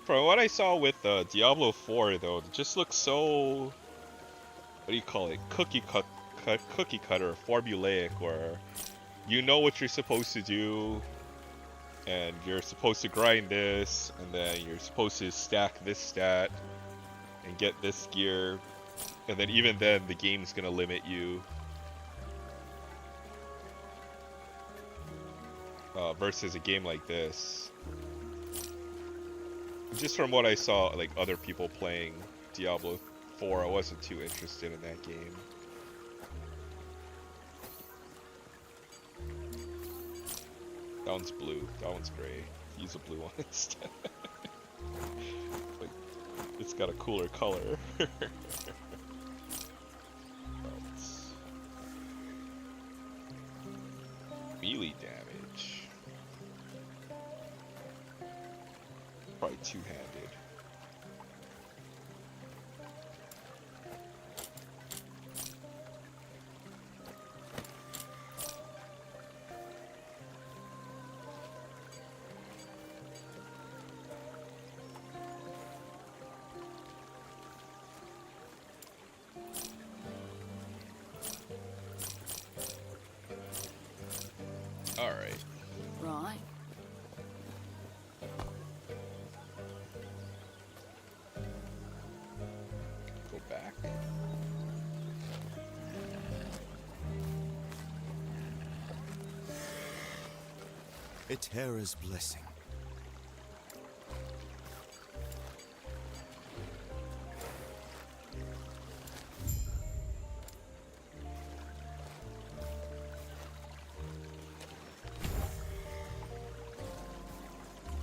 From what I saw with Diablo 4, though, it just looks so, what do you call it, cookie cutter, formulaic, where you know what you're supposed to do, and you're supposed to grind this, and then you're supposed to stack this stat, and get this gear, and then even then, the game's gonna limit you. Versus a game like this. Just from what I saw, like other people playing Diablo 4, I wasn't too interested in that game. That one's blue. That one's gray. Use a blue one instead. Like, it's got a cooler color. Melee damage. Probably two-handed. All right. Right. Go back. Eterra's blessing.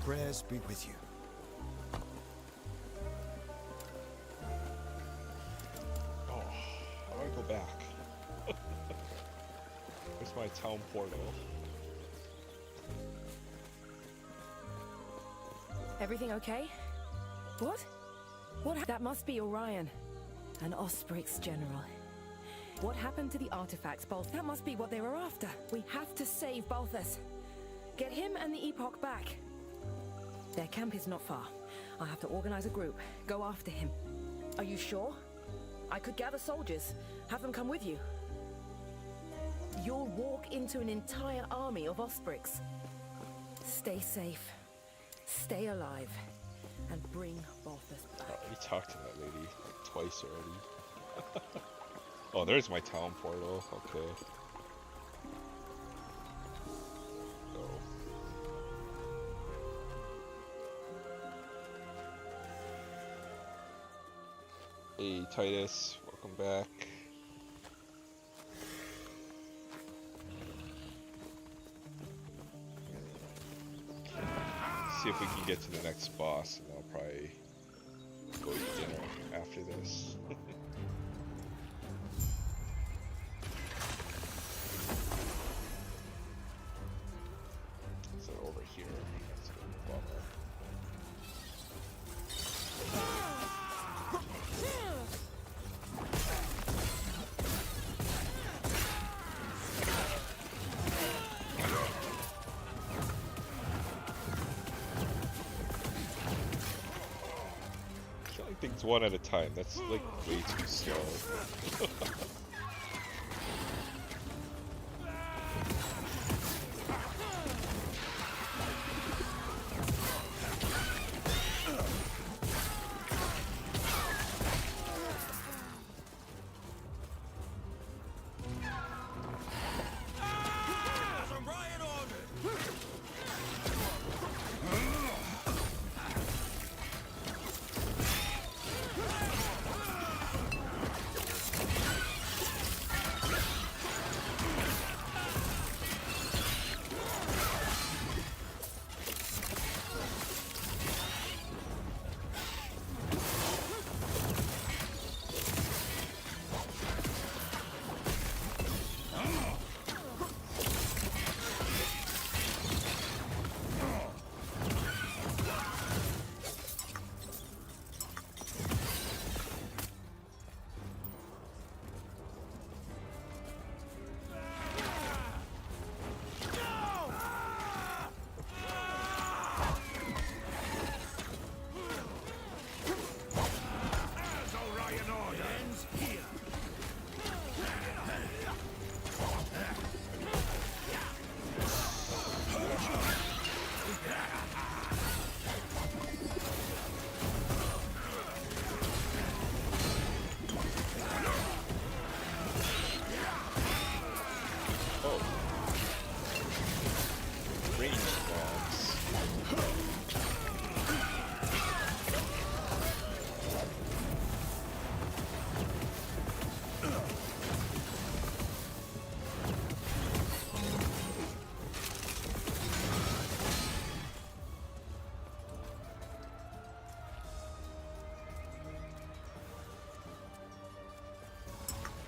Prayers be with you. Oh, I want to go back. Where's my town portal? Everything okay? What? That must be Orion. An Osprix general. What happened to the artifacts, Balthus? That must be what they were after. We have to save Balthus. Get him and the Epoch back. Their camp is not far. I have to organize a group. Go after him. Are you sure? I could gather soldiers. Have them come with you. You'll walk into an entire army of Osprix. Stay safe. Stay alive. And bring Balthus back. I already talked to that lady like twice already. Oh, there's my town portal. Okay. Go. Hey Titus, welcome back. See if we can get to the next boss, and I'll probably go eat dinner after this. So over here, that's a bummer. Killing things one at a time, that's like way too slow.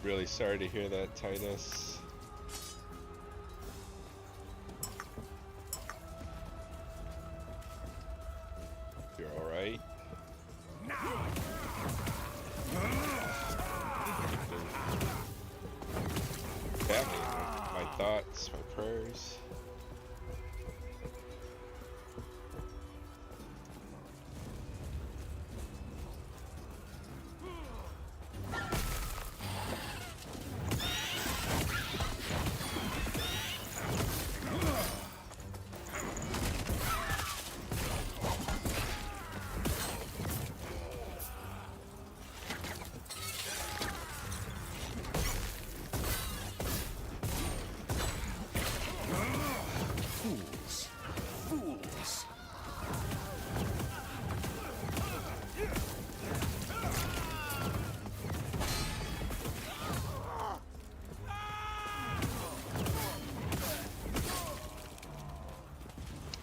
Really sorry to hear that, Titus. You're alright? Family, my thoughts, my prayers.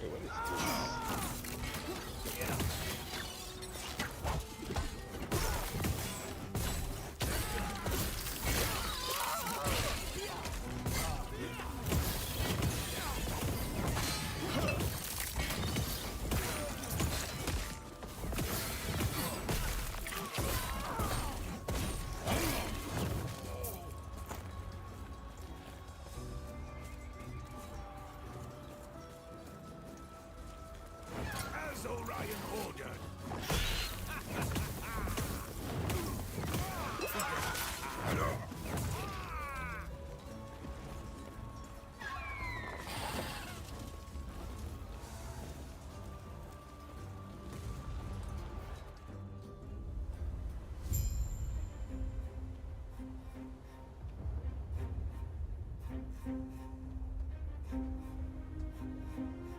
Wait, what is As Orion ordered.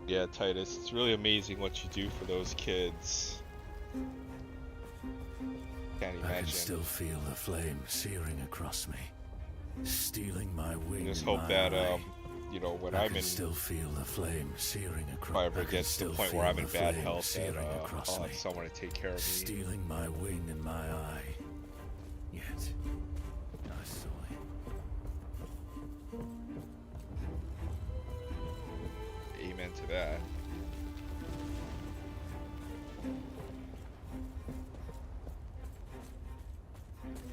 Yeah, Titus, it's really amazing what you do for those kids. Can't I can imagine. still feel the flame searing across me, stealing my wing. Just in hope my that, eye. you know, when I I'm can in, still feel the flame searing if across. I ever get to the point where I'm in bad health, that across I'll me, have someone to take care of me. stealing my wing and my eye. Yet I saw him. Amen to that.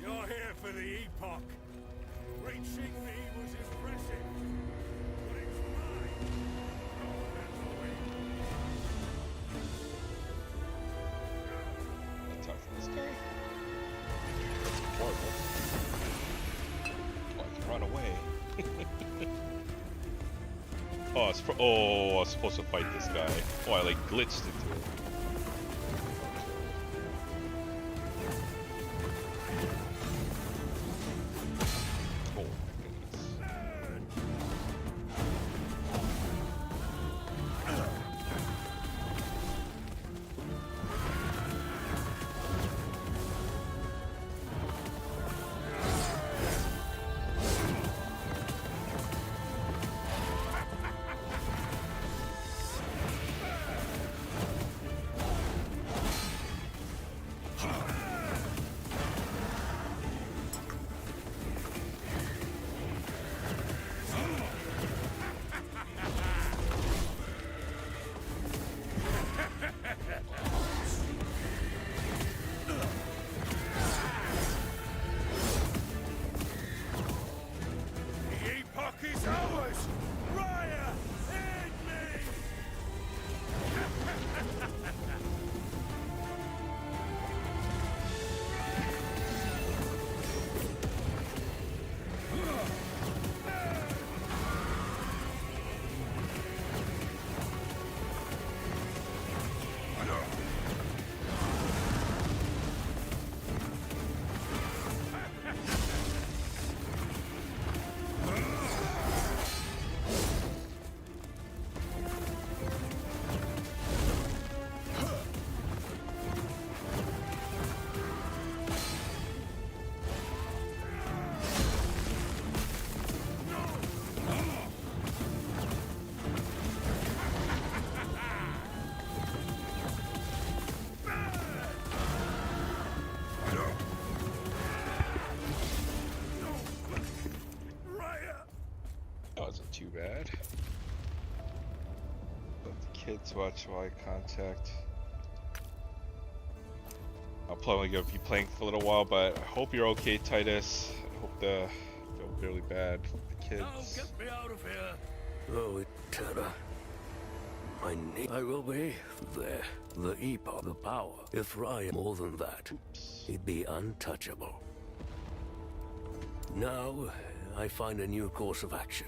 You're here for the epoch. Reaching me was impressive, but it's mine. I'll talk to this guy. Horrible. Oh, I can run away. Oh, I was supposed to fight this guy. Oh, I like glitched into it. Oh my goodness. Kids watch eye contact. I'm probably gonna be playing for a little while, but I hope you're okay, Titus. I hope the feel really bad for the kids. Now get me out of here! Oh, Terra. My name. I will be there. The epoch, the power. If Raya more than that, he'd be untouchable. Now, I find a new course of action.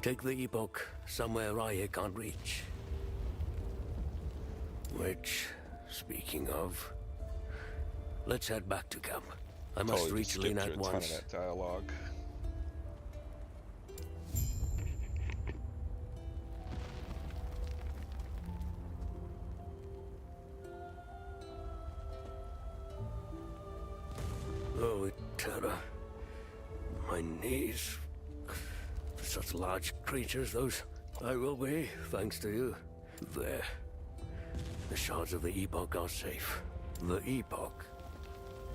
Take the epoch somewhere Raya can't reach. Which, speaking of, let's head back to camp. I must Totally reach just skipped Lena through at a ton once. of that dialogue. Oh, Terra. My knees. Such large creatures, those. I will be, thanks to you. There. The shards of the Epoch are safe. The Epoch.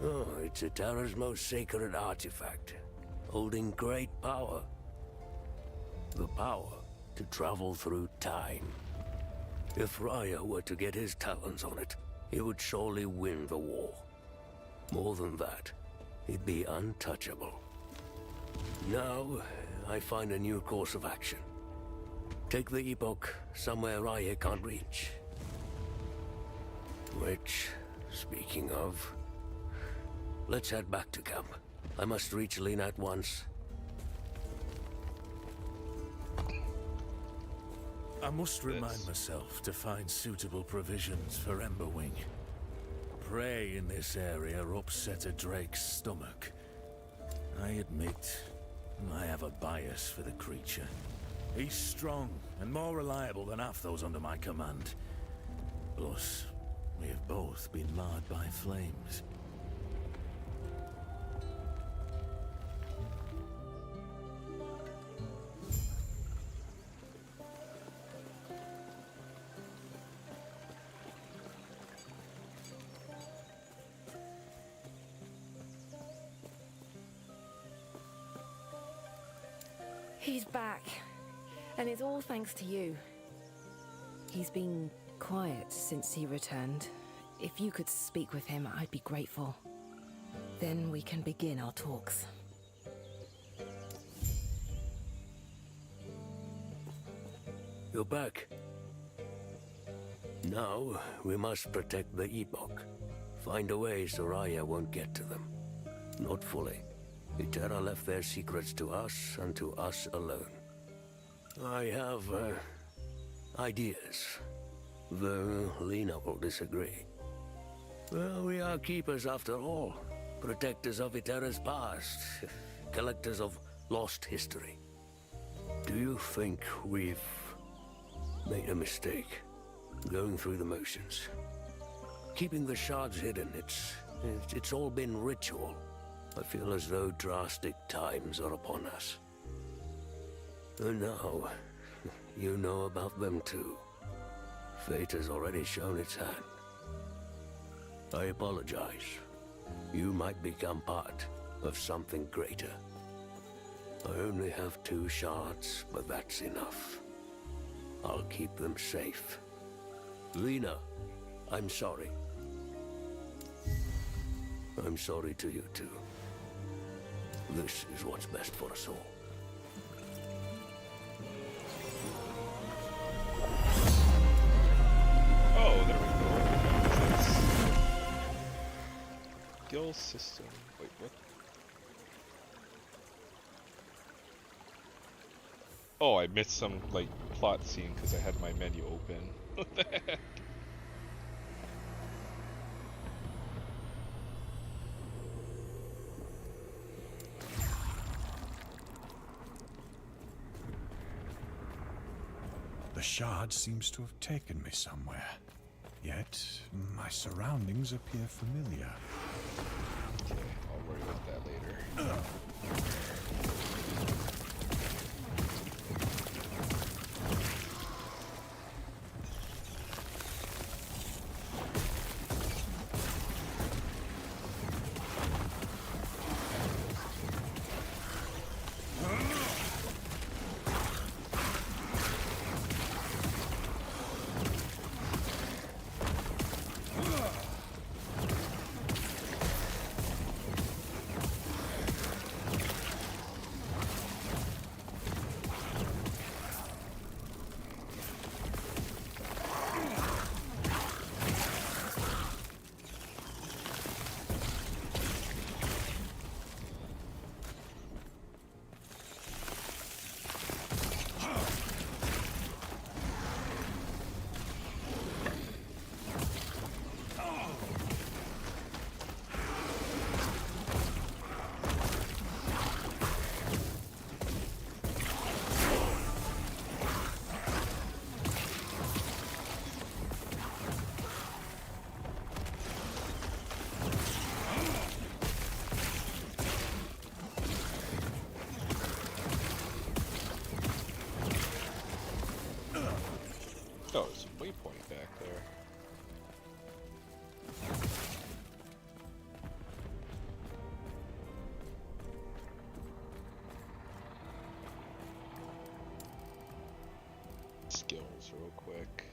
Oh, it's Terra's most sacred artifact, holding great power. The power to travel through time. If Raya were to get his talons on it, he would surely win the war. More than that, he'd be untouchable. Now, I find a new course of action. Take the Epoch somewhere Raya can't reach. Which, speaking of, let's head back to camp. I must reach Lena at once. I must remind myself to find suitable provisions for Emberwing. Prey in this area upset a Drake's stomach. I admit, I have a bias for the creature. He's strong and more reliable than half those under my command. Plus, we have both been marred by flames. He's back. And it's all thanks to you. He's been quiet since he returned. If you could speak with him, I'd be grateful. Then we can begin our talks. You're back. Now, we must protect the Epoch. Find a way so Raya won't get to them. Not fully. Eterra left their secrets to us and to us alone. I have, ideas. Though Lena will disagree. Well, we are keepers after all. Protectors of Eterra's past. Collectors of lost history. Do you think we've made a mistake? Going through the motions. Keeping the shards hidden, it's all been ritual. I feel as though drastic times are upon us. And now, you know about them too. Fate has already shown its hand. I apologize. You might become part of something greater. I only have 2 shards, but that's enough. I'll keep them safe. Lena, I'm sorry. I'm sorry to you too. This is what's best for us all. Oh, there we go. Skill system. Wait, what? Oh, I missed some, like, plot scene because I had my menu open. What the heck? The shard seems to have taken me somewhere. Yet, my surroundings appear familiar. Okay, I'll worry about that later. skills real quick.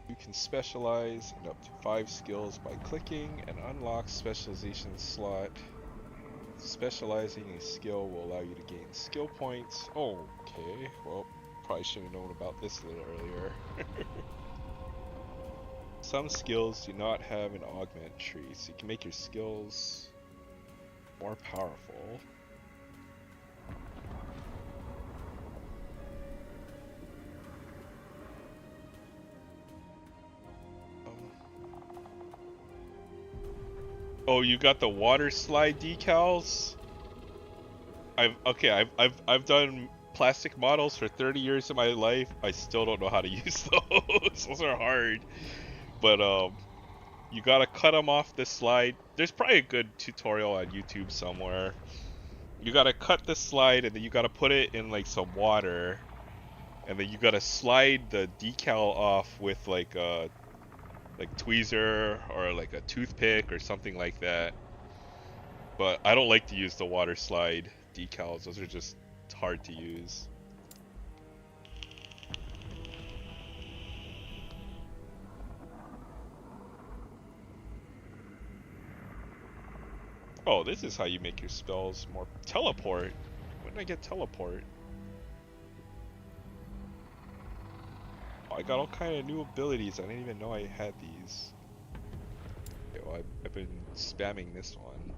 You can specialize in up to 5 skills by clicking and unlock specialization slot. Specializing a skill will allow you to gain skill points. Oh, okay, well, probably should have known about this a little earlier. Some skills do not have an augment tree, so you can make your skills more powerful. Oh, you got the water slide decals? I've done plastic models for 30 years of my life. I still don't know how to use those. Those are hard. But you gotta cut them off the slide. There's probably a good tutorial on YouTube somewhere. You gotta cut the slide and then you gotta put it in like some water, and then you gotta slide the decal off with like a tweezer or like a toothpick or something like that. But I don't like to use the water slide decals. Those are just hard to use. Oh, this is how you make your spells more... Teleport? When did I get teleport? Oh, I got all kind of new abilities. I didn't even know I had these. Okay, well, I've been spamming this one.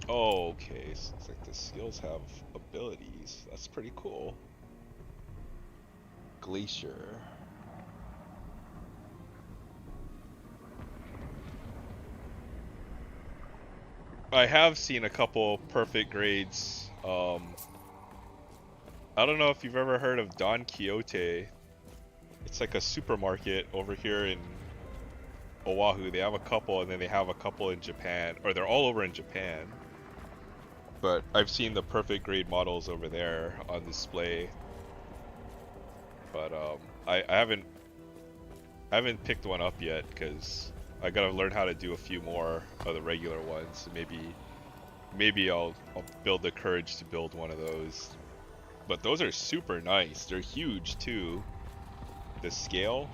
Oh, okay, so it's like the skills have abilities. That's pretty cool. Glacier. I have seen a couple perfect grades. I don't know if you've ever heard of Don Quixote. It's like a supermarket over here in Oahu. They have a couple, and then they have a couple in Japan, or they're all over in Japan. But I've seen the perfect grade models over there on display. But I haven't picked one up yet because I gotta learn how to do a few more of the regular ones. Maybe I'll build the courage to build one of those. But those are super nice. They're huge too. The scale.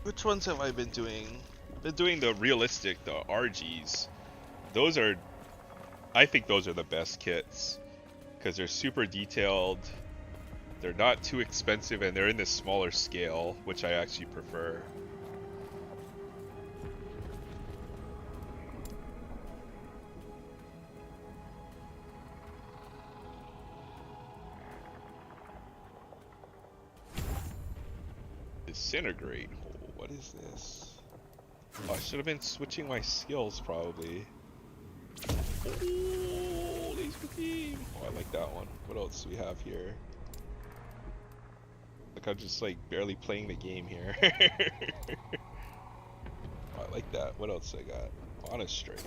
Which ones have I been doing? Been doing the realistic, the RGs. Those are, I think those are the best kits because they're super detailed. They're not too expensive and they're in this smaller scale, which I actually prefer. Disintegrate. Oh, what is this? Oh, I should have been switching my skills probably. Oh, laser beam. Oh, I like that one. What else do we have here? Like I'm just like barely playing the game here. Oh, I like that. What else I got? Honest strike.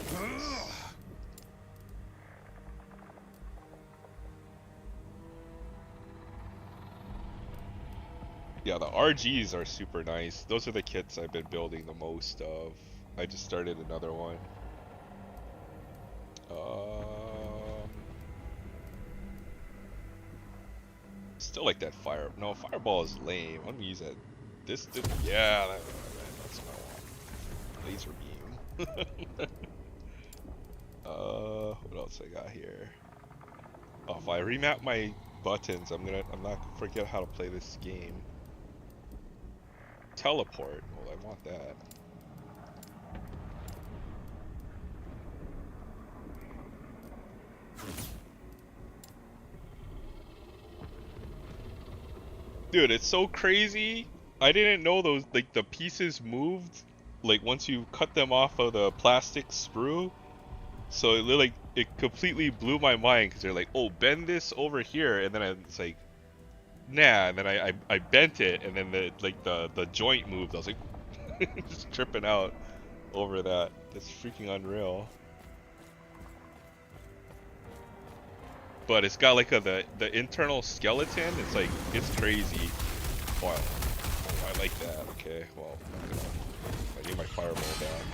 Yeah, the RGs are super nice. Those are the kits I've been building the most of. I just started another one. Still like that fire. No, fireball is lame. I'm gonna use that. Yeah, that's what I want. Laser beam. What else I got here? Oh, if I remap my buttons, I'm not gonna forget how to play this game. Teleport. Well, I want that. Dude, it's so crazy. I didn't know those, like, the pieces moved like once you cut them off of the plastic sprue, so it completely blew my mind because they're like, oh, bend this over here, and then it's like, nah, and then I bent it, and then the joint moved. I was like, just tripping out over that. That's freaking unreal. But it's got like the internal skeleton. It's like, it's crazy. Oh, I like that. Okay, well, I need my fireball back.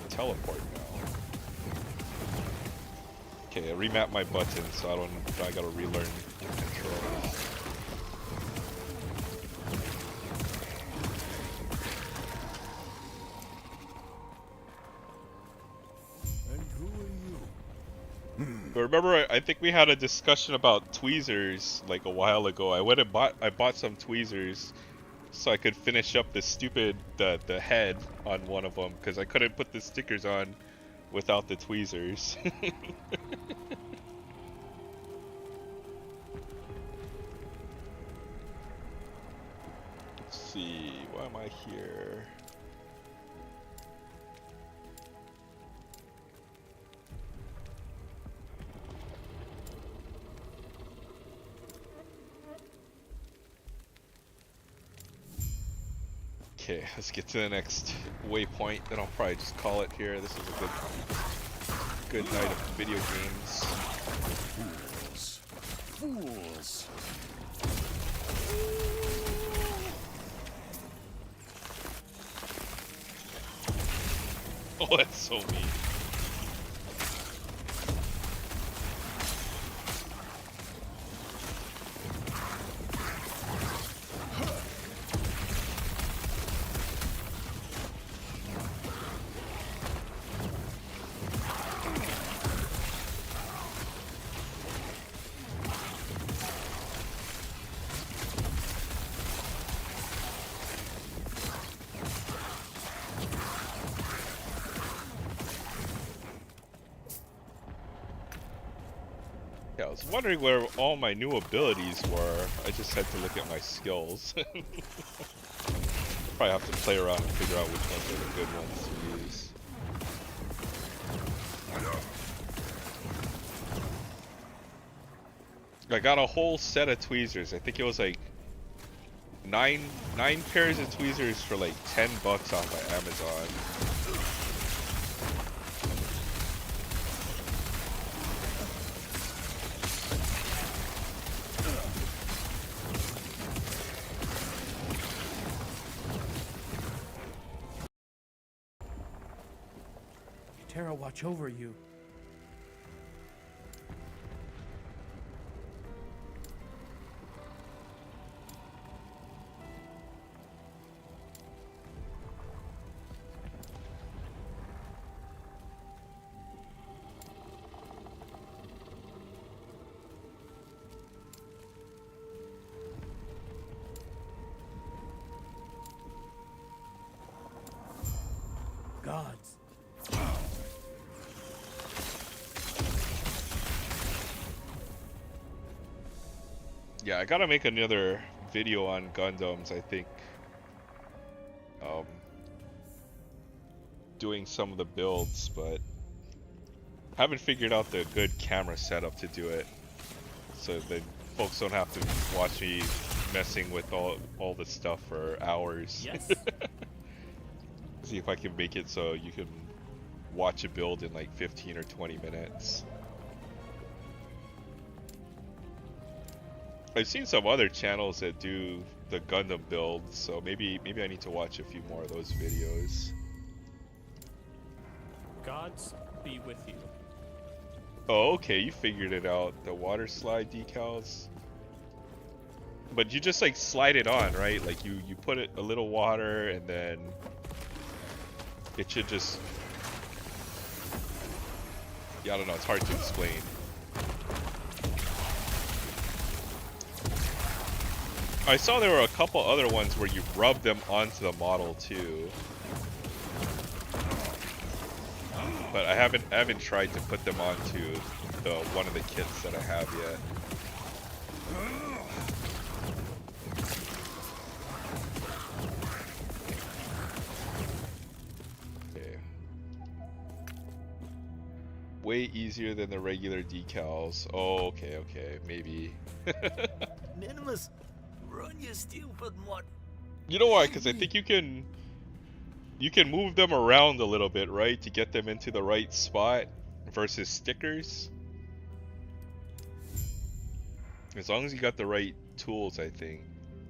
Teleport now. Okay, I remap my buttons so I gotta relearn the controls. But remember, I think we had a discussion about tweezers like a while ago. I bought some tweezers so I could finish up the head on one of them because I couldn't put the stickers on without the tweezers. Let's see, why am I here? Okay, let's get to the next waypoint, then I'll probably just call it here. This is a good night of video games. Fools! Oh, that's so mean. Yeah, I was wondering where all my new abilities were. I just had to look at my skills. Probably have to play around and figure out which ones are the good ones to use. I got a whole set of tweezers. I think it was like nine pairs of tweezers for like $10 off of Amazon. Terra watch over you. Gods. Yeah, I gotta make another video on Gundams, I think. Doing some of the builds, but haven't figured out the good camera setup to do it. So that folks don't have to watch me messing with all the stuff for hours. Yes. See if I can make it so you can watch a build in like 15 or 20 minutes. I've seen some other channels that do the Gundam builds, so maybe I need to watch a few more of those videos. Gods be with you. Oh, okay, you figured it out. The water slide decals. But you just like slide it on, right? Like you put it a little water and then it should just... Yeah, I don't know, it's hard to explain. I saw there were a couple other ones where you rub them onto the model too. But I haven't tried to put them onto one of the kits that I have yet. way easier than the regular decals. Oh, okay, okay, maybe. Minimus, run your stupid mod. You know why? Because I think you can move them around a little bit, right, to get them into the right spot versus stickers. As long as you got the right tools, I think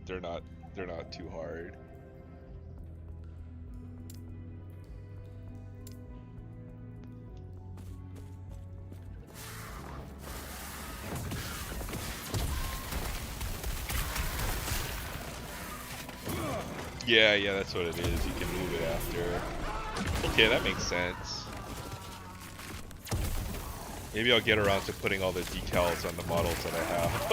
they're not too hard. Yeah, that's what it is. You can move it after. Okay, that makes sense. Maybe I'll get around to putting all the decals on the models that I have.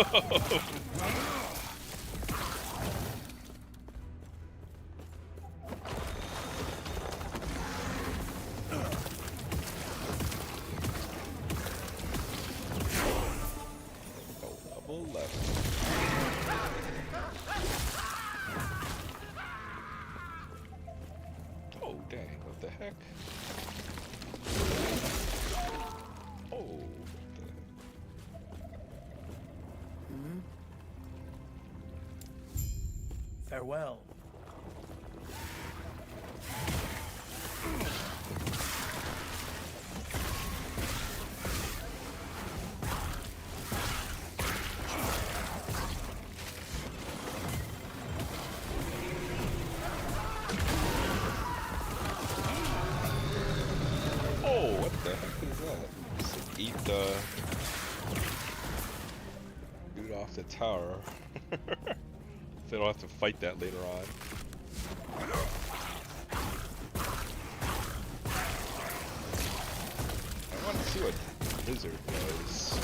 Level 11. Oh, dang, what the heck? Oh, what the Farewell. Oh, what the heck is that? Just eat the dude off the tower. They don't have to fight that later on. I want to see what Blizzard does.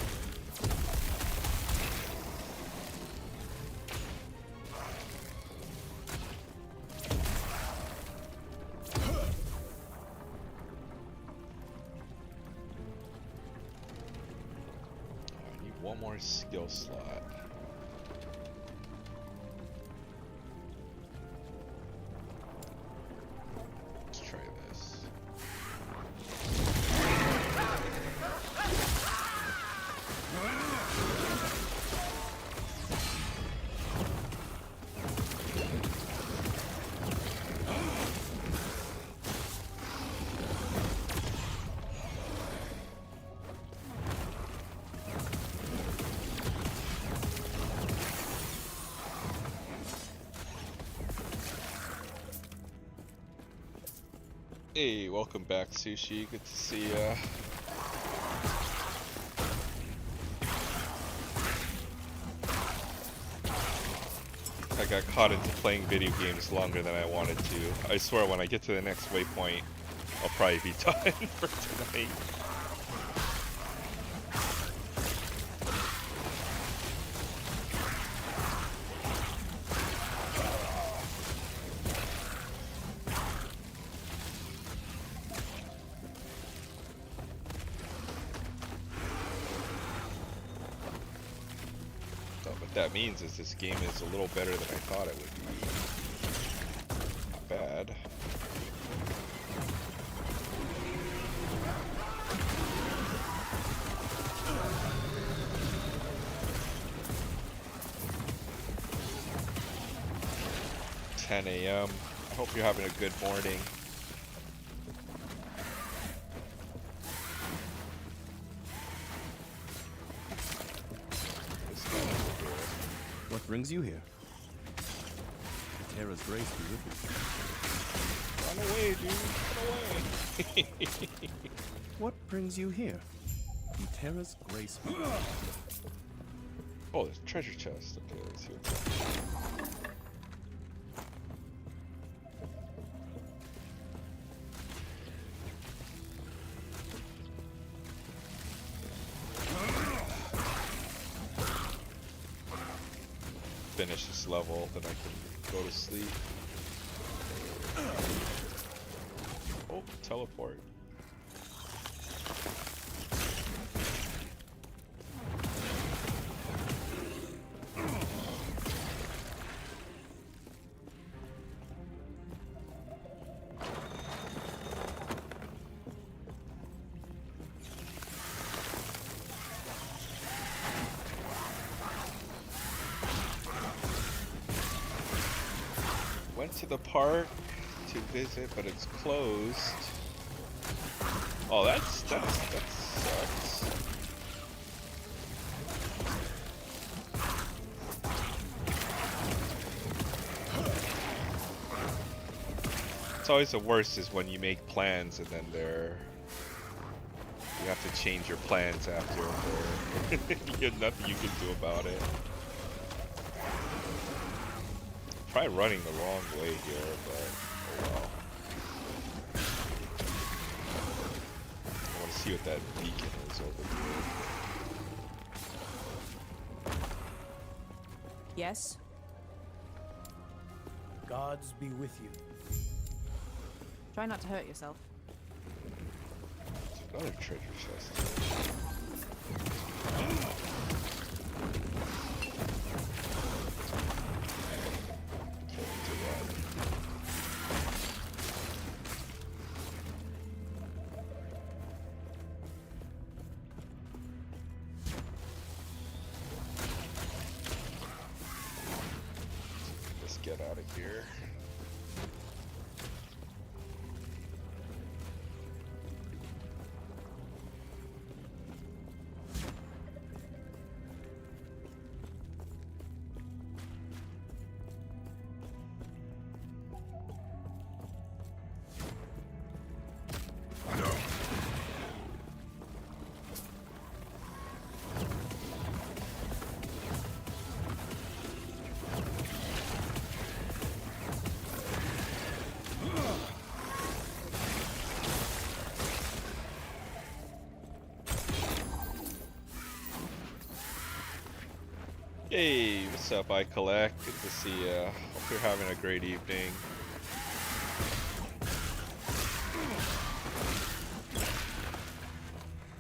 I need one more skill slot. Let's try this. Hey, welcome back, Sushi. Good to see ya. I got caught into playing video games longer than I wanted to. I swear, when I get to the next waypoint, I'll probably be done for tonight. What that means is this game is a little better than I thought it would be. Not bad. $10 a.m. I hope you're having a good morning. What brings you here? Terra's grace be with Run away, dude. Run away. you. What brings you here? Terra's grace be with you. Oh, there's a treasure chest. Okay, let's see what's up. Finish this level, then I can go to sleep. Oh, teleport. the park to visit, but it's closed. Oh, that sucks. It's always the worst is when you make plans and then you have to change your plans after. There's nothing you can do about it. Probably running the wrong way here, but oh well. I want to see what that beacon is over here. Yes? Gods be with you. Try not to hurt yourself. There's another treasure chest. Let's get out of here. Hey, what's up, I Collect? Good to see ya. Hope you're having a great evening.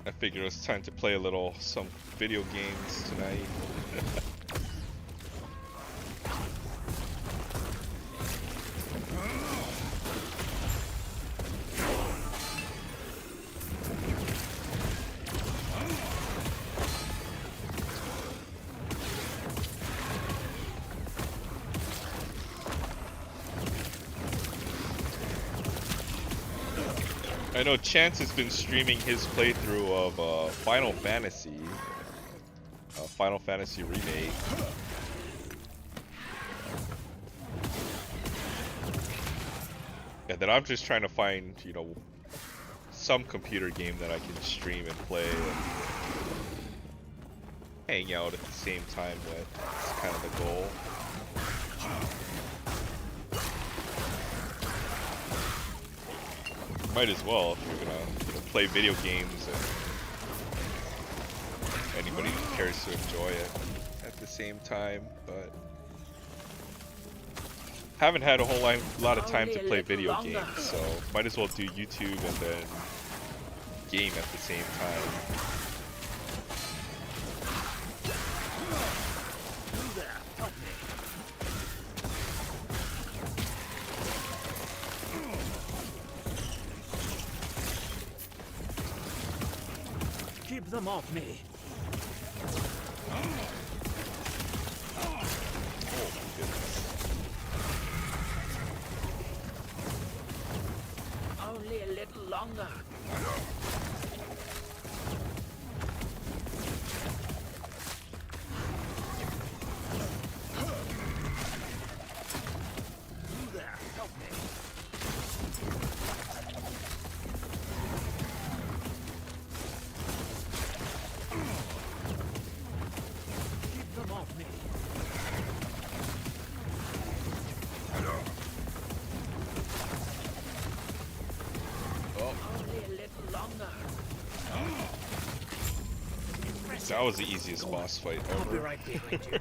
I figured it was time to play some video games tonight. I know Chance has been streaming his playthrough of Final Fantasy Remake. And then I'm just trying to find, some computer game that I can stream and play and hang out at the same time with. That's kind of the goal. Might as well if you're gonna play video games and anybody who cares to enjoy it at the same time, but haven't had a whole lot of time to play video games, so might as well do YouTube and then game at the same time. Keep them off me. Oh my goodness. Only a little longer. You there, help me. Keep them off me. Only a little longer. That was the easiest boss fight I'll be ever. right behind you.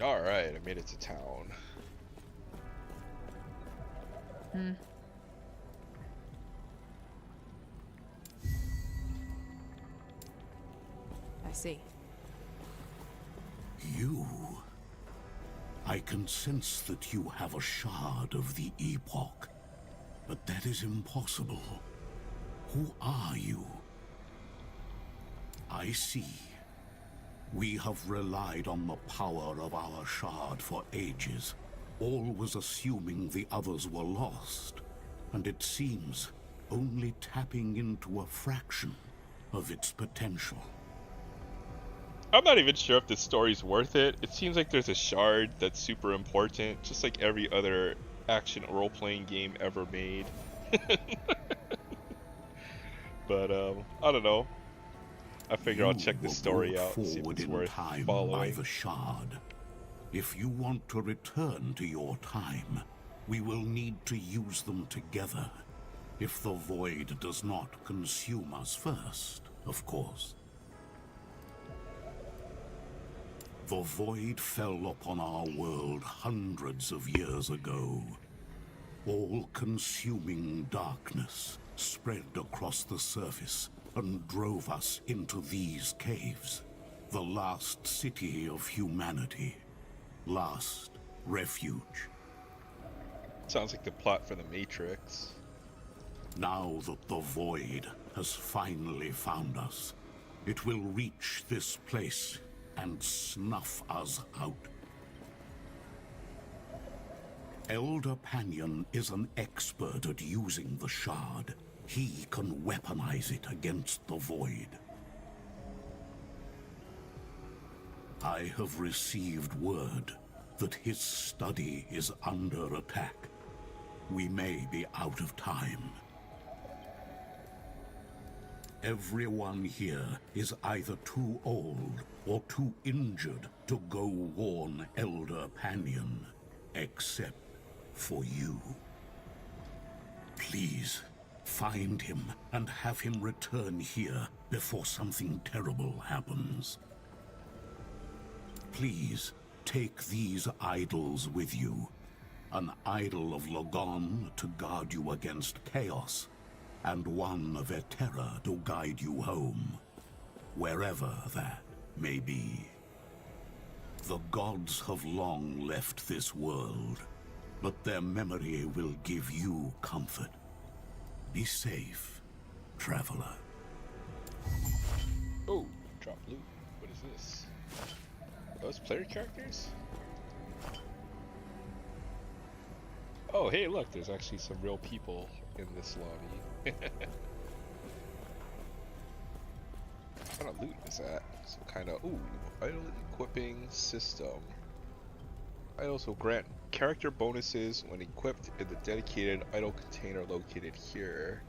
Alright, I made it to town. I see. You. I can sense that you have a shard of the Epoch, but that is impossible. Who are you? I see. We have relied on the power of our shard for ages, always assuming the others were lost. And it seems only tapping into a fraction of its potential. I'm not even sure if this story's worth it. It seems like there's a shard that's super important, just like every other action role-playing game ever made. But I don't know. I figure I'll check the story out and see if it's worth By following. the shard. If you want to return to your time, we will need to use them together. If the void does not consume us first, of course. The void fell upon our world hundreds of years ago. All-consuming darkness spread across the surface and drove us into these caves. The last city of humanity. Last refuge. Sounds like the plot for The Matrix. Now that the void has finally found us, it will reach this place and snuff us out. Elder Panion is an expert at using the shard. He can weaponize it against the void. I have received word that his study is under attack. We may be out of time. Everyone here is either too old or too injured to go warn Elder Panion, except for you. Please, find him and have him return here before something terrible happens. Please, take these idols with you. An idol of Logon to guard you against chaos, and one of Eterra to guide you home, wherever that may be. The gods have long left this world, but their memory will give you comfort. Be safe, traveler. Oh, drop loot. What is this? Are those player characters? Oh, hey, look, there's actually some real people in this lobby. What kind of loot is that? Some kind of, ooh, idle equipping system. Idols will grant character bonuses when equipped in the dedicated idle container located here.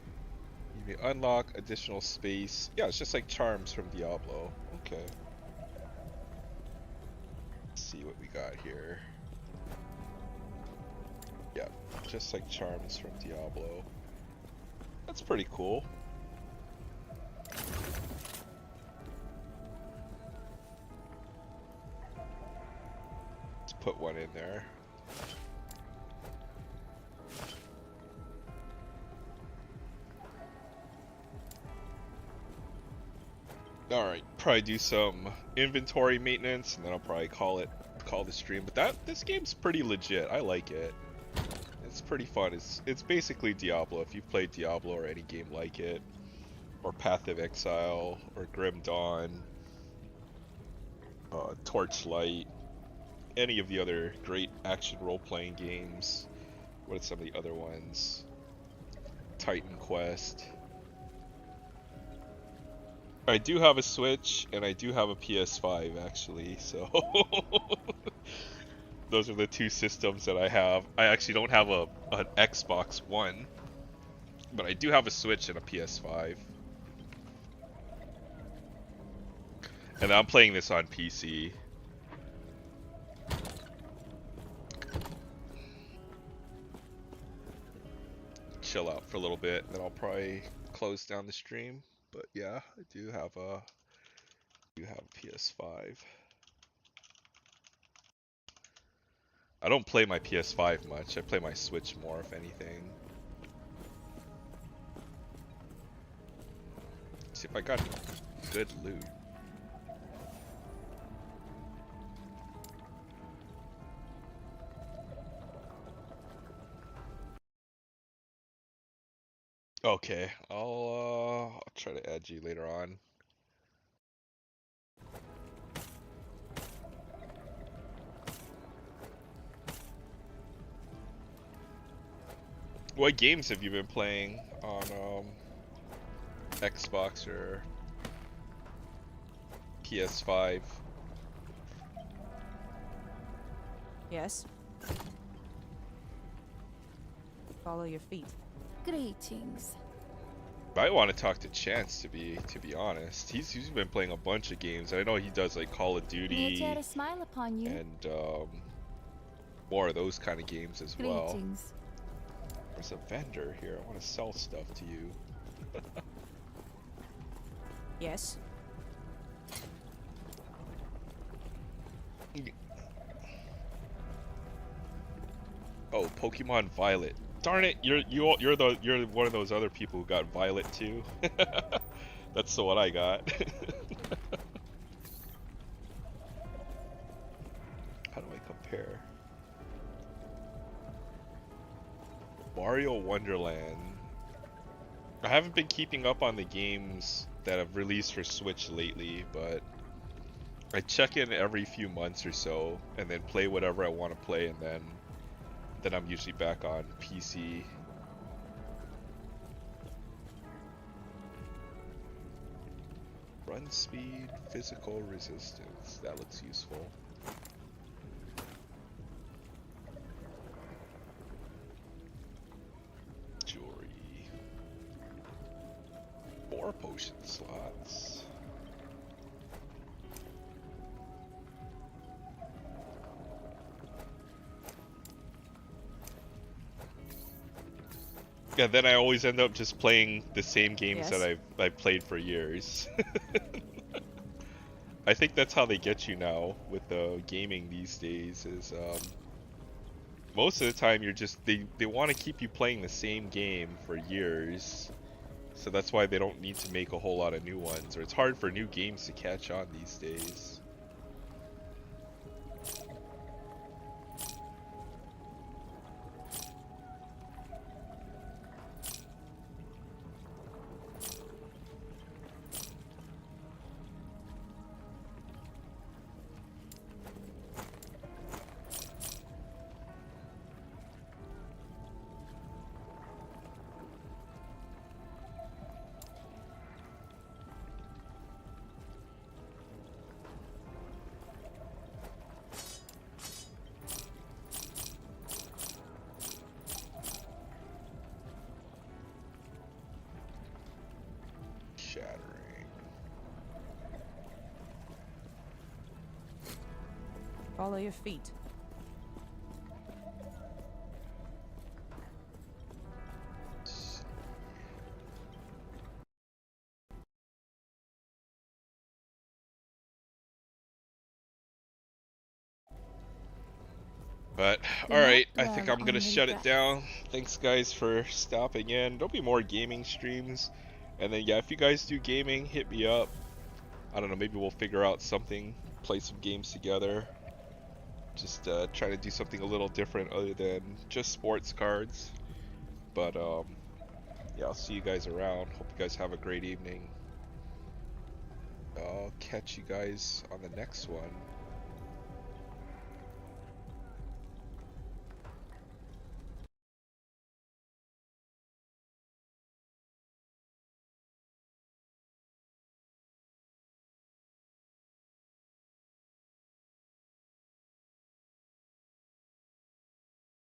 You may unlock additional space. Yeah, it's just like charms from Diablo. Okay. Let's see what we got here. Yeah, just like charms from Diablo. That's pretty cool. Let's put one in there. Alright, probably do some inventory maintenance and then I'll probably call the stream. But this game's pretty legit. I like it. It's pretty fun. It's basically Diablo. If you've played Diablo or any game like it, or Path of Exile, or Grim Dawn, Torchlight, any of the other great action role-playing games. What are some of the other ones? Titan Quest. I do have a Switch and I do have a PS5 actually, so those are the two systems that I have. I actually don't have an Xbox One, but I do have a Switch and a PS5. And I'm playing this on PC. Chill out for a little bit, and then I'll probably close down the stream. But yeah, I do have a PS5. I don't play my PS5 much. I play my Switch more, if anything. Let's see if I got good loot. Okay, I'll try to add you later on. What games have you been playing on Xbox or PS5? Yes. Follow your feet. Greetings. I want to talk to Chance, to be honest. He's been playing a bunch of games. I know he does like Call of Duty May a smile upon you. and more of those kind of games as well. Greetings. There's a vendor here. I want to sell stuff to you. Yes. Oh, Pokemon Violet. Darn it! You're one of those other people who got Violet too. That's the one I got. How do I compare? Mario Wonderland. I haven't been keeping up on the games that have released for Switch lately, but I check in every few months or so and then play whatever I want to play, and then I'm usually back on PC. Run speed, physical resistance. That looks useful. Jewelry. 4 potion slots. Yeah, then I always end up just playing the same games that I've played for years. I think that's how they get you now with the gaming these days. Is most of the time you're just they want to keep you playing the same game for years, so that's why they don't need to make a whole lot of new ones, or it's hard for new games to catch on these days. Follow your feet. But alright, I think I'm gonna shut it down. Thanks guys for stopping in. There'll be more gaming streams. And then yeah, if you guys do gaming, hit me up. I don't know, maybe we'll figure out something, play some games together. Just try to do something a little different other than just sports cards. But yeah, I'll see you guys around. Hope you guys have a great evening. I'll catch you guys on the next one.